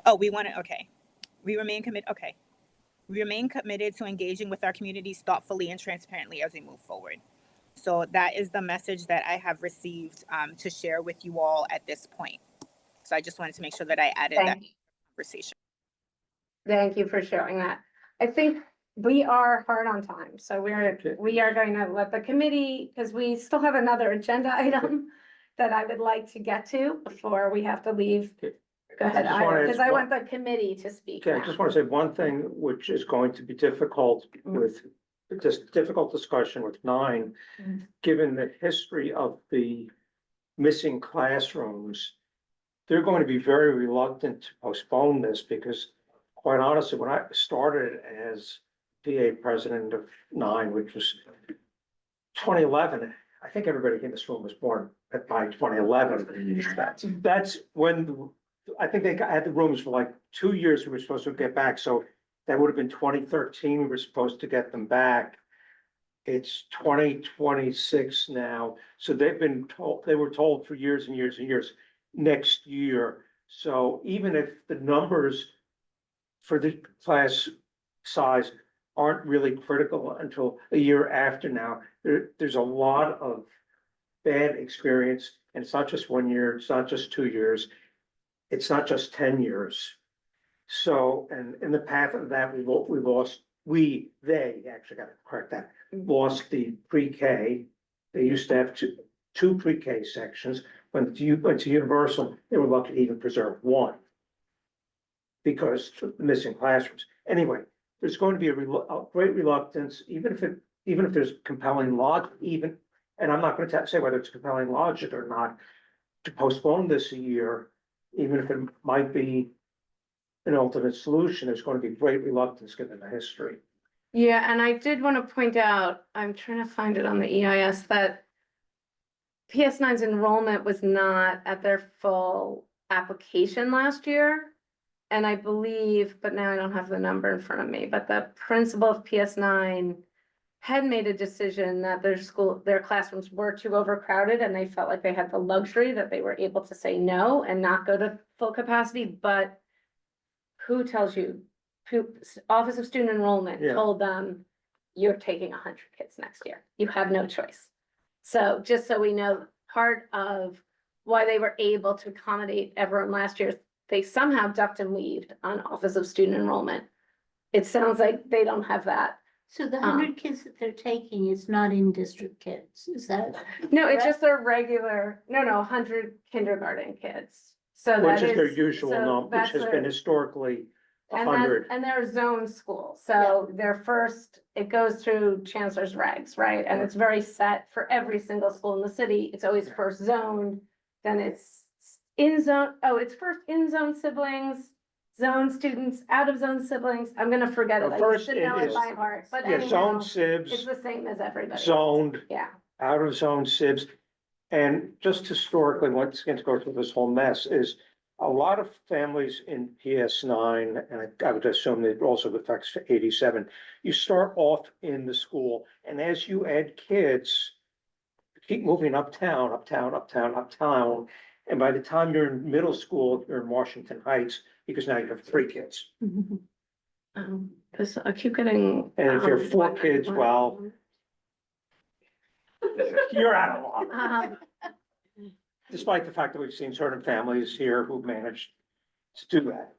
S20: Oh, we remain committed to engaging with our communities thoughtfully and transparently as we move forward. So that is the message that I have received to share with you all at this point. So I just wanted to make sure that I added that conversation.
S1: Thank you for sharing that. I think we are hard on time, so we are going to let the committee, because we still have another agenda item that I would like to get to before we have to leave. Go ahead, because I want the committee to speak.
S21: Okay, I
S1: now.
S21: just want to say one thing, which is going to be difficult with this difficult discussion with 9, given the history of the missing classrooms. They're going to be very reluctant to postpone this because, quite honestly, when I started as PA president of 9, which was 2011, I think everybody in this room was born by 2011. That's when I think they had the rooms for like 2 years. We were supposed to get back, so that would have been 2013. We were supposed to get them back. It's 2026 now, so they were told for years and years and years next year. So even if the numbers for the class size aren't really critical until a year after now, there's a lot of bad experience, and it's not just 1 year, it's not just 2 years, it's not just 10 years. So, and in the path of that, they actually got to correct that, lost the pre-K. They used to have two pre-K sections. When you went to Universal, they were lucky to even preserve one because of the missing classrooms. Anyway, there's going to be a great reluctance, even if there's compelling logic, and I'm not going to say whether it's compelling logic or not, to postpone this a year, even if it might be an ultimate solution. There's going to be great reluctance given the history.
S1: Yeah, and I did want to point out, I'm trying to find it on the EIS, that PS9's enrollment was not at their full application last year. And I believe, but now I don't have the number in front of me, but the principal of PS9 had made a decision that their classrooms were too overcrowded, and they felt like they had the luxury that they were able to say no and not go to full capacity. But who tells you? Office of Student Enrollment told them, you're taking 100 kids next year. You have no choice. So just so we know, part of why they were able to accommodate everyone last year. They somehow ducked and weaved on Office of Student Enrollment. It sounds like they don't have that.
S15: So the 100 kids that they're taking is not in district kids, is that?
S1: No, it's
S15: correct?
S1: just their regular, no, 100 kindergarten kids. So
S21: Which
S1: that
S21: is their
S1: is-
S21: usual
S1: so
S21: number, which
S1: that's
S21: has
S1: their-
S21: been historically
S1: And
S21: hundred.
S1: then, and they're zone schools, so their first, it goes through chancellor's regs, right? And it's very set for every single school in the city. It's always first zoned, then it's in zone, it's first in zone siblings, zone students, out of zone siblings. I'm gonna forget it.
S21: Well,
S1: I
S21: first
S1: used to know
S21: it
S1: it
S21: is-
S1: by heart, but
S21: Yeah, zone
S1: anyhow,
S21: sibs.
S1: it's the same as everybody.
S21: Zoned,
S1: Yeah.
S21: out of zone sibs. And just historically, once again, to go through this whole mess, is a lot of families in PS9, and I would assume that also affects 87, you start off in the school, and as you add kids, keep moving uptown, and by the time you're in middle school, you're in Washington Heights, because now you have 3 kids.
S1: Cause I keep getting.
S21: And if you're 4 kids, well, you're out of luck. Despite the fact that we've seen certain families here who've managed to do that.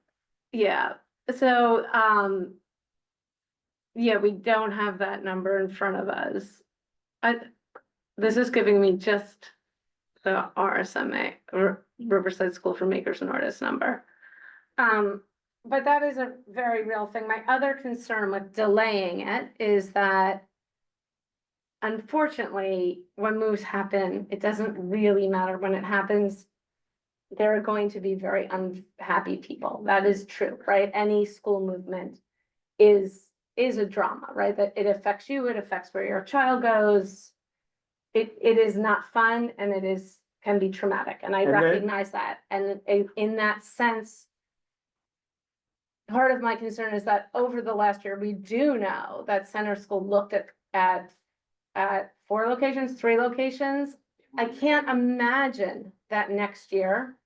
S1: Yeah, so, yeah, we don't have that number in front of us. This is giving me just the RSMA, Riverside School for Makers and Artists number. But that is a very real thing. My other concern with delaying it is that unfortunately, when moves happen, it doesn't really matter when it happens. There are going to be very unhappy people. That is true, right? Any school movement is a drama, right? That it affects you, it affects where your child goes. It is not fun and can be traumatic, and I
S21: And then-
S1: recognize that. And in that sense, part of my concern is that over the last year, we do know that Center School looked at 4 locations, 3 locations. I can't imagine that next year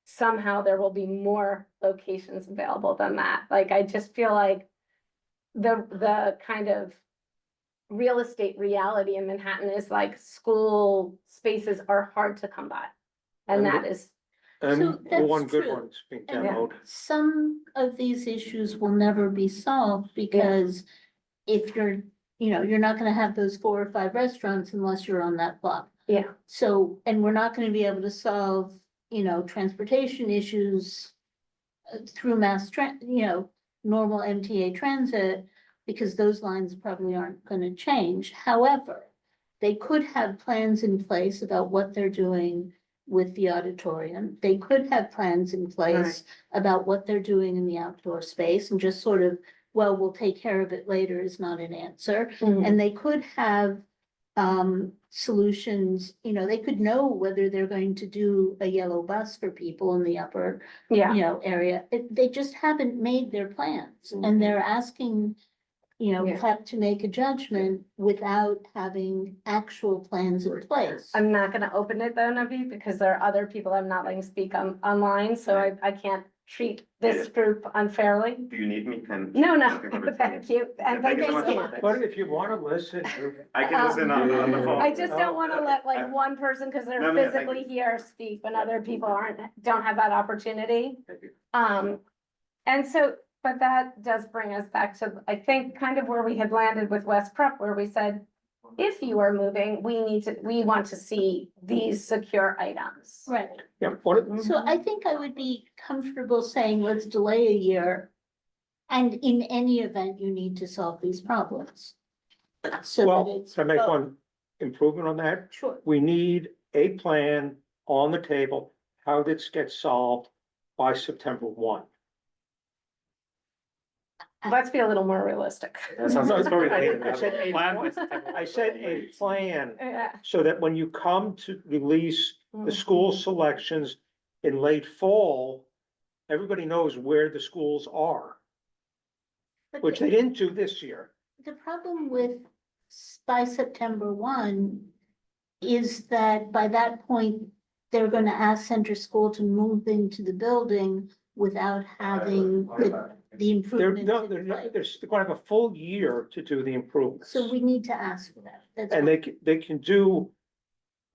S1: somehow there will be more locations available than that. Like, I just feel like the kind of real estate reality in Manhattan is like school spaces are hard to come by. And that is,
S21: And
S15: So that's
S21: one good
S15: true.
S21: one's being
S15: And
S21: demoed.
S15: some of these issues will never be solved because if you're not gonna have those 4 or 5 restaurants unless you're on that block.
S1: yeah,
S15: So, and we're not gonna be able to solve, transportation issues through normal MTA transit, because those lines probably aren't gonna change. However, they could have plans in place about what they're doing with the auditorium. They could have plans in place about what they're doing in the outdoor space, and just sort of, well, we'll take care of it later is not an answer. And they could have solutions, they could know whether they're going to do a yellow bus for people in the upper,
S1: yeah.
S15: area. They just haven't made their plans, and they're asking, PEP to make a judgment without having actual plans in place.
S1: I'm not gonna open it though, Navi, because there are other people I'm not letting speak online, so I can't treat this group unfairly.
S17: Do you need me?
S1: No,
S17: Okay,
S1: thank you, and thank you so much.
S21: But if you wanna listen.
S17: I can listen on the phone.
S1: I just don't wanna let like one person, because
S17: No,
S1: they're
S17: no, thank
S1: physically here, speak when other people don't have that opportunity. And so, but that does bring us back to, I think, kind of where we had landed with West Prep, where we said, if you are moving, we want to see these secure items.
S15: Right.
S21: Yeah,
S15: So I think I would be comfortable saying, let's delay a year. And in any event, you need to solve these problems. So that
S21: well,
S15: it's.
S21: can I make one improvement on that?
S15: Sure.
S21: We need a plan on the table, how this gets solved by September 1.
S1: Let's be a little more realistic.
S21: I said a plan,
S1: Yeah.
S21: so that when you come to release the
S15: Mm-hmm.
S21: school selections in late fall, everybody knows where the schools are,
S15: But
S21: which they didn't do this year.
S15: the problem with by September 1 is that by that point, they're gonna ask Center School to move into the building without having the improvements in place.
S21: They're gonna have a full year to do the improvements.
S15: So we need to ask for that. That's
S21: And
S15: fine.
S21: they can do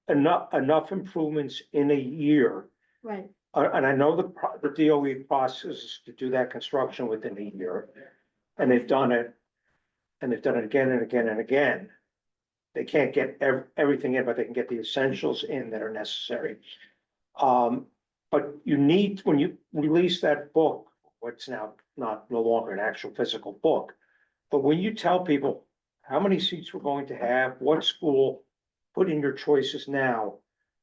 S21: enough improvements in a year.
S15: Right.
S21: And I know the DOE process is to do that construction within a year. And they've done it. And they've done it again and again and again. They can't get everything in, but they can get the essentials in that are necessary. But you need, when you release that book, what's now no longer an actual physical book, but when you tell people how many seats we're going to have, what school, put in your choices now,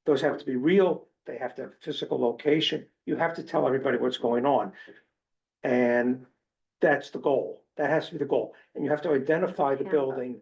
S21: those have to be real, they have to have a physical location, you have to tell everybody what's going on. And that's the goal, that has to be the goal, and you have to identify the building,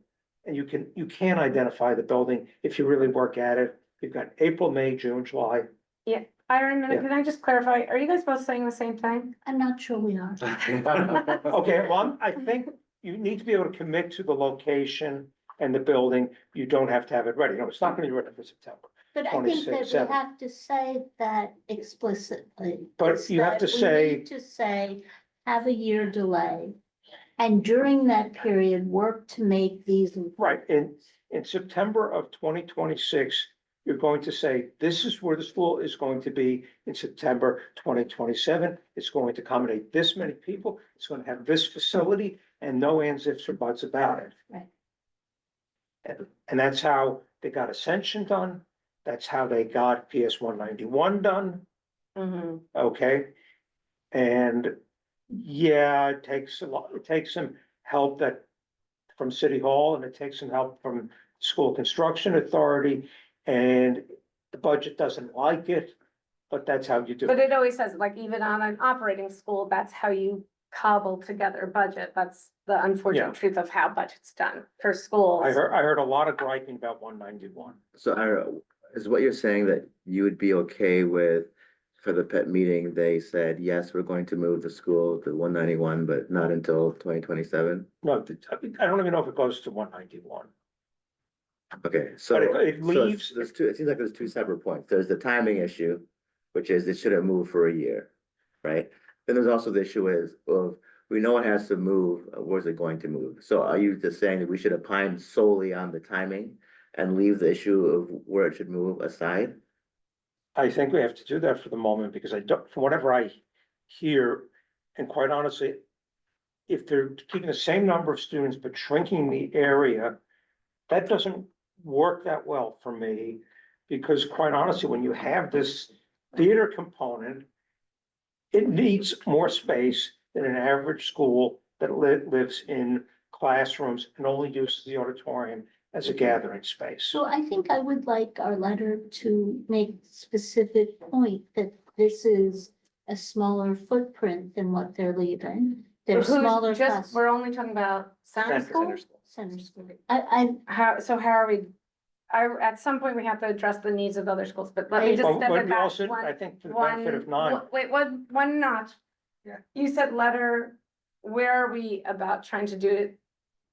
S21: and you can identify the building if you really work at it. You've got April, May, June, July.
S1: Yeah, Irene,
S21: Yeah.
S1: can I just clarify, are you guys both saying the same thing?
S15: I'm not sure we are.
S21: Okay, well, I think you need to be able to commit to the location and the building. You don't have to have it ready. No, it's not gonna be ready for September.
S15: But I think that
S21: 26,
S15: we
S21: 7.
S15: have to say that explicitly.
S21: But
S15: is
S21: you have
S15: that
S21: to
S15: we
S21: say-
S15: need to say, have a year delay. And during that period, work to make these.
S21: Right, in September of 2026, you're going to say, this is where the school is going to be in September 2027. It's going to accommodate this many people. It's going to have this facility and no ands, ifs, or buts about it.
S15: Right.
S21: And that's how they got Ascension done. That's how they got PS 191 done.
S1: Mm-hmm.
S21: Okay? And yeah, it takes a lot, it takes some help from City Hall, and it takes some help from School Construction Authority, and the budget doesn't like it, but that's how you do
S1: But
S21: it.
S1: it always says, like, even on an operating school, that's how you cobble together a budget. That's the
S21: Yeah.
S1: unfortunate truth of how budget's done for schools.
S21: I heard a lot of griping about 191.
S3: So is what you're saying that you would be okay with, for the pet meeting, they said, yes, we're going to move the school to 191, but not until 2027?
S21: No, I don't even know if it goes to 191.
S3: Okay, so.
S21: But it
S3: so
S21: leaves-
S3: There's two, it seems like there's two separate points. There's the timing issue, which is it shouldn't move for a year, right? Then there's also the issue of, we know it has to move, where's it going to move? So are you just saying that we should opine solely on the timing and leave the issue of where it should move aside?
S21: I think we have to do that for the moment, because I don't, from whatever I hear, and quite honestly, if they're keeping the same number of students but shrinking the area, that doesn't work that well for me, because quite honestly, when you have this theater component, it needs more space than an average school that lives in classrooms and only uses the auditorium as a gathering space.
S15: So I think I would like our letter to make specific point that this is a smaller footprint than what they're leaving. They're
S1: Who's
S15: smaller
S1: just,
S15: class.
S1: we're only talking about center school?
S15: Center school. I,
S1: How are we? At some point, we have to address the needs of other schools, but let me just
S21: Well,
S1: step
S21: but
S1: it
S21: we
S1: back
S21: also,
S1: one.
S21: I think for the benefit of nine,
S1: Wait, one notch.
S21: Yeah.
S1: You said letter, where are we about trying to do it?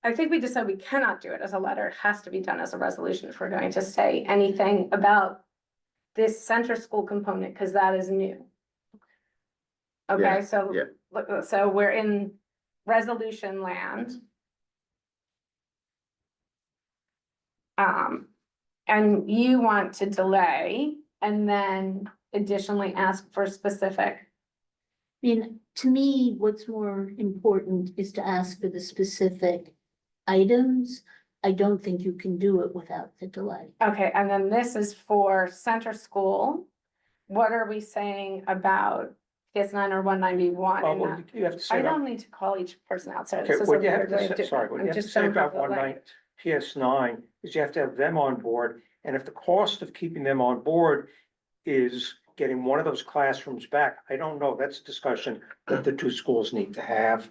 S1: I think we just said we cannot do it as a letter. It has to be done as a resolution if we're going to say anything about this center school component, because that is new. Okay,
S3: Yeah,
S1: so,
S3: yeah.
S1: so we're in resolution land. And you want to delay and then additionally ask for specific.
S15: I mean, to me, what's more important is to ask for the specific items. I don't think you can do it without the delay.
S1: Okay, and then this is for center school. What are we saying about PS9 or 191?
S21: well,
S1: and
S21: what
S1: that-
S21: you have to say
S1: I
S21: about.
S1: don't need to call each person out, sorry.
S21: Okay,
S1: this is
S21: what
S1: a
S21: you have
S1: weird
S21: to
S1: way of
S21: say,
S1: doing
S21: sorry,
S1: it.
S21: what
S1: I'm
S21: you have to
S1: just
S21: say
S1: don't have
S21: about
S1: the
S21: 191
S1: language.
S21: PS9 is you have to have them on board, and if the cost of keeping them on board is getting one of those classrooms back, I don't know, that's a discussion that the two schools need to have.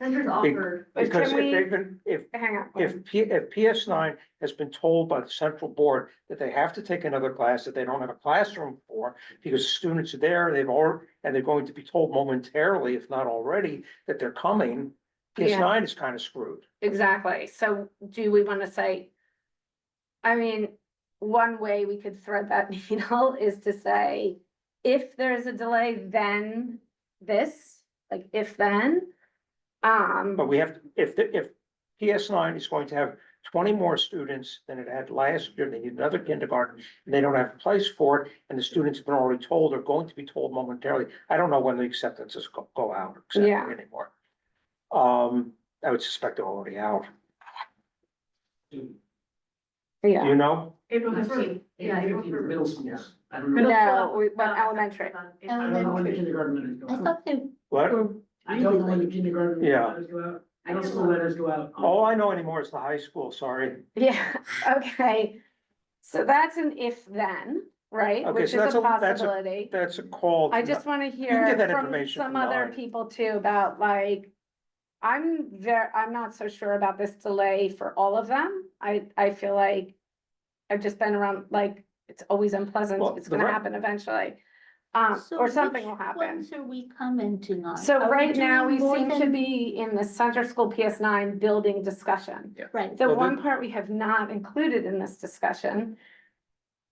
S2: Centers offered.
S1: But
S21: Because
S1: can
S21: if
S1: we-
S21: they've been,
S1: Hang on.
S21: if PS9 has been told by the central board that they have to take another class that they don't have a classroom for, because students are there, and they're going to be told momentarily, if not already, that they're coming, PS9 is kind of screwed.
S1: Exactly, so do we wanna say? I mean, one way we could thread that needle is to say, if there's a delay, then this, like if then.
S21: But we have, if PS9 is going to have 20 more students than it had last year. They need another kindergarten, and they don't have a place for it, and the students have been already told, or going to be told momentarily. I don't know when the acceptances go out exactly
S1: Yeah.
S21: anymore. I would suspect they're already out. Do
S1: Yeah.
S21: you know?
S10: April
S11: That's
S10: 15th. Yeah, April 15th.
S11: Middle schools. I don't know.
S10: Middle
S1: No,
S10: school,
S1: we went elementary.
S11: I don't know when the kindergarten letters go
S15: I
S11: out.
S15: thought they
S21: What?
S15: were.
S11: I don't know when the kindergarten
S21: Yeah.
S11: letters go out. Middle school letters go out.
S21: All I know anymore is the high school, sorry.
S1: Yeah, okay. So that's an if then, right?
S21: Okay,
S1: Which is
S21: so that's
S1: a
S21: a, that's a,
S1: possibility.
S21: that's a call.
S1: I
S21: to-
S1: just want to
S21: You can
S1: hear
S21: get that
S1: from
S21: information
S1: some
S21: from
S1: other
S21: Mike.
S1: people too about like, I'm not so sure about this delay for all of them. I feel like I've just been around, like, it's always unpleasant.
S21: Well,
S1: It's
S21: the
S1: gonna
S21: right-
S1: happen eventually.
S15: So
S1: Or something
S15: which
S1: will happen.
S15: ones are we commenting on?
S1: So
S15: Are
S1: right now,
S15: doing
S1: we
S15: more
S1: seem to
S15: than-
S1: be in the center school PS9 building discussion.
S15: Right.
S1: The
S21: Well,
S1: one
S21: the-
S1: part we have not included in this discussion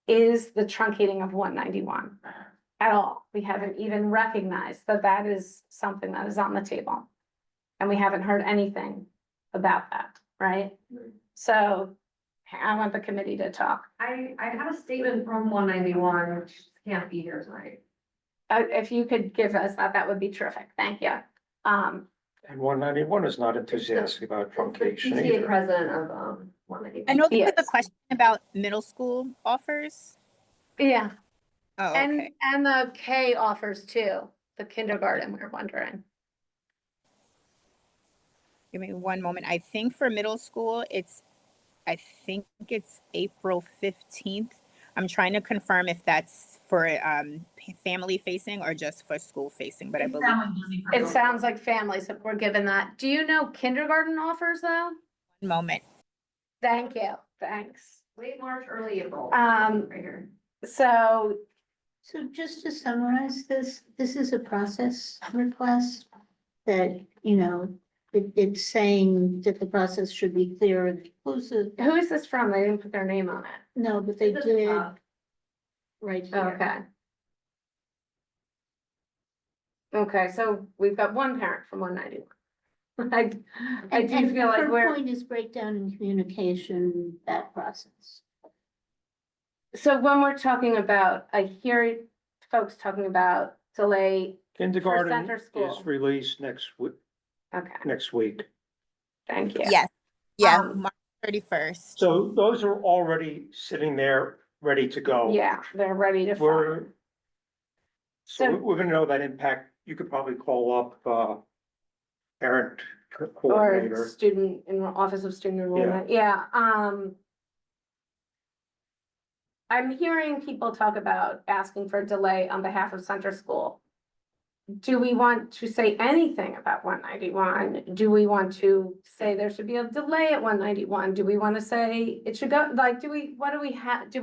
S1: is the truncating of 191 at all. We haven't even recognized that that is something that is on the table. And we haven't heard anything about that, right? So I want the committee to talk.
S2: I have a statement from 191, which can't be here tonight.
S1: If you could give us that, that would be terrific. Thank you.
S21: And 191 is not enthusiastic about truncation
S2: PTA
S21: either.
S2: president of 191.
S20: I know there was a
S1: Yes.
S20: question about middle school offers.
S1: Yeah,
S20: Oh,
S1: and,
S20: okay.
S1: and the K offers too, the kindergarten, we're wondering.
S20: Give me one moment. I think for middle school, I think it's April 15th. I'm trying to confirm if that's for family facing or just for school facing, but I believe.
S1: It sounds like families, if we're given that. Do you know kindergarten offers though?
S20: One moment.
S1: Thank you, thanks.
S2: Late March, early April.
S1: Um,
S2: Right here.
S1: So,
S15: So just to summarize this, this is a process request that, it's saying that the process should be clear and inclusive.
S1: who is this from? They didn't put their name on it.
S15: No, but they
S2: It's at the
S15: did
S2: top.
S15: right here.
S1: Okay. Okay, so we've got one parent from 191. I
S15: And
S1: do feel like
S15: her
S1: we're,
S15: point is breakdown in communication, that process.
S1: so when we're talking about, I hear folks talking about delay.
S21: Kindergarten
S1: center school.
S21: is released next week.
S1: Thank you.
S20: Yes. Yeah,
S1: Um,
S20: March 31st.
S21: So those are already sitting there, ready to go.
S1: Yeah, they're ready to fly.
S21: So
S1: So-
S21: we're gonna know that impact. You could probably call up, parent
S1: Or
S21: coordinator.
S1: student, in Office of Student Enrollment, yeah, I'm hearing people talk about asking for a delay on behalf of center school. Do we want to say anything about 191? Do we want to say there should be a delay at 191? Do we want to say it should go, like, do we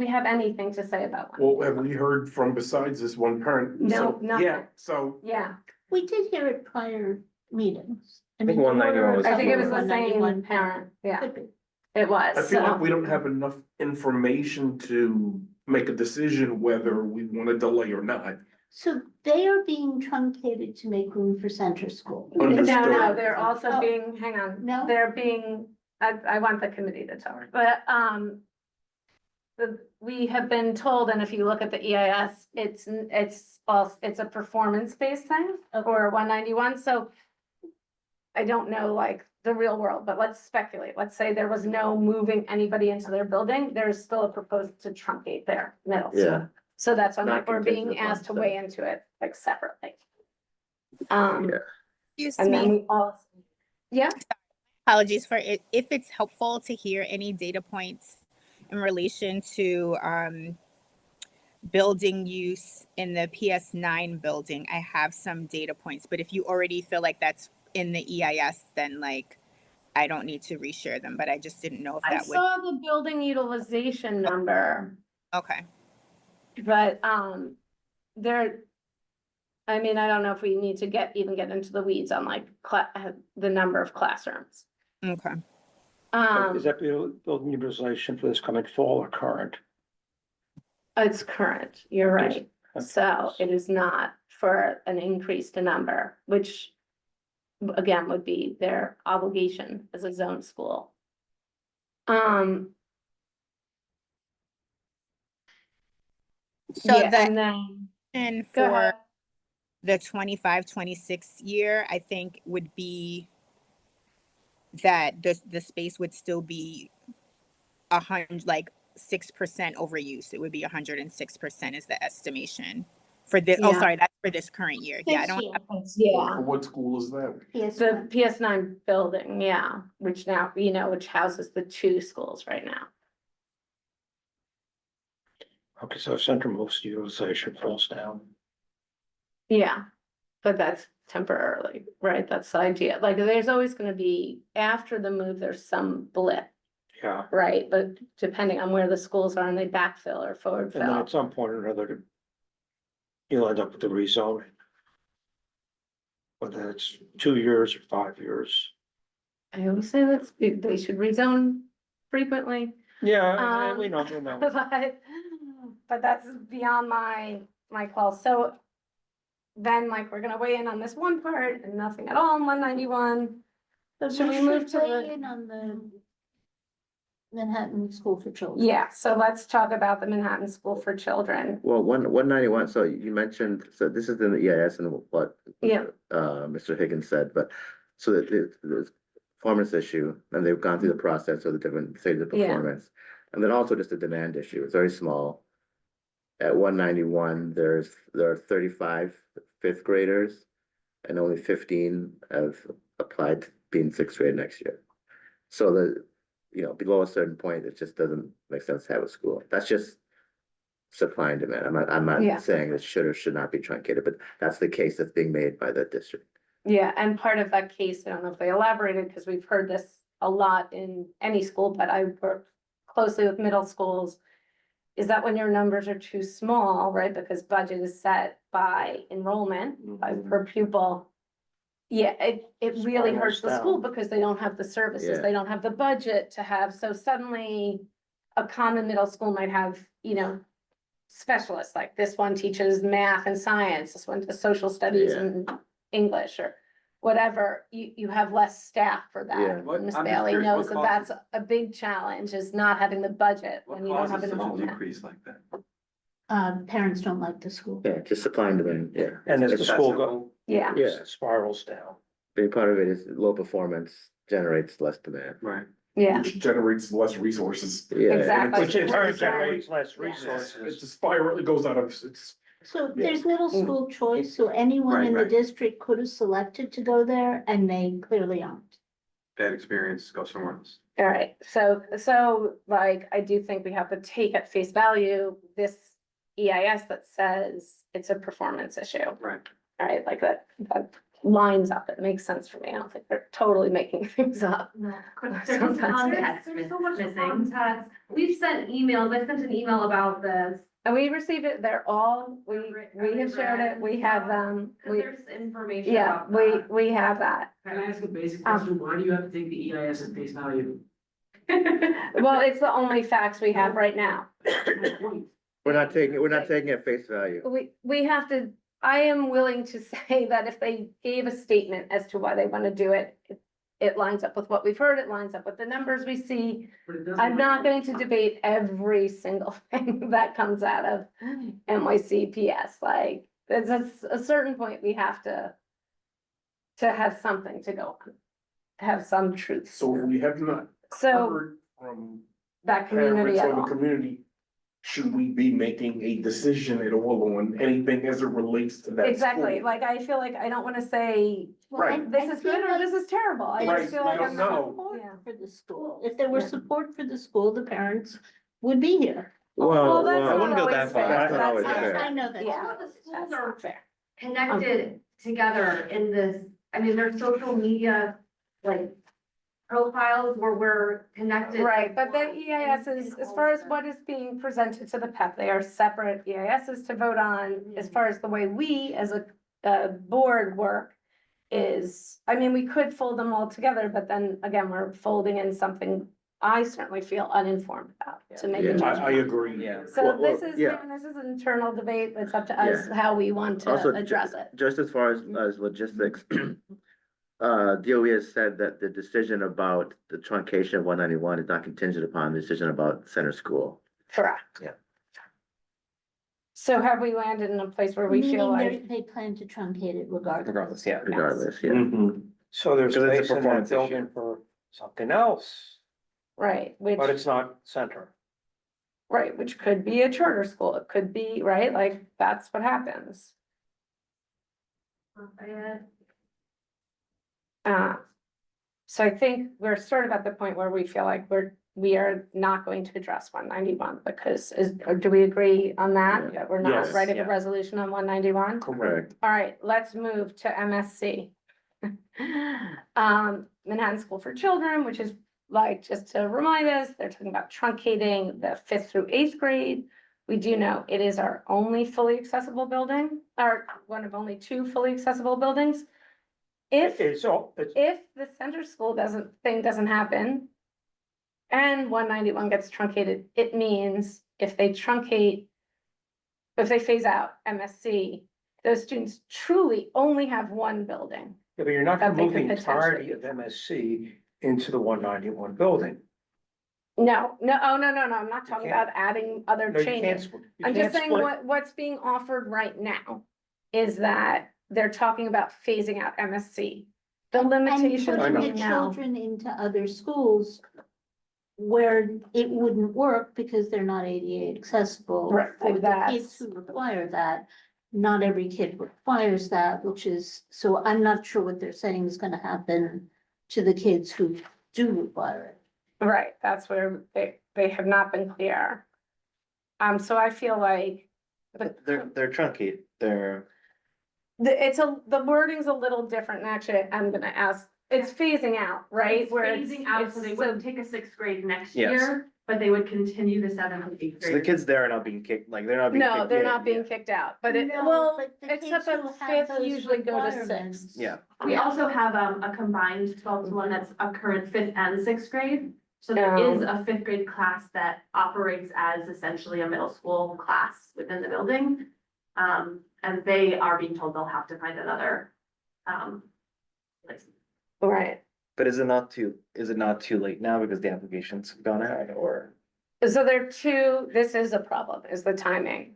S1: have anything to say about one?
S12: Well, have we heard from besides this one parent?
S1: No,
S12: So-
S1: nothing.
S12: Yeah, so
S1: Yeah,
S15: We did hear it prior meetings.
S17: I think 191 was-
S1: I think it was the
S15: 191
S1: same parent, yeah,
S15: Could be.
S1: it was,
S12: I feel
S1: so.
S12: like we don't have enough information to make a decision whether we want to delay or not.
S15: So they are being truncated to make room for center school.
S1: No, no,
S12: Understood.
S1: they're also
S15: Oh.
S1: being, hang on.
S15: No?
S1: They're being, I want the committee to talk, but, we have been told, and if you look at the EIS, it's a performance-based thing for 191, so I don't know, like, the real world, but let's speculate. Let's say there was no moving anybody into their building, there's still a proposal to truncate their middle school.
S3: Yeah.
S1: So that's why
S3: Not
S1: we're being
S3: contingent upon
S1: asked to weigh into it, like, separately.
S3: Yeah.
S20: Excuse
S1: And then
S20: me.
S1: we all, yeah,
S20: Apologies for it. If it's helpful to hear any data points in relation to building use in the PS9 building, I have some data points, but if you already feel like that's in the EIS, then like, I don't need to reshare them, but I just didn't know if
S1: I
S20: that would.
S1: saw the building utilization number,
S20: Okay.
S1: but, there, I mean, I don't know if we need to even get into the weeds on like the number of classrooms.
S20: Okay.
S21: Is that building utilization for this coming fall or current?
S1: It's current, you're
S21: Yes.
S1: right. So it is not for an increased number, which again would be their obligation as a zone school.
S20: So
S1: yeah,
S20: the
S1: and then,
S20: and
S1: go
S20: for
S1: ahead.
S20: the 25-26 year, I think would be that the space would still be 6% overuse. It would be 106% is the estimation for this. Oh,
S1: Yeah.
S20: sorry, that's for this current year. Yeah, I
S15: This
S20: don't
S15: year.
S20: have
S1: Yeah.
S12: For what school is that?
S1: The PS9 building, yeah, which now, which houses the two schools right now.
S21: Okay, so centermost utilization falls down.
S1: Yeah, but that's temporarily, right? That's the idea. Like, there's always gonna be, after the move, there's some blip,
S21: Yeah,
S1: right? But depending on where the schools are and they backfill or forward
S21: and then
S1: fill.
S21: at some point or another, you'll end up with the rezoning. Whether it's 2 years or 5 years.
S1: I always say that they should rezone frequently.
S21: Yeah, we know.
S1: But that's beyond my call. So then, like, we're gonna weigh in on this one part and nothing at all in 191.
S15: So
S1: Should we
S15: we
S1: move
S15: should
S1: to
S15: weigh
S1: the?
S15: in on the Manhattan School for Children.
S1: Yeah, so let's talk about the Manhattan School for Children.
S3: Well, 191, so you mentioned, so this is in the EIS and what
S1: Yeah.
S3: Mr. Higgins said, but so that there's performance issue, and they've gone through the process of the different stages of
S1: Yeah.
S3: performance. And then also just a demand issue, it's very small. At 191, there are 35 fifth graders, and only 15 have applied to be in sixth grade next year. So below a certain point, it just doesn't make sense to have a school. That's just supply and demand. I'm
S1: Yeah.
S3: not saying it should or should not be truncated, but that's the case that's being made by the district.
S1: Yeah, and part of that case, I don't know if they elaborated, because we've heard this a lot in any school, but I work closely with middle schools, is that when your numbers are too small, right, because budget is set by enrollment, by per pupil. Yeah, it really
S21: Spirals
S1: hurts the school
S21: down.
S1: because they don't have the services,
S3: Yeah.
S1: they don't have the budget to have, so suddenly a common middle school might have, specialists, like this one teaches math and science, this one does social studies
S3: Yeah.
S1: and English or whatever, you have less staff for
S3: Yeah.
S1: that.
S13: What-
S1: Ms.
S13: I'm just
S1: Bailey
S13: curious,
S1: knows
S13: what
S1: that
S13: causes-
S1: that's a big challenge, is not having the budget
S13: What
S1: when you don't have
S13: causes such a
S1: enrollment.
S13: decrease like that?
S15: Parents don't like the school.
S3: Yeah, just supply and demand, yeah.
S21: And as the
S13: It's that
S21: school
S13: simple?
S1: Yeah,
S3: Yeah,
S21: spirals down.
S3: big part of it is low performance generates less demand.
S13: Right.
S1: yeah,
S12: Which generates less resources.
S3: Yeah.
S1: Exactly.
S21: Which in turn
S1: Exactly.
S21: generates less
S12: It's
S21: resources.
S12: a spiral, it goes out of, it's.
S15: So
S12: Yeah.
S15: there's middle school choice, so anyone
S13: Right,
S15: in the
S13: right.
S15: district could have selected to go there, and they clearly aren't.
S13: Bad experience, go somewhere else.
S1: all right, so like, I do think we have to take at face value this EIS that says it's a performance issue.
S13: Right.
S1: All right, like that lines up, it makes sense for me, I don't think they're totally making things up. Sometimes.
S2: There's so much context. We've sent emails. I sent an email about this.
S1: And we received it, they're all, we have shared it, we have them,
S2: There's information
S1: yeah,
S2: about that.
S1: we have that.
S11: Can I ask a basic question? Why do you have to take the EIS at face value?
S1: Well, it's the only facts we have right now.
S3: We're not taking it at face value.
S1: We have to, I am willing to say that if they gave a statement as to why they want to do it, it lines up with what we've heard, it lines up with the numbers we see. I'm not going to debate every single thing that comes out of NYCPS, like, there's a certain point we have to have something to go on, to have some truth.
S12: So we have not
S1: So
S12: heard from
S1: that community
S12: parents
S1: at
S12: or the
S1: all.
S12: community. Should we be making a decision at all on anything as it relates to that?
S1: Exactly,
S12: school?
S1: like, I feel like I don't want to say,
S12: Right.
S1: this is good or this is terrible, I
S12: Right,
S1: just feel like
S12: we
S1: I'm
S12: don't
S1: not.
S12: know.
S15: Support
S1: Yeah.
S15: for the school. If there were
S1: Yeah.
S15: support for the school, the parents would be here.
S1: Well, that's
S3: well,
S1: not
S13: wouldn't go that
S1: always
S13: far.
S1: fair.
S3: That's not always
S1: not
S3: fair.
S15: I know that.
S1: Yeah,
S2: All of the schools
S1: that's
S2: are
S1: not fair.
S2: connected together in this, I mean, there's social media, like, profiles where we're connected.
S1: Right, but the EIS is, as far as what is being presented to the PEP, they are separate EISs to vote on. As far as the way we, as a board work is, I mean, we could fold them all together, but then again, we're folding in something I certainly feel uninformed about to make a
S3: Yeah.
S1: judgment.
S12: I agree.
S13: Yeah.
S1: So
S3: Well,
S1: this is,
S3: yeah.
S1: this is an internal debate, it's up to us how we want
S3: Also,
S1: to address it.
S3: Just as far as logistics, DOE has said that the decision about the truncation of 191 is not contingent upon the decision about center school.
S1: Correct.
S3: Yeah.
S1: So have we landed in a place where we feel
S15: Meaning
S1: like,
S15: they plan to truncate it regardless.
S9: Regardless, yeah.
S3: Regardless, yeah.
S21: So there's
S9: Because it's a
S21: space in that
S9: performance issue.
S21: building for something else,
S1: right, which,
S21: but it's not center.
S1: right, which could be a charter school, it could be, right, like, that's what happens. So I think we're sort of at the point where we feel like we are not going to address 191 because or do we agree on that?
S3: Yeah.
S1: That we're not
S21: Yes.
S1: writing a
S3: Yeah.
S1: resolution on 191?
S3: Correct.
S1: All right, let's move to MSC. Manhattan School for Children, which is like, just to remind us, they're talking about truncating the 5th through 8th grade. We do know it is our only fully accessible building, or one of only 2 fully accessible buildings. If the center school doesn't happen and 191 gets truncated, it means if they phase out MSC, those students truly only have one building.
S21: Yeah, but you're not
S1: that they could
S21: moving the
S1: potentially
S21: entirety of MSC into the 191 building.
S1: No, I'm not talking about adding other
S21: No, you can't
S1: changes.
S21: split- you
S1: I'm just
S21: can't
S1: saying
S21: split.
S1: what's being offered right now is that they're talking about phasing out MSC. The limitations
S15: And
S1: we
S15: putting the
S1: know.
S15: children into other schools where it wouldn't work because they're not ADA accessible.
S1: Right,
S15: For
S1: like
S15: the kids who require that, not every kid requires that, which is, so I'm not sure what they're saying is gonna happen to the kids who do require it.
S1: Right, that's where they have not been clear. So I feel like
S9: They're truncated, they're.
S1: the wording's a little different, and actually, I'm gonna ask, it's phasing out, right?
S18: It's
S1: Where
S18: phasing out, so they wouldn't take a 6th grade next year, but they would continue the 7th and 8th
S9: So the
S18: grade.
S9: kids there are not being kicked, like, they're not being kicked.
S1: No, they're
S9: yeah,
S1: not being
S9: yeah.
S1: kicked out, but it,
S15: No,
S1: well,
S15: but the
S1: except
S15: kids who
S1: that
S15: have
S1: 5th
S15: those
S1: usually go to
S15: requirements.
S1: 6th.
S9: Yeah.
S18: We also have a combined 12 to 1 that's a current 5th and 6th grade. So there is a 5th grade class that operates as essentially a middle school class within the building. And they are being told they'll have to find another, placement.
S1: Right.
S9: But is it not too late now because the application's gone out or?
S1: So this is a problem, is the timing.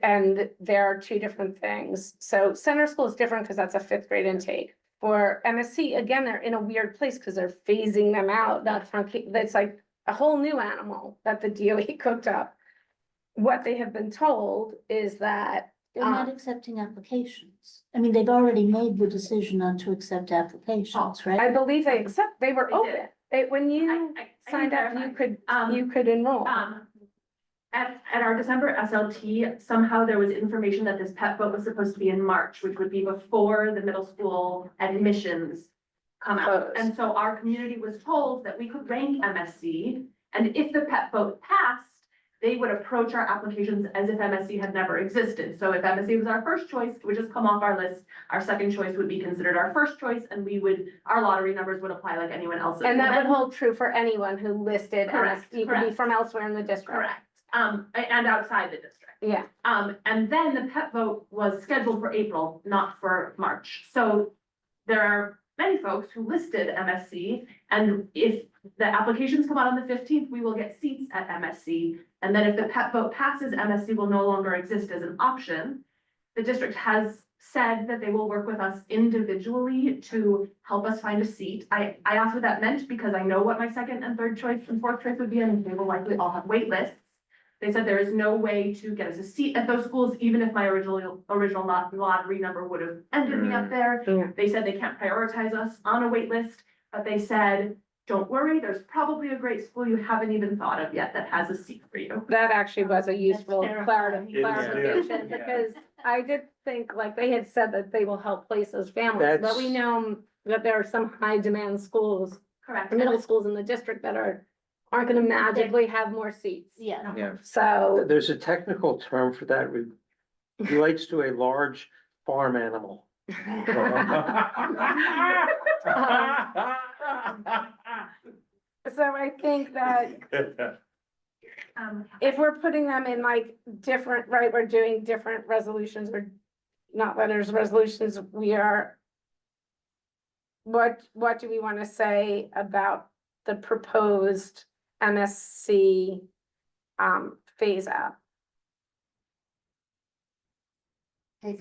S1: And there are 2 different things. So center school is different because that's a 5th grade intake. For MSC, again, they're in a weird place because they're phasing them out, that's like a whole new animal that the DOE cooked up. What they have been told is that.
S15: They're not accepting applications. I mean, they've already made the decision not to accept applications, right?
S1: I believe they were
S18: They
S1: open.
S18: did.
S1: When you
S18: I can
S1: signed up,
S18: verify.
S1: you could enroll.
S18: At our December SLT, somehow there was information that this pet vote was supposed to be in March, which would be before the middle school admissions come out.
S1: Close.
S18: And so our community was told that we could rank MSC, and if the pet vote passed, they would approach our applications as if MSC had never existed. So if MSC was our first choice, it would just come off our list. Our second choice would be considered our first choice, and our lottery numbers would apply like anyone else's.
S1: And that would hold true for anyone who listed
S18: Correct,
S1: MSC, could be
S18: correct.
S1: from elsewhere in the district.
S18: Correct. And outside the district.
S1: Yeah.
S18: And then the pet vote was scheduled for April, not for March. So there are many folks who listed MSC, and if the applications come out on the 15th, we will get seats at MSC. And then if the pet vote passes, MSC will no longer exist as an option. The district has said that they will work with us individually to help us find a seat. I asked what that meant because I know what my second and third choice and fourth choice would be, and they will likely all have wait lists. They said there is no way to get us a seat at those schools, even if my original lottery number would have ended me up there.
S1: Yeah.
S18: They said they can't prioritize us on a wait list, but they said, don't worry, there's probably a great school you haven't even thought of yet that has a seat for you.
S1: That actually was a useful
S15: terrifying.
S1: clarification, because I did think, like, they had said that they will help place those families, but we know that there are some high demand schools,
S18: Correct.
S1: middle schools in the district that aren't gonna magically have more seats.
S15: Yeah.
S3: Yeah.
S1: So,
S21: There's a technical term for that, relates to a large farm animal.
S1: so I think that if we're putting them in like different, right, we're doing different resolutions, or not letters, resolutions, what do we want to say about the proposed MSC phase out?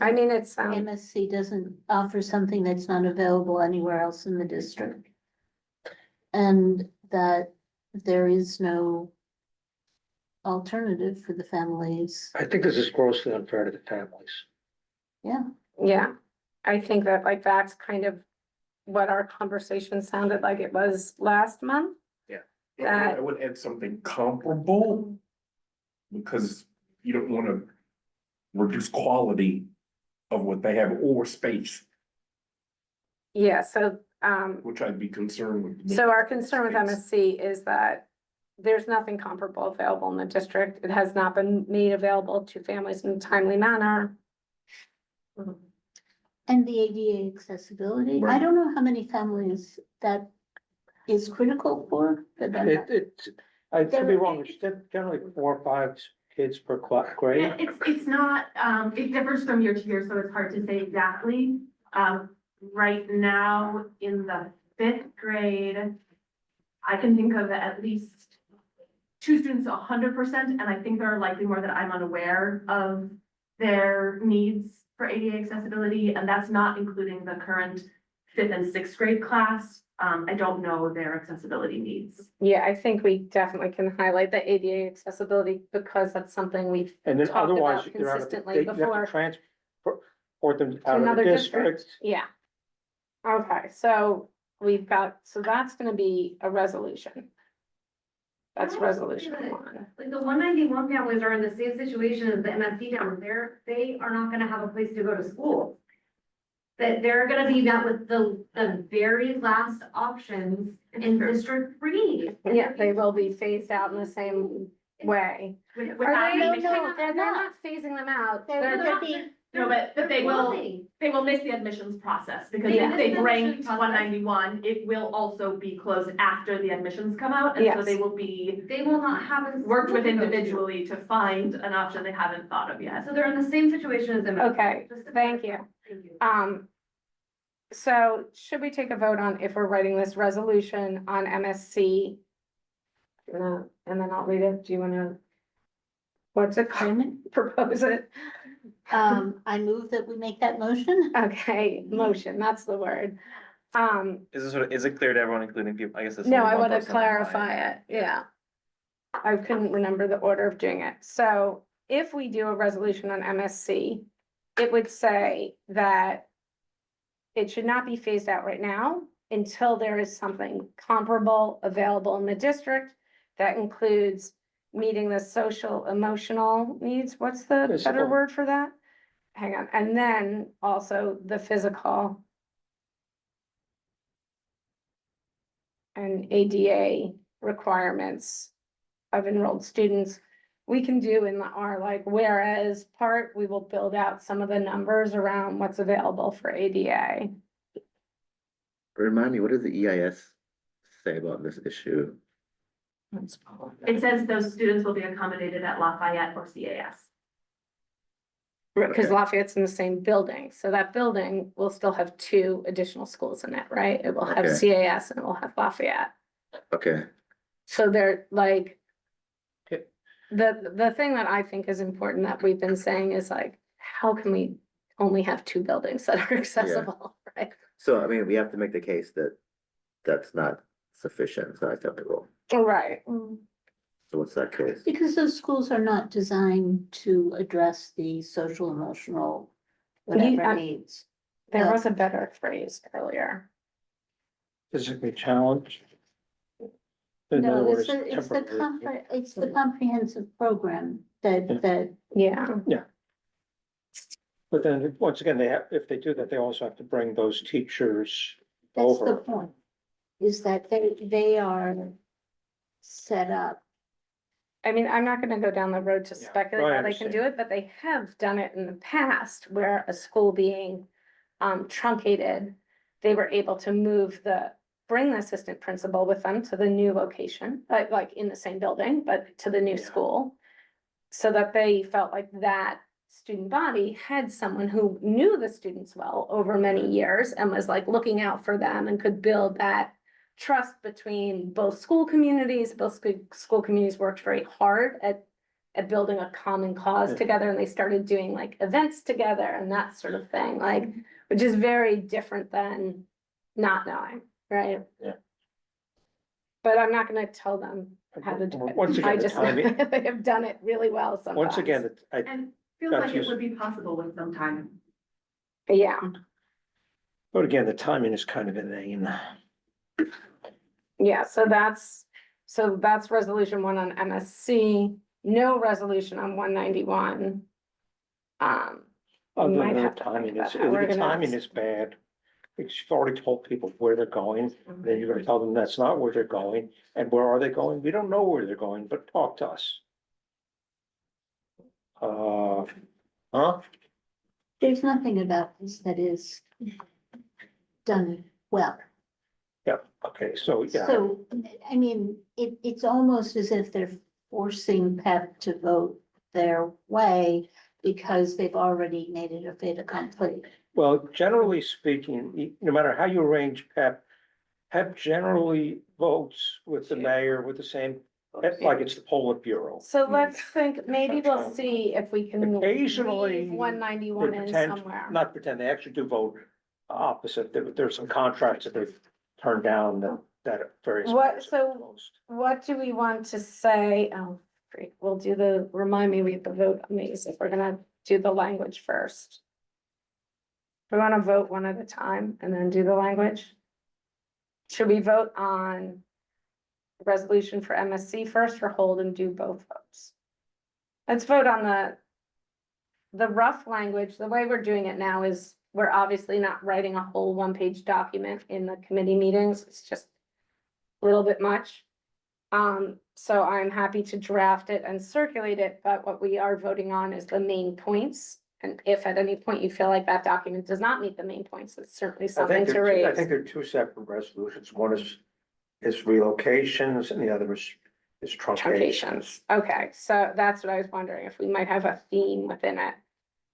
S1: I mean, it's
S15: MSC doesn't offer something that's not available anywhere else in the district. And that there is no alternative for the families.
S21: I think this is grossly unfair to the families.
S15: Yeah.
S1: Yeah, I think that like that's kind of what our conversation sounded like it was last month.
S12: I would add something comparable. Because you don't wanna reduce quality of what they have or space,
S1: Yeah, so
S12: which I'd be concerned with.
S1: so our concern with MSC is that there's nothing comparable available in the district. It has not been made available to families in a timely manner.
S15: And the ADA accessibility, I
S12: Right.
S15: don't know how many families that is critical for, but I'm not-
S21: I could be wrong, it's generally 4 or 5 kids per grade.
S18: Yeah, it's not, it differs from year to year, so it's hard to say exactly. Right now, in the 5th grade, I can think of at least 2 students 100%, and I think there are likely more that I'm unaware of their needs for ADA accessibility, and that's not including the current 5th and 6th grade class. I don't know their accessibility needs.
S1: Yeah, I think we definitely can highlight the ADA accessibility because that's something we've
S21: And then
S1: talked
S21: otherwise,
S1: about
S21: you have to,
S1: consistently
S21: you have
S1: before.
S21: to transport them
S1: To
S21: out of
S1: another
S21: the
S1: district,
S21: district.
S1: yeah. Okay, so we've got, so that's gonna be a resolution. That's resolution 1.
S2: Like the 191 families are in the same situation as the MSC families. They are not gonna have a place to go to school. That they're gonna be met with the very last options in District 3.
S1: Yeah, they will be phased out in the same way. Are they, no, they're not phasing them out.
S15: They're
S1: They're,
S15: being,
S18: No, but they will miss the admissions process, because if they
S2: Yeah.
S18: ranked 191, it will also be closed after the admissions come out, and so
S1: Yes.
S18: they will be
S2: They will not have a.
S18: worked with
S2: school to go to.
S18: individually to find an option they haven't thought of yet.
S2: So they're in the same situation as them.
S1: okay, thank you.
S2: Thank you.
S1: So should we take a vote on if we're writing this resolution on MSC? And then I'll read it. Do you wanna? What's it called? Propose it?
S15: I move that we make that motion.
S1: Okay, motion, that's the word.
S9: Is it clear to everyone, including people, I guess this.
S1: No, I want to clarify it, yeah. I couldn't remember the order of doing it. So if we do a resolution on MSC, it would say that it should not be phased out right now until there is something comparable available in the district that includes meeting the social, emotional needs. What's the better
S21: Physical.
S1: word for that? Hang on, and then also the physical and ADA requirements of enrolled students. We can do in our like whereas part, we will build out some of the numbers around what's available for ADA.
S3: Remind me, what does the EIS say about this issue?
S18: It says those students will be accommodated at Lafayette or CAS.
S1: Because
S3: Okay.
S1: Lafayette's in the same building, so that building will still have 2 additional schools in it, right? It will have
S3: Okay.
S1: CAS and it will have Lafayette.
S3: Okay,
S1: So they're like.
S21: Okay.
S1: The thing that I think is important that we've been saying is like, how can we only have 2 buildings that are accessible, right?
S3: so I mean, we have to make the case that that's not sufficient, it's not acceptable.
S1: Right.
S3: So what's that case?
S15: Because those schools are not designed to address the social, emotional,
S1: You-
S15: whatever
S1: I-
S15: needs.
S1: There was a better phrase earlier.
S21: Physically challenged. In other
S15: No,
S21: words,
S15: it's the
S21: temporary.
S15: it's the comprehensive program that,
S1: Yeah.
S21: But then, once again, if they do that, they also have to bring those teachers
S15: that's the
S21: over.
S15: point. Is that they are set up.
S1: I mean, I'm not gonna go down the road to
S21: Yeah.
S1: speculate
S21: No, I
S1: how they can do
S21: understand.
S1: it, but they have done it in the past where a school being truncated, they were able to bring the assistant principal with them to the new location, like in the same building, but to the new
S21: Yeah.
S1: school. So that they felt like that student body had someone who knew the students well over many years and was like looking out for them and could build that trust between both school communities. Both school communities worked very hard at building a common cause
S21: Yeah.
S1: together, and they started doing like events together and that sort of thing, like, which is very different than not knowing, right?
S21: Yeah.
S1: But I'm not gonna tell them how to do
S21: Once
S1: it.
S21: again,
S1: I
S21: the
S1: just,
S21: timing-
S1: they have done it really well sometimes.
S21: Once again, I,
S18: And feels
S21: That's
S18: like it
S21: just-
S18: would be possible with some time.
S1: Yeah,
S21: but again, the timing is kind of inane.
S1: yeah, so that's resolution 1 on MSC, no resolution on 191. We
S21: Other
S1: might
S21: than the
S1: have to think
S21: timing,
S1: about
S21: is
S1: how we're
S21: the
S1: gonna-
S21: timing is bad. Because you've already told people where they're going, then you're gonna tell them that's not where they're going, and where are they going? We don't know where they're going, but talk to us. Huh?
S15: There's nothing about this that is done well.
S21: Yeah, okay, so, yeah,
S15: So, I mean, it's almost as if they're forcing PEP to vote their way because they've already made it a fait accompli.
S21: well, generally speaking, no matter how you arrange PEP generally votes with the mayor with the same, like it's the Politburo.
S1: So let's think, maybe we'll see if we can.
S21: Occasionally,
S1: leave 191
S21: They
S1: in
S21: pretend,
S1: somewhere.
S21: not pretend, they actually do vote opposite. There's some contracts that they've turned down that are very.
S1: What do we want to say? Oh, great, we'll do remind me, we have to vote on these if we're gonna do the language first. We wanna vote one at a time and then do the language? Should we vote on resolution for MSC first or hold and do both votes? Let's vote on the rough language. The way we're doing it now is we're obviously not writing a whole one-page document in the committee meetings. It's just a little bit much. So I'm happy to draft it and circulate it, but what we are voting on is the main points. And if at any point you feel like that document does not meet the main points, it's certainly something to raise.
S21: I think they're two separate resolutions. One is relocations and the other is truncations.
S1: Truncations. Okay, so that's what I was wondering, if we might have a theme within it.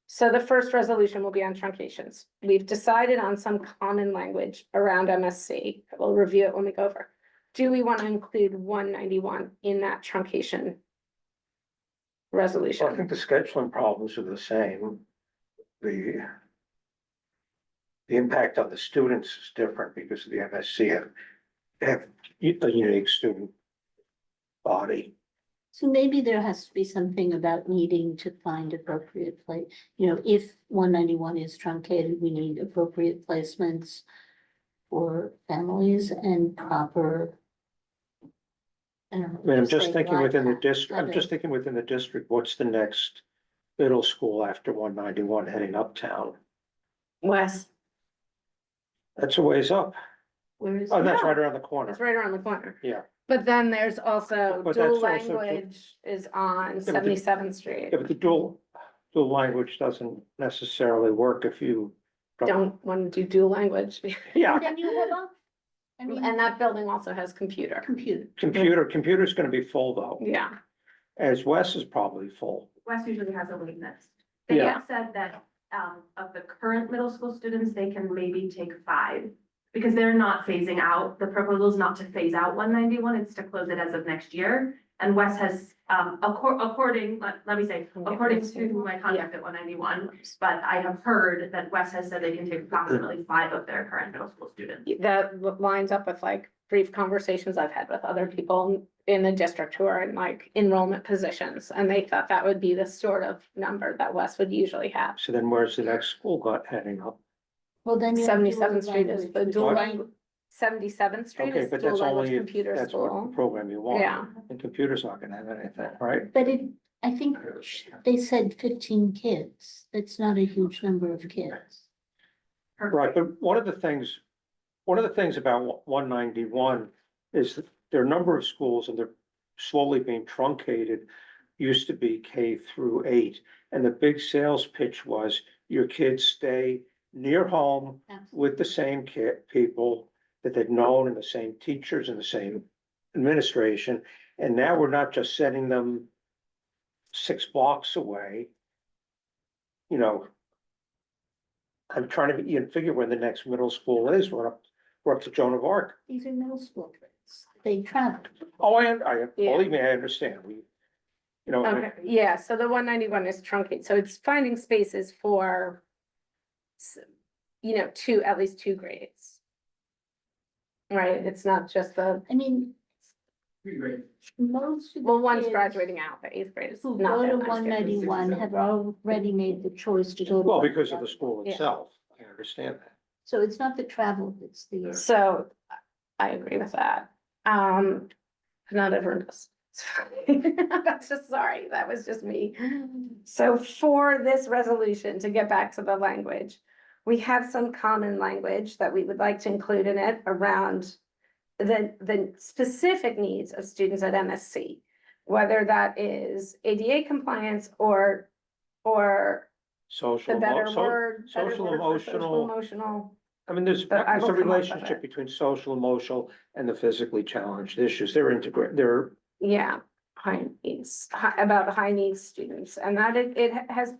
S1: So the first resolution will be on truncations. We've decided on some common language around MSC. We'll review it when we go over. Do we want to include 191 in that truncation
S21: Well, I
S1: resolution?
S21: think the scheduling problems are the same. The impact on the students is different because the MSC have a unique student body.
S15: So maybe there has to be something about needing to find appropriate place. You know, if 191 is truncated, we need appropriate placements for families and proper. I don't know,
S21: I mean, I'm just
S15: say
S21: thinking
S15: like
S21: within the
S15: that.
S21: district, I'm
S15: Okay.
S21: just thinking within the district, what's the next middle school after 191 heading uptown?
S1: Wes,
S21: That's a ways up.
S15: Where is?
S21: Oh, that's
S1: Yeah.
S21: right around the corner.
S1: it's right around the corner.
S21: Yeah.
S1: But then there's also
S21: But
S1: dual
S21: that's also
S1: language is on
S21: but the-
S1: 77th Street.
S21: Yeah, but the dual language doesn't necessarily work if you
S1: Don't want to do dual language.
S21: Yeah,
S15: Then you hold off. I mean,
S1: And that building also has computer.
S21: computer's gonna be full though,
S1: Yeah.
S21: as Wes is probably full.
S18: West usually has a wait list. They
S21: Yeah.
S18: have said that, of the current middle school students, they can maybe take 5. Because they're not phasing out, the proposal is not to phase out 191, it's to close it as of next year. And West has, according to my contact at 191, but I have heard that West has said they can take approximately 5 of their current middle school students.
S1: That lines up with like brief conversations I've had with other people in the district who are in like enrollment positions. And they thought that would be the sort of number that West would usually have.
S21: So then where's the next school got heading up?
S15: Well, then. you have dual
S1: 77th Street is the
S15: language,
S1: dual
S21: What?
S1: language. 77th Street
S21: Okay,
S1: is
S21: but
S1: dual
S21: that's
S1: language
S21: only,
S1: computer
S21: that's what
S1: school.
S21: program you want.
S1: Yeah.
S21: And computer's not gonna have anything, right?
S15: But I think they said 15 kids. That's not a huge number of kids.
S21: Right, but one of the things about 191 is that there are a number of schools and they're slowly being truncated. Used to be K-8, and the big sales pitch was your kids stay near home with the same people that they've known and the same teachers and the same administration. And now we're not just sending them 6 blocks away. you know, I'm trying to, figure where the next middle school is. We're up to Joan of Arc.
S15: These are middle school grades. They travel.
S21: Oh,
S1: Yeah.
S21: believe me, I understand.
S1: Okay, yeah, so the 191 is truncated, so it's finding spaces for at least two grades. Right, it's not just the,
S15: I mean, most of the
S1: well, one's
S15: kids
S1: graduating out, the eighth grade is
S15: who
S1: not
S15: go
S1: there
S15: to
S1: next year.
S15: 191 have already made the choice to go to.
S21: Well, because of the
S15: 191.
S21: school
S1: Yeah.
S21: itself. I understand that.
S15: So it's not the travel, it's the.
S1: So I agree with that. Not everyone does. It's fine. That's just, sorry, that was just me. So for this resolution, to get back to the language, we have some common language that we would like to include in it around the specific needs of students at MSC, whether that is ADA compliance or the
S21: Social,
S1: better
S21: emo- so-
S1: word. better
S21: social,
S1: word for social,
S21: emotional.
S1: emotional.
S21: I mean, there's
S1: But I
S21: a
S1: will come up with
S21: relationship
S1: it.
S21: between social, emotional, and the physically challenged issues. They're they're,
S1: Yeah, high needs, about the high needs students, and that it has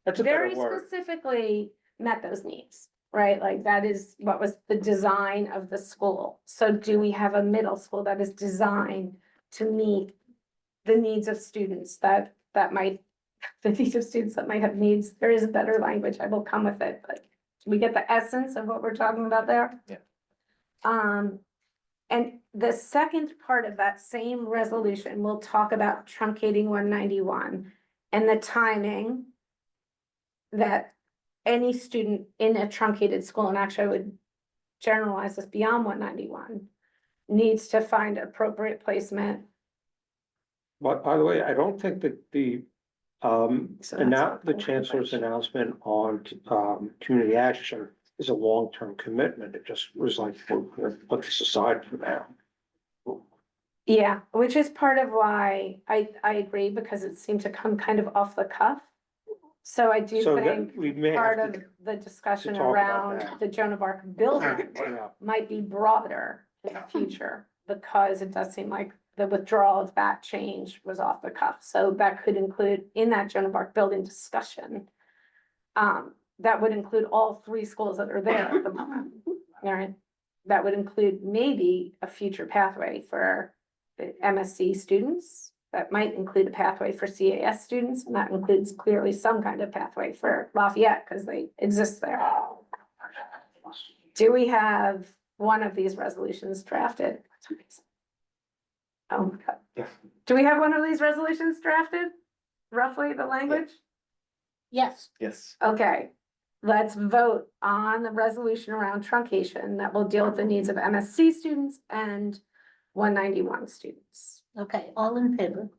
S21: that's a better
S1: very
S21: word.
S1: specifically met those needs, right? Like that is what was the design of the school. So do we have a middle school that is designed to meet the needs of students that might, the needs of students that might have needs? There is a better language, I will come with it, but we get the essence of what we're talking about there?
S9: Yeah.
S1: And the second part of that same resolution will talk about truncating 191 and the timing that any student in a truncated school, and actually I would generalize this beyond 191, needs to find appropriate placement.
S21: But by the way, I don't think that the
S1: So
S21: now
S1: that's
S21: the chancellor's announcement on community action is a long-term commitment. It just was like, we'll put this aside for now.
S1: Yeah, which is part of why I agree, because it seemed to come kind of off the cuff. So I do
S21: So that
S1: think
S21: we may
S1: part
S21: have
S1: of the discussion
S21: talk about
S1: around
S21: that.
S1: the Joan of Arc building
S21: Yeah.
S1: might be broader in the future, because it does seem like the withdrawal of that change was off the cuff. So that could include, in that Joan of Arc building discussion, that would include all three schools that are there at the moment. All right, that would include maybe a future pathway for the MSC students. That might include a pathway for CAS students, and that includes clearly some kind of pathway for Lafayette, because they exist there. Do we have one of these resolutions drafted? Oh my God.
S9: Yeah.
S1: Do we have one of these resolutions drafted? Roughly the language?
S15: Yes.
S9: Yes.
S1: Okay, let's vote on the resolution around truncation that will deal with the needs of MSC students and 191 students.
S15: Okay, all in favor?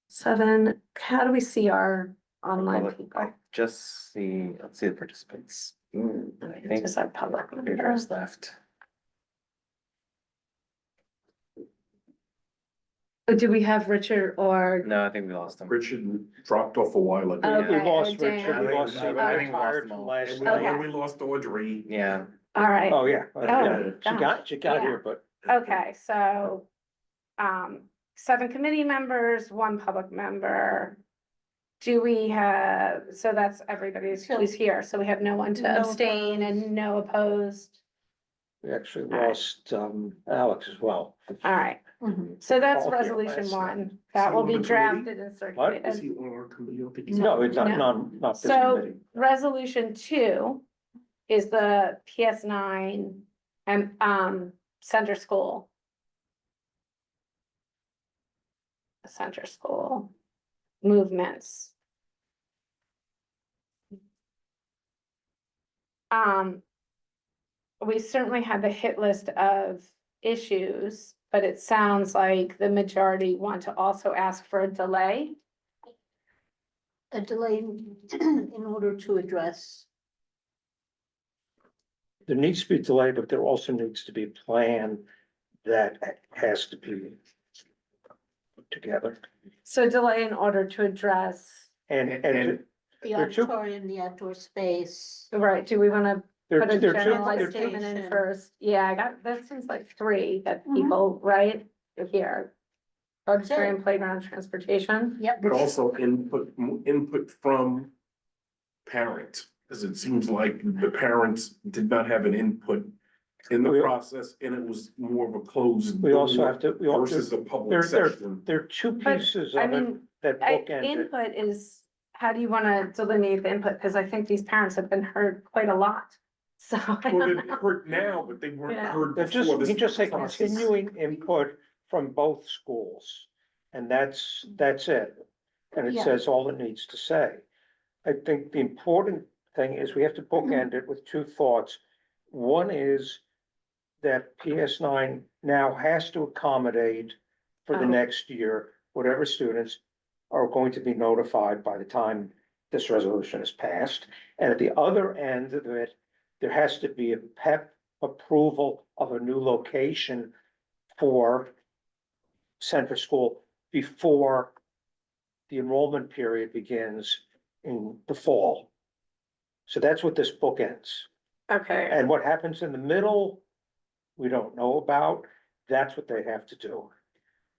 S1: 7, how do we see our online
S9: Public-
S1: people?
S9: I just see, let's see the participants. I think
S1: Just our public
S9: Peter
S1: members.
S9: is left.
S1: Do we have Richard or?
S9: No, I think we lost him.
S12: Richard dropped off a while ago.
S1: Okay,
S21: We lost
S1: Dan.
S21: Richard, we lost
S12: I
S21: Steve,
S12: think
S9: we lost
S21: retired
S9: them
S21: from
S9: all.
S21: last
S12: And
S21: year.
S12: we,
S1: Okay.
S12: and we lost Audrey.
S9: Yeah.
S1: All right.
S21: Oh, yeah.
S1: gosh.
S21: She got
S1: Yeah.
S21: here, but.
S1: Okay, so, 7 committee members, 1 public member. Do we have, so that's everybody who's here, so we have no one to
S15: No
S1: abstain and no opposed.
S21: We actually lost Alex as well.
S1: All right,
S15: Mhm.
S1: so that's
S21: All here
S1: resolution
S21: last
S1: 1, that will be
S12: on the committee?
S1: drafted and
S12: Is
S1: circulated.
S12: he on our committee? I think he's
S21: No,
S12: on-
S21: it's not,
S1: No.
S21: not this
S1: So,
S21: committee.
S1: resolution 2 is the PS9 and, center school. Center school movements. We certainly had the hit list of issues, but it sounds like the majority want to also ask for a delay.
S15: A delay in order to address.
S21: There needs to be a delay, but there also needs to be a plan that has to be put together.
S1: So delay in order to address,
S21: And
S15: The
S21: There are two-
S15: auditorium, the outdoor space.
S1: right, do we wanna
S21: there,
S1: put a
S21: there are two,
S1: generalized
S21: there are
S1: statement in
S15: Transportation.
S1: first? Yeah, I got, that seems like 3 that
S15: Mhm.
S1: people, right, here. auditorium, playground, transportation.
S15: Yep.
S12: But also input from parents, because it seems like the parents did not have an input in the process, and it was more of a closed.
S21: We also have to,
S12: Versus a public session.
S21: there are two
S1: But,
S21: pieces
S1: I
S21: of it
S1: mean,
S21: that bookend it.
S1: Input is, how do you wanna delineate the input? Cause I think these parents have been heard quite a lot. So. I
S12: Well,
S1: don't
S12: they're
S1: know.
S12: heard now, but they weren't
S1: Yeah.
S12: heard
S21: They're
S12: before
S21: just,
S12: this.
S21: we just say
S12: process.
S21: continuing input from both schools. And that's it. And it
S15: Yeah.
S21: says all it needs to say. I think the important thing is we have to bookend it with two thoughts. One is that PS9 now has to accommodate for the
S1: Oh.
S21: next year, whatever students are going to be notified by the time this resolution is passed. And at the other end of it, there has to be a PEP approval of a new location for center school before the enrollment period begins in the fall. So that's what this book ends.
S1: Okay,
S21: And what happens in the middle, we don't know about. That's what they have to do.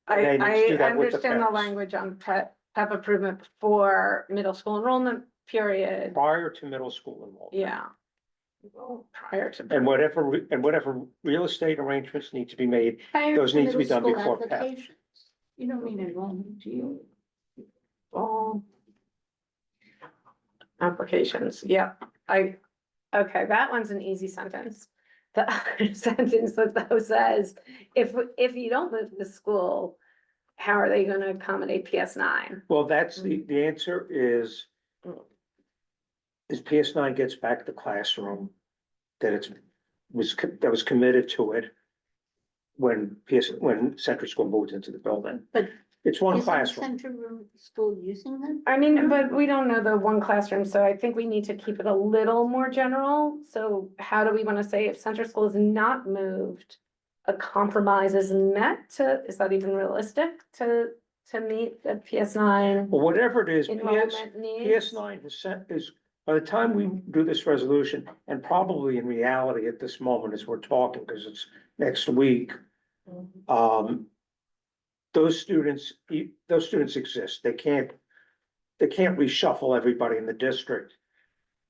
S21: They need to do
S1: I
S21: that with the
S1: understand the
S21: parents.
S1: language on PEP improvement for middle school enrollment period,
S21: Prior to middle school enrollment.
S1: yeah. Well, prior to.
S21: And whatever real estate arrangements need to be made,
S15: Prior
S21: those need to be
S15: middle
S21: done
S15: school
S21: before PEP.
S15: applications. You don't need enrollment, do you?
S1: All applications, yeah, okay, that one's an easy sentence. The other sentence that though says, if you don't move to the school, how are they gonna accommodate PS9?
S21: Well, that's the answer is PS9 gets back the classroom that that was committed to it when Central School moved into the building.
S15: But
S21: It's one
S15: Isn't
S21: classroom.
S15: Center Room School using them?
S1: I mean, but we don't know the one classroom, so I think we need to keep it a little more general. So how do we wanna say if center school is not moved, a compromise is met is that even realistic to meet the PS9
S21: Well, whatever it is,
S1: enrollment needs?
S21: PS9 is, by the time we do this resolution, and probably in reality at this moment as we're talking, because it's next week, those students exist. They can't reshuffle everybody in the district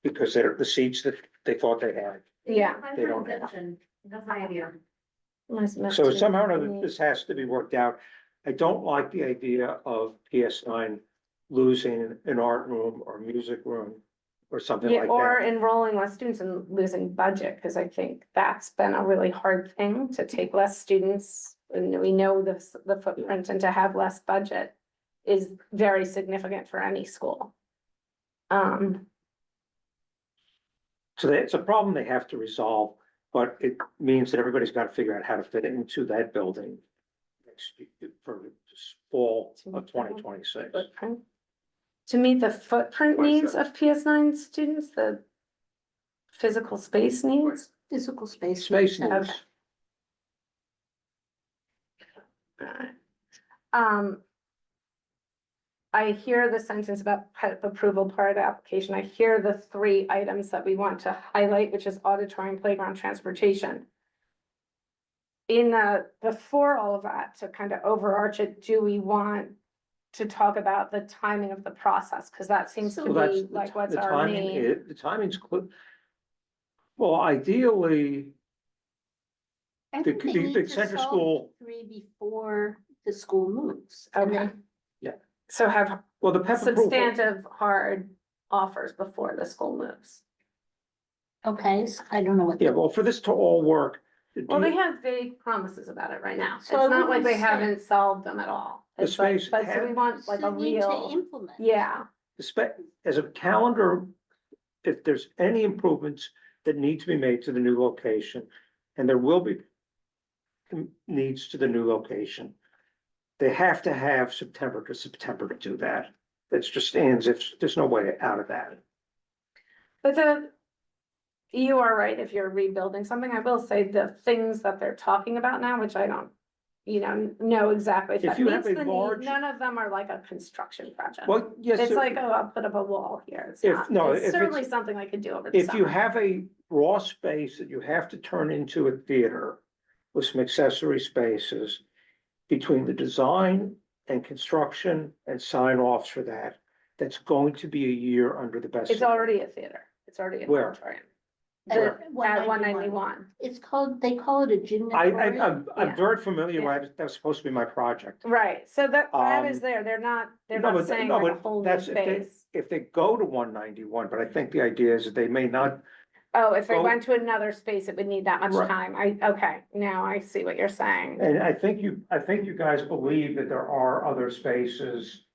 S21: because they're the seats that they thought they had.
S1: Yeah.
S21: They don't have.
S2: That's my idea.
S21: So somehow or other, this has to be worked out. I don't like the idea of PS9 losing an art room or music room or something
S1: Yeah,
S21: like
S1: or
S21: that.
S1: enrolling less students and losing budget, because I think that's been a really hard thing to take less students. And we know the footprint, and to have less budget is very significant for any school.
S21: So that's a problem they have to resolve, but it means that everybody's got to figure out how to fit into that building next year for fall of 2026.
S1: footprint. To meet the footprint needs of PS9 students, the physical space needs.
S15: Physical space.
S21: Space
S15: needs.
S21: needs.
S1: Okay. I hear the sentence about PEP approval part of the application. I hear the 3 items that we want to highlight, which is auditorium, playground, transportation. Before all of that, to kind of overarch it, do we want to talk about the timing of the process? Because that seems to
S21: Well, that's
S1: be like what's
S21: the
S1: our
S21: timing
S1: main.
S21: the timing's clear. Well, ideally,
S15: I think they
S21: the
S15: need to
S21: center
S15: solve
S21: school,
S15: 3 before the school moves. And
S1: Okay.
S15: then
S1: So have
S21: well, the PEP approval.
S1: substantive hard offers before the school moves.
S15: Okay, so I don't know what.
S21: Yeah, well, for this to all work.
S1: Well, they have vague promises about it right now. It's
S15: So I
S1: not like
S15: wouldn't
S1: they
S15: say-
S1: haven't solved them at all.
S21: The
S1: It's like,
S21: space
S1: but so we
S21: has-
S1: want like a
S15: They need to
S1: real,
S15: implement.
S1: yeah,
S21: As a calendar, if there's any improvements that need to be made to the new location, and there will be needs to the new location, they have to have September to do that. That's just stands, if there's no way out of that.
S1: but you are right, if you're rebuilding something, I will say the things that they're talking about now, which I don't, know exactly.
S21: If you have
S1: meets
S21: a
S1: the need.
S21: large-
S1: None of them are like a construction project.
S21: Well, yes.
S1: It's
S21: sir.
S1: like, oh, I'll put up a wall here. It's
S21: If-
S1: not.
S21: no,
S1: It's
S21: if
S1: certainly
S21: it's-
S1: something I could do over the
S21: If you
S1: summer.
S21: have a raw space that you have to turn into a theater with some accessory spaces between the design and construction and sign offs for that, that's going to be a year under the best.
S1: It's already a theater. It's already an
S21: Where?
S1: auditorium.
S21: Where?
S1: At 191.
S15: It's called, they call it a
S21: I'm
S15: gymnatorium.
S21: very familiar,
S1: Yeah.
S21: that was supposed to be my project.
S1: Right, so that is
S21: Um,
S1: there. They're
S21: No,
S1: not
S21: but-
S1: saying
S21: no,
S1: like a
S21: but
S1: whole new
S21: that's
S1: space.
S21: If they go to 191, but I think the idea is that they may not,
S1: Oh, if they
S21: go-
S1: went to another space, it would need that much
S21: Right.
S1: time. Okay, now I see what you're saying.
S21: and I think you guys believe that there are other spaces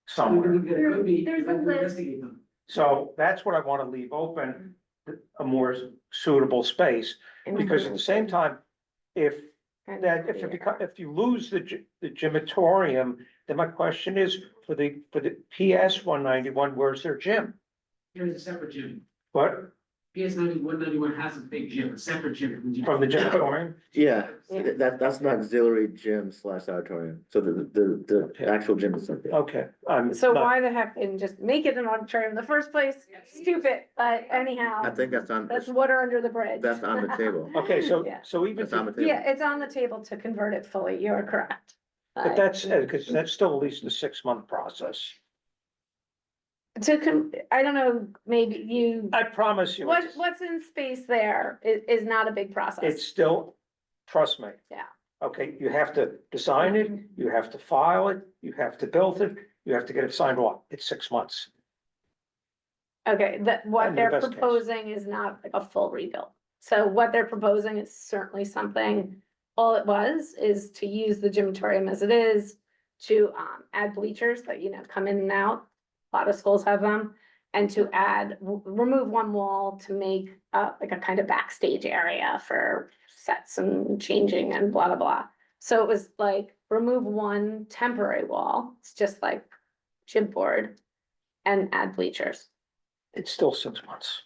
S21: somewhere.
S11: There could be,
S2: There's a
S11: we'll
S2: list.
S11: investigate them.
S21: So that's what I want to leave open, a more suitable space, because at the same time, if if you lose the gymatorium, then my question is, for the PS 191, where's their gym?
S11: Here's a separate gym.
S21: What,
S11: PS 191 has a big gym, a separate gym.
S21: from the gymatorium?
S3: Yeah,
S1: Yeah.
S3: that's an auxiliary gym / auditorium, so the actual gym is something.
S21: Okay,
S1: So why the heck didn't just make it an auditorium in the first place? Stupid, but anyhow,
S3: I think that's
S1: that's water under the bridge.
S3: that's on the table.
S21: Okay, so,
S1: Yeah.
S21: so even,
S3: That's on the table.
S1: Yeah, it's on the table to convert it fully. You're correct.
S21: but that's, because that's still at least a 6-month process.
S1: I don't know, maybe you,
S21: I promise you,
S1: what's in space there is not a big process.
S21: it's still, trust me.
S1: Yeah.
S21: Okay, you have to design it, you have to file it, you have to build it, you have to get it signed off. It's 6 months.
S1: Okay, what
S21: In the
S1: they're
S21: best case.
S1: proposing is not like a full rebuild. So what they're proposing is certainly something, all it was is to use the gymatorium as it is, to add bleachers that, come in and out. A lot of schools have them, and to remove one wall to make like a kind of backstage area for sets and changing and blah, blah, blah. So it was like, remove one temporary wall, it's just like gym board, and add bleachers.
S21: It's still 6 months.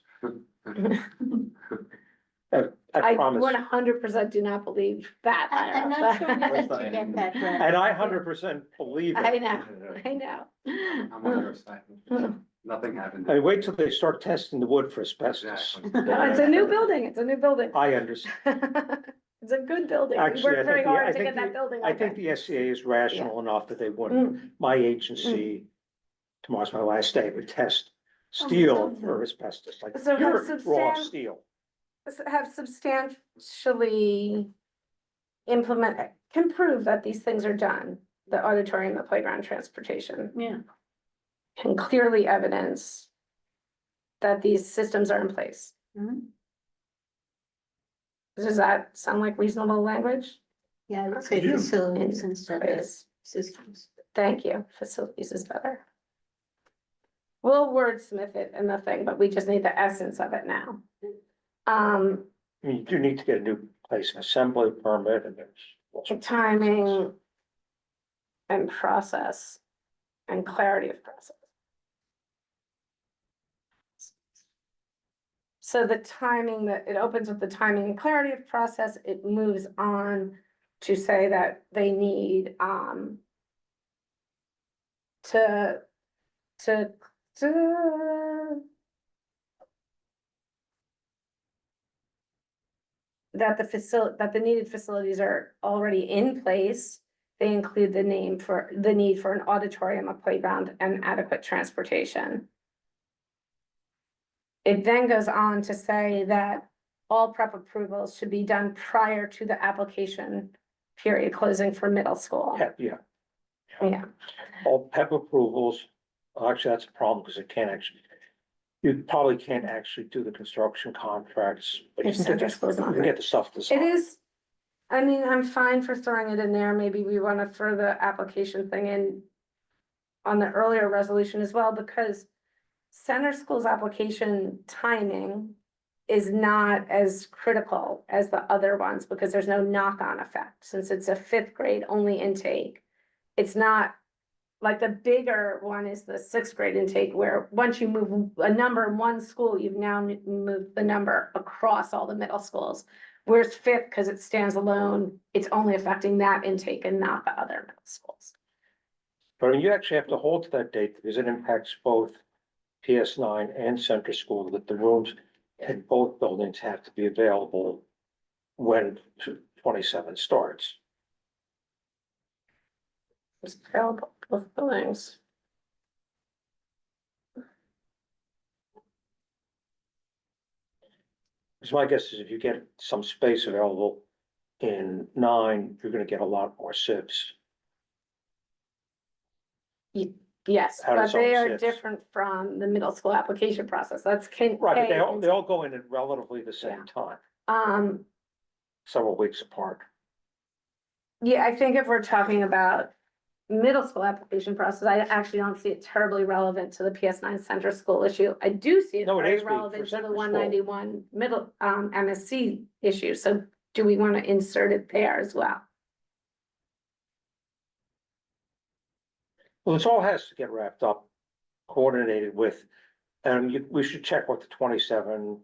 S21: I
S1: I
S21: promise.
S1: 100% do not believe that.
S15: I'm
S1: Ira,
S15: not sure
S1: but-
S15: we need to get that right.
S21: And I 100% believe
S1: I
S21: it.
S1: know.
S13: I'm on your side. Nothing happened.
S21: I mean, wait till they start testing the wood for asbestos.
S1: No, it's a new building, it's a new building.
S21: I understand.
S1: It's a good building. We
S21: Actually, I
S1: worked very
S21: think, I
S1: hard to
S21: think,
S1: get that building.
S21: I think
S1: open.
S21: the SCA is rational enough that they wouldn't, my agency, tomorrow's my last day, would test steel for asbestos, like
S1: So
S21: pure
S1: have
S21: raw
S1: substan-
S21: steel.
S1: Have substantially can prove that these things are done, the auditorium, the playground, transportation.
S15: Yeah.
S1: Can clearly evidence that these systems are in place.
S15: Mhm.
S1: Does that sound like reasonable language?
S15: Yeah, I would say
S12: Yeah.
S15: facilities instead of
S1: Yes.
S15: systems.
S1: Thank you. Facilities is better. We'll wordsmith it in the thing, but we just need the essence of it now.
S21: I mean, you do need to get a new place and assembly permit and there's.
S1: Timing and process and clarity of process. So the timing that it opens with the timing and clarity of process, it moves on to say that they need to that the needed facilities are already in place. They include the need for an auditorium, a playground, and adequate transportation. It then goes on to say that all prep approvals should be done prior to the application period closing for middle school.
S21: Yeah,
S1: Yeah,
S21: all PEP approvals, actually, that's a problem because it can't actually. You probably can't actually do the construction contracts, but you
S1: If
S21: can
S1: center
S21: get,
S1: school's not
S21: you can get the stuff
S1: it
S21: designed.
S1: is, I mean, I'm fine for throwing it in there. Maybe we want to throw the application thing in on the earlier resolution as well, because center school's application timing is not as critical as the other ones, because there's no knock-on effect, since it's a 5th grade only intake. It's not like the bigger one is the 6th grade intake, where once you move a number in one school, you've now moved the number across all the middle schools. Whereas 5th, because it stands alone, it's only affecting that intake and not the other middle schools.
S21: But you actually have to hold to that date because it impacts both PS9 and center school, that the rooms in both buildings have to be available when 27 starts.
S1: It's available, both buildings.
S21: So my guess is if you get some space available in 9, you're gonna get a lot more SIBs.
S1: Yes,
S21: How
S1: but
S21: does
S1: they
S21: all
S1: are
S21: six?
S1: different from the middle school application process. That's
S21: Right, but they
S1: K.
S21: all go in at relatively the same time,
S1: Um,
S21: several weeks apart.
S1: yeah, I think if we're talking about middle school application process, I actually don't see it terribly relevant to the PS9 center school issue. I do see it
S21: No, it
S1: very
S21: is big
S1: relevant
S21: for
S1: to
S21: center
S1: the
S21: school.
S1: 191 middle, MSC issue. So do we want to insert it there as well?
S21: Well, this all has to get wrapped up, coordinated with, and we should check what the 27,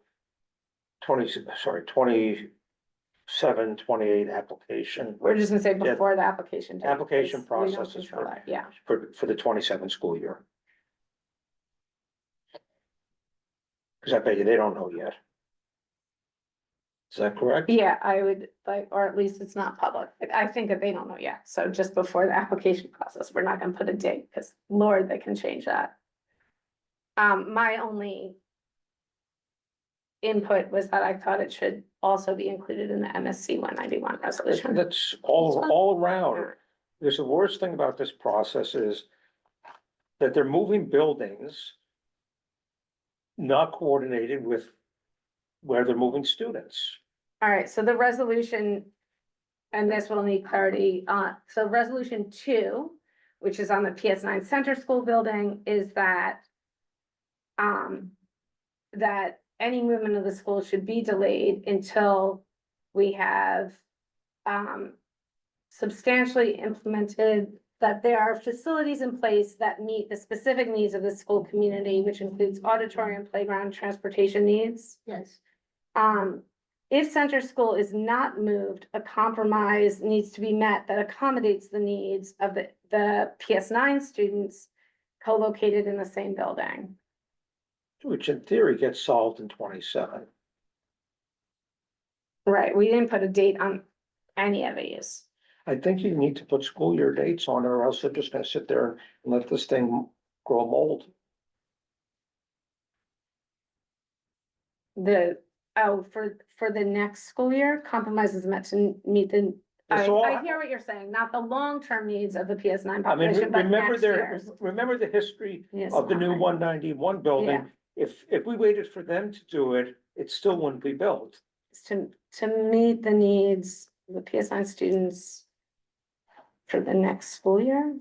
S21: 28 application.
S1: We're just gonna say
S21: Yeah.
S1: before the application date.
S21: Application
S1: because we don't
S21: process is
S1: control that. Yeah.
S21: for the 27 school year. Cause I bet you they don't know yet. Is that correct?
S1: Yeah, I would like, or at least it's not public. I think that they don't know yet. So just before the application process, we're not gonna put a date, because Lord, they can change that. My only input was that I thought it should also be included in the MSC 191 resolution.
S21: That's all around. Because the worst thing about this process is that they're moving buildings not coordinated with where they're moving students.
S1: All right, so the resolution, and this will need clarity, so resolution 2, which is on the PS9 Center School building, is that that any movement of the school should be delayed until we have substantially implemented that there are facilities in place that meet the specific needs of the school community, which includes auditorium, playground, transportation needs.
S15: Yes.
S1: If center school is not moved, a compromise needs to be met that accommodates the needs of the PS9 students co-located in the same building.
S21: Which in theory gets solved in 27.
S1: Right, we didn't put a date on any of these.
S21: I think you need to put school year dates on it, or else they're just gonna sit there and let this thing grow mold.
S1: For the next school year, compromise is meant to meet the,
S21: It's all-
S1: I hear what you're saying, not the long-term needs of the PS9
S21: I mean,
S1: population, but
S21: remember
S1: next year's.
S21: remember the history
S1: Yes,
S21: of the new
S1: fine.
S21: 191 building? If we waited for them to do it, it still wouldn't be built.
S1: It's to meet the needs of the PS9 students for the next school year.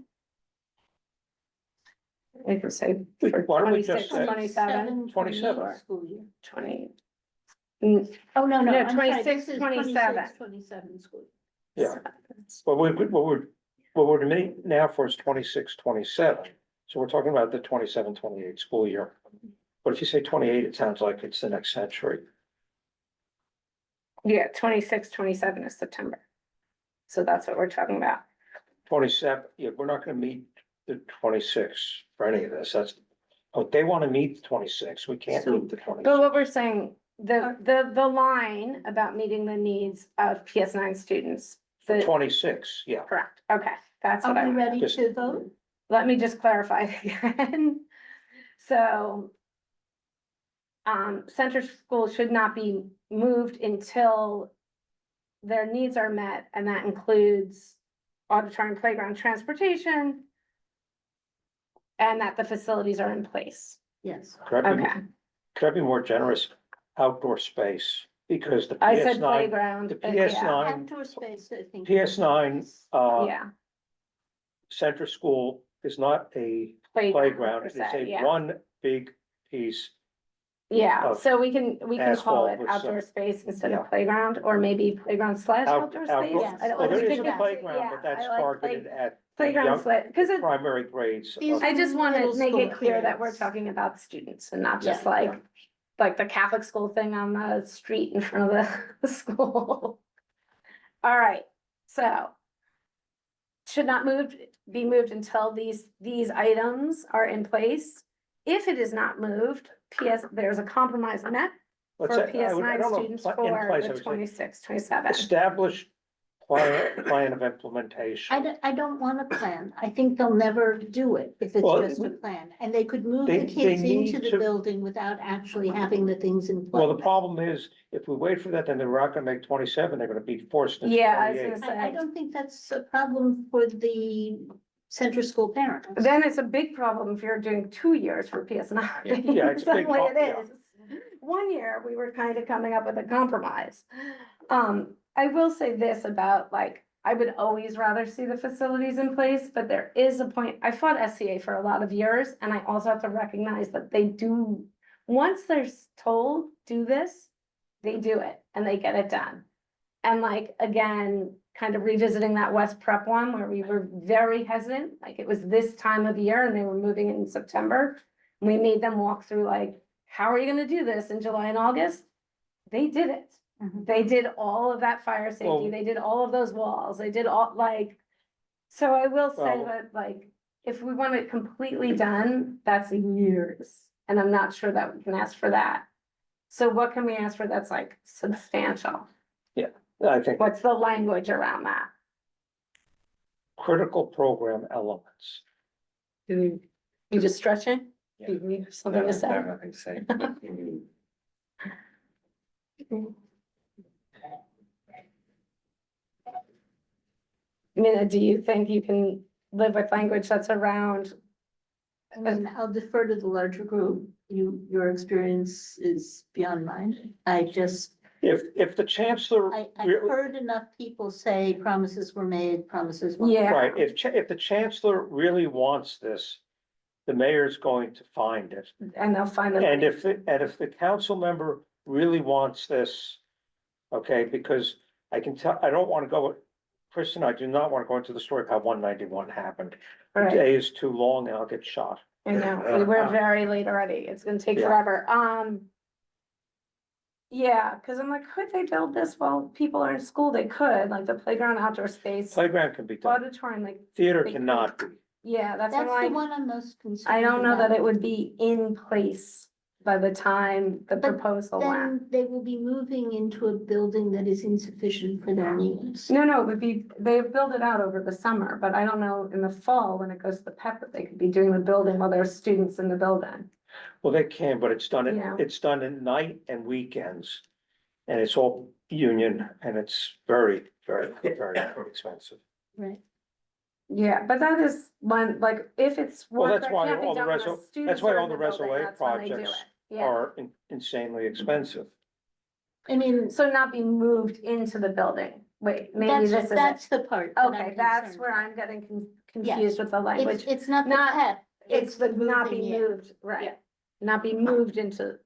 S1: I could say for
S21: Why don't we just
S1: 26,
S21: say-
S1: 27,
S21: 27.
S15: School year.
S1: 20.
S15: Oh, no,
S1: No,
S15: I'm sorry,
S1: 26,
S15: this is
S1: 27.
S15: 27 school.
S21: Yeah. But what we're meeting now for is 26, 27. So we're talking about the 27, 28 school year. But if you say 28, it sounds like it's the next century.
S1: Yeah, 26, 27 is September. So that's what we're talking about.
S21: 27, yeah, we're not gonna meet the 26 for any of this. They wanna meet the 26. We can't meet the 26.
S1: But what we're saying, the line about meeting the needs of PS9 students. the-
S21: 26, yeah.
S1: Correct, okay, that's what
S15: Are we
S1: I,
S15: ready
S21: Just-
S15: to vote?
S1: let me just clarify it again. So. Center school should not be moved until their needs are met, and that includes auditorium, playground, transportation. And that the facilities are in place.
S15: Yes.
S21: Could I be-
S1: Okay,
S21: could I be more generous? Outdoor space, because the
S1: I said
S21: PS9,
S1: playground,
S21: the
S1: but yeah,
S21: PS9,
S15: Outdoor space, I think.
S21: PS9,
S1: yeah,
S21: center school is not a playground.
S1: per
S21: It's
S1: se,
S21: a
S1: yeah.
S21: one big piece.
S1: Yeah,
S21: of
S1: so we can call
S21: asphalt
S1: it
S21: with
S1: outdoor
S21: some-
S1: space instead
S21: Yeah.
S1: of playground, or maybe playground slash outdoor space.
S21: Outdoor-
S15: Yes.
S1: I don't-
S21: Well, there
S1: we
S21: is
S1: could
S21: a
S1: just-
S21: playground,
S1: yeah,
S21: but that's
S1: I like
S21: targeted at the
S1: Playground
S21: young
S1: slash, because it,
S21: primary grades.
S15: These
S21: of-
S1: I just want to
S15: Middle
S1: make
S15: school
S1: it clear that we're
S15: clearance.
S1: talking about students and not just
S15: Yeah.
S1: like the Catholic school thing on the street in front of the school. All right, so. Should not be moved until these items are in place. If it is not moved, there's a compromise met
S21: Let's
S1: for
S21: say- I
S1: PS9
S21: don't know,
S1: students
S21: in
S1: for
S21: place, I
S1: the
S21: would say
S1: 26, 27.
S21: Established plan of implementation.
S15: I don't want a plan. I think they'll never do it if it's
S21: Well,
S15: just a plan. And they could move
S21: they-
S15: the
S21: they
S15: kids
S21: need
S15: into the
S21: to-
S15: building without actually having the things in
S21: Well,
S15: place.
S21: the problem is, if we wait for that, then they're not gonna make 27, they're gonna be forced into
S1: Yeah, I was
S21: 28.
S1: gonna
S15: I don't think that's a problem for the center school parents.
S1: Then it's a big problem if you're doing 2 years for PS9.
S21: Yeah, it's a big
S1: Suddenly
S21: pro-
S1: it is. 1 year, we were kind of coming up with a compromise. I will say this about like, I would always rather see the facilities in place, but there is a point, I fought SCA for a lot of years, and I also have to recognize that they do, once they're told, do this, they do it, and they get it done. And like, again, kind of revisiting that West Prep one where we were very hesitant, like it was this time of year and they were moving in September. We made them walk through like, how are you gonna do this in July and August? They did it. They did all of that fire safety,
S21: Well-
S1: they did all of those walls, they did all like. So I will say
S21: Well-
S1: that like, if we want it completely done, that's years. And I'm not sure that we can ask for that. So what can we ask for that's like substantial?
S21: I think
S1: What's the language around that?
S21: critical program elements.
S1: You just stretching? Do you have something to say?
S9: Nothing to say.
S1: Mina, do you think you can live with language that's around?
S15: I mean, I'll defer to the larger group. Your experience is beyond mine.
S21: If the chancellor,
S15: I've
S21: really-
S15: heard enough people say promises were made, promises were.
S1: Yeah.
S21: right, if the chancellor really wants this, the mayor's going to find it.
S1: And they'll find the.
S21: And if the council member really wants this, okay, because I can tell, I don't wanna go, Chris and I do not wanna go into the story of how 191 happened. The
S1: Right.
S21: day is too long and I'll get shot.
S1: I know, we're very late already. It's gonna take
S21: Yeah.
S1: forever. Yeah, cause I'm like, could they build this while people are in school? They could, like the playground, outdoor space,
S21: Playground can be done,
S1: auditorium, like,
S21: theater
S1: they
S21: cannot be.
S1: yeah, that's what
S15: That's
S1: I'm
S15: the
S1: like.
S15: one I'm most concerned.
S1: I don't know that
S15: about.
S1: it would be in place by the time the
S15: But
S1: proposal went.
S15: Then they will be moving into a building that is insufficient for their needs.
S1: No, it would be, they build it out over the summer, but I don't know in the fall when it goes to the PEP that they could be doing the building while there are students in the building.
S21: Well, they can, but it's done,
S1: Yeah.
S21: it's done at night and weekends. And it's all union and it's very, very, very expensive.
S15: Right.
S1: Yeah, but that is one, like, if it's
S21: Well,
S1: work
S21: that's
S1: that
S21: why
S1: can't be
S21: all the
S1: done when
S21: reso-
S1: the students
S21: that's why
S1: are
S21: all
S1: in
S21: the
S1: building,
S21: reso
S1: that's when they do
S21: projects
S1: it. Yeah,
S21: are insanely expensive.
S15: I mean,
S1: so not be moved into the building. Wait, maybe this is
S15: that's
S1: it.
S15: the part. that I'm
S1: Okay, that's
S15: concerned
S1: where
S15: about.
S1: I'm getting confused with the language.
S15: It's not the
S1: Not-
S15: PEP.
S1: It's the not be
S15: moving in.
S1: moved, right, not be moved into,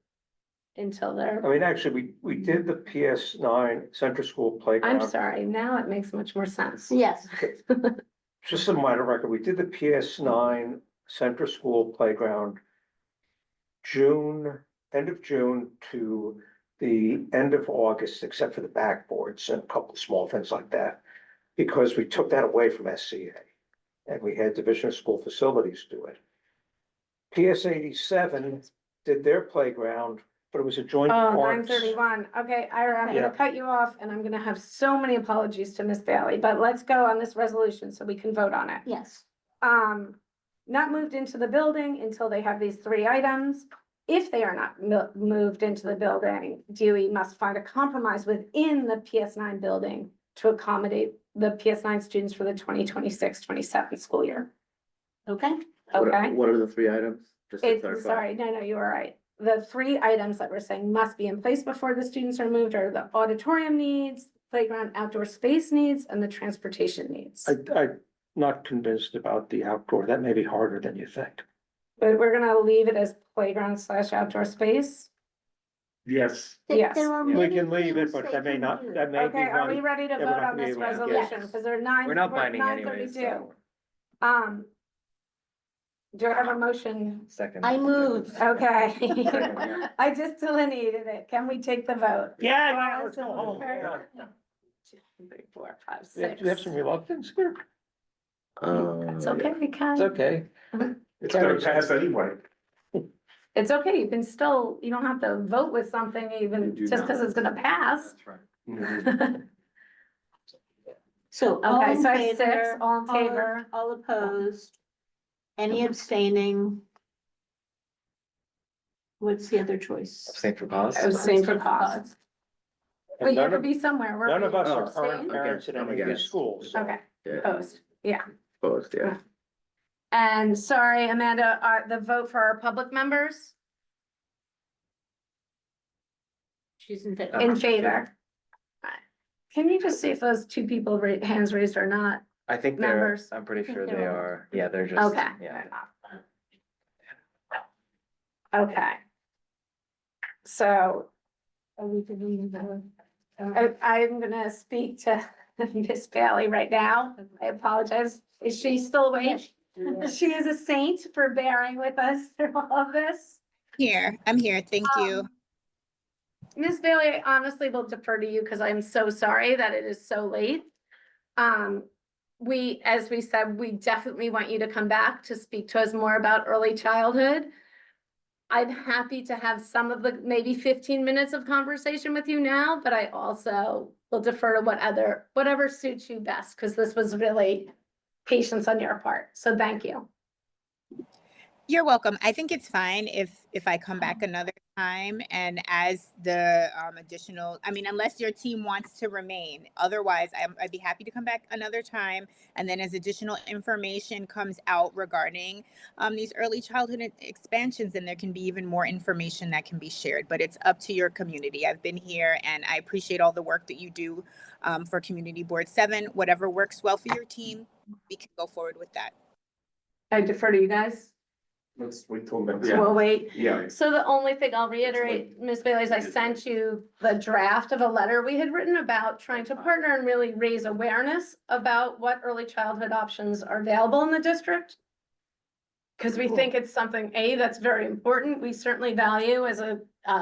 S1: until they're.
S21: I mean, actually, we did the PS9 Central School Playground.
S1: I'm sorry, now it makes much more sense.
S15: Yes.
S21: Just a minor record, we did the PS9 Central School Playground end of June to the end of August, except for the backboards and a couple of small things like that. Because we took that away from SCA and we had Division of School Facilities do it. PS 87 did their playground, but it was a joint
S1: Oh,
S21: parks.
S1: 9:31. Okay, Ira, I'm
S21: Yeah.
S1: gonna cut you off and I'm gonna have so many apologies to Miss Bailey, but let's go on this resolution so we can vote on it.
S15: Yes.
S1: Not moved into the building until they have these 3 items. If they are not moved into the building, Dewey must find a compromise within the PS9 building to accommodate the PS9 students for the 2026-27 school year.
S15: Okay.
S1: Okay?
S3: What are the 3 items? Just to
S1: It's,
S3: clarify.
S1: sorry, no, you were right. The 3 items that we're saying must be in place before the students are moved are the auditorium needs, playground outdoor space needs, and the transportation needs.
S21: I'm not convinced about the outdoor, that may be harder than you think.
S1: But we're gonna leave it as playground/outdoor space.
S12: Yes.
S1: Yes.
S15: There are
S21: We
S15: many
S21: can leave it,
S15: things
S21: but
S15: they
S21: that may
S15: can
S21: not,
S15: do.
S21: that may be
S1: Okay, are we
S21: one.
S1: ready to
S21: yeah, we're
S1: vote
S21: not
S1: on
S21: gonna be
S1: this
S21: able to-
S1: resolution?
S15: Yes.
S1: Because they're 9,
S9: We're not binding
S1: 9:32.
S9: anyways,
S1: Um. Do I have a motion?
S9: Second.
S15: I move.
S1: Okay.
S9: Second.
S1: I just delineated it. Can we take the vote?
S21: Yeah,
S1: All
S21: let's
S1: those
S21: go
S1: in
S21: home.
S1: favor?
S21: Yeah.
S1: 2, 3, 4, 5,
S21: Do you have
S1: 6.
S21: some reluctance here?
S1: It's okay, we
S21: It's
S1: can.
S21: okay.
S12: It's gonna pass anyway.
S1: It's okay, you can still, you don't have to vote with something even
S13: do
S1: just
S13: not.
S1: because it's gonna pass.
S13: That's right.
S15: So all
S1: Okay,
S15: in
S1: so I have six,
S15: favor,
S1: all in favor.
S15: all opposed, any abstaining? What's the other choice?
S9: Abstain for cause.
S1: Abstain for cause. Well, you
S21: none
S1: have to
S21: of-
S1: be somewhere. Where
S21: None
S1: were
S21: of
S1: you?
S21: us are
S1: Abstain?
S21: current parents in
S3: I'm
S21: any of these
S3: against.
S21: schools. so-
S1: Okay,
S3: Yeah,
S1: opposed, yeah.
S3: opposed, yeah.
S1: And sorry, Amanda, the vote for our public members
S15: She's in favor.
S1: in favor. Can you just see if those two people hands raised or not?
S9: I think
S1: Members.
S9: I'm pretty sure
S15: they're
S9: they
S15: all-
S9: are, yeah, they're just,
S1: Okay.
S9: yeah.
S1: Okay. So. I'm gonna speak to Miss Bailey right now. I apologize. Is she still awake? She is a saint for bearing with us through all of this.
S20: I'm here. Thank you.
S1: Ms. Bailey, I honestly will defer to you because I'm so sorry that it is so late. As we said, we definitely want you to come back to speak to us more about early childhood. I'm happy to have some of the maybe 15 minutes of conversation with you now, but I also will defer to whatever suits you best, because this was really patience on your part. So thank you.
S20: You're welcome. I think it's fine if I come back another time and as the additional, I mean, unless your team wants to remain. Otherwise, I'd be happy to come back another time. And then as additional information comes out regarding these early childhood expansions, then there can be even more information that can be shared. But it's up to your community. I've been here and I appreciate all the work that you do for Community Board 7. Whatever works well for your team, we can go forward with that.
S1: I defer to you guys.
S12: Let's wait till next.
S1: We'll wait.
S12: Yeah.
S1: So the only thing I'll reiterate, Ms. Bailey, is I sent you the draft of a letter we had written about trying to partner and really raise awareness about what early childhood options are available in the district. Because we think it's something, that's very important. We certainly value as a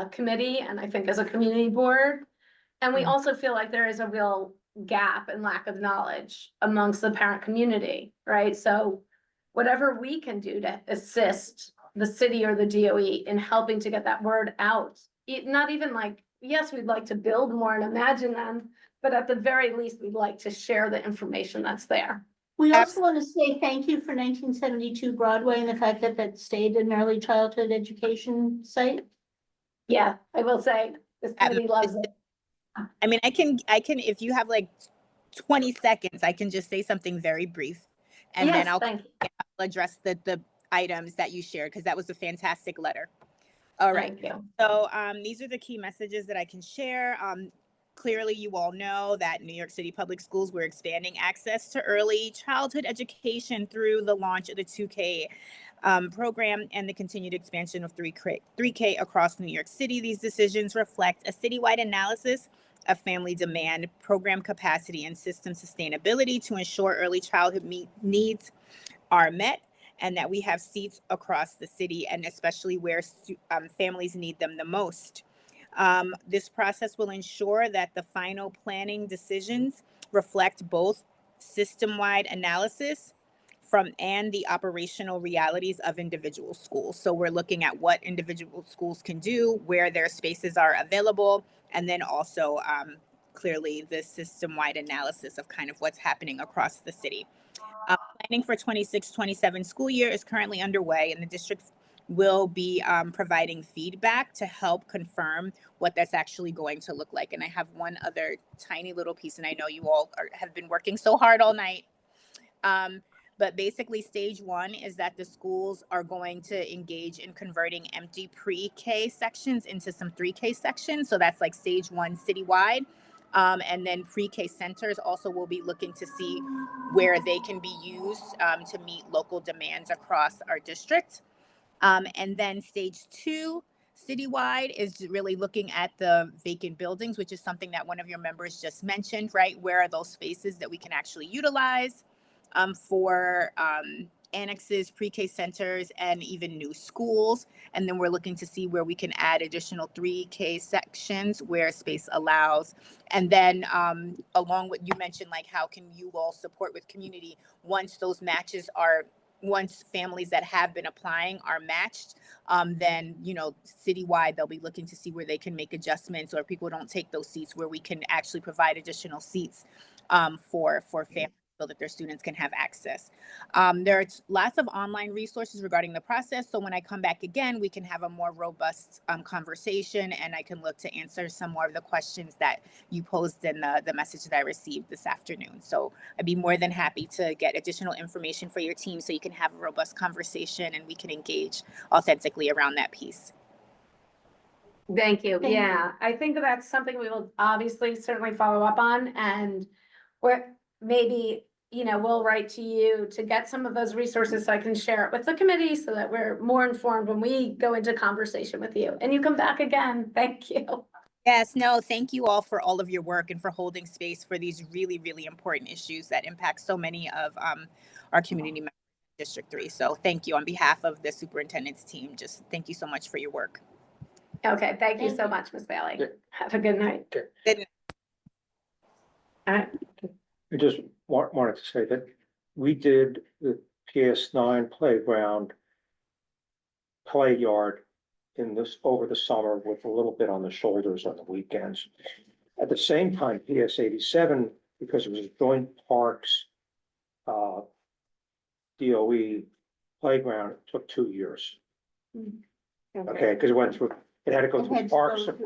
S1: committee and I think as a community board. And we also feel like there is a real gap and lack of knowledge amongst the parent community, right? So whatever we can do to assist the city or the DOE in helping to get that word out. Not even like, yes, we'd like to build more and imagine them, but at the very least, we'd like to share the information that's there.
S15: We also want to say thank you for 1972 Broadway and the fact that that stayed an early childhood education site.
S1: Yeah, I will say, this committee loves it.
S20: I mean, I can, if you have like 20 seconds, I can just say something very brief. And then I'll address the items that you shared, because that was a fantastic letter. All right.
S1: Thank you.
S20: So these are the key messages that I can share. Clearly, you all know that New York City Public Schools, we're expanding access to early childhood education through the launch of the 2K program and the continued expansion of 3K across New York City. These decisions reflect a citywide analysis of family demand, program capacity, and system sustainability to ensure early childhood needs are met and that we have seats across the city and especially where families need them the most. This process will ensure that the final planning decisions reflect both system-wide analysis and the operational realities of individual schools. So we're looking at what individual schools can do, where their spaces are available, and then also clearly the system-wide analysis of kind of what's happening across the city. Planning for 26-27 school year is currently underway, and the district will be providing feedback to help confirm what that's actually going to look like. And I have one other tiny little piece, and I know you all have been working so hard all night. But basically, stage 1 is that the schools are going to engage in converting empty pre-K sections into some 3K sections. So that's like stage 1 citywide. And then pre-K centers also will be looking to see where they can be used to meet local demands across our district. And then stage 2 citywide is really looking at the vacant buildings, which is something that one of your members just mentioned, right? Where are those spaces that we can actually utilize for annexes, pre-K centers, and even new schools. And then we're looking to see where we can add additional 3K sections where space allows. And then along with, you mentioned like, how can you all support with community once those matches are, once families that have been applying are matched, then, you know, citywide, they'll be looking to see where they can make adjustments or people don't take those seats, where we can actually provide additional seats for families so that their students can have access. There are lots of online resources regarding the process. So when I come back again, we can have a more robust conversation, and I can look to answer some more of the questions that you posed in the message that I received this afternoon. So I'd be more than happy to get additional information for your team so you can have a robust conversation and we can engage authentically around that piece.
S1: Thank you. Yeah, I think that's something we will obviously certainly follow up on, and where maybe, you know, we'll write to you to get some of those resources so I can share it with the committee so that we're more informed when we go into conversation with you. And you come back again. Thank you.
S20: Yes, no, thank you all for all of your work and for holding space for these really, really important issues that impact so many of our community members in District 3. So thank you on behalf of the superintendent's team. Just thank you so much for your work.
S1: Okay, thank you so much, Ms. Bailey. Have a good night.
S20: Good night.
S1: All right.
S21: I just wanted to say that we did the PS9 playground play yard in this over the summer with a little bit on the shoulders on the weekends. At the same time, PS 87, because it was joint parks, DOE playground, it took 2 years. Okay, because it went through, it had to go
S15: It
S21: through
S15: had to
S21: parks,
S15: go through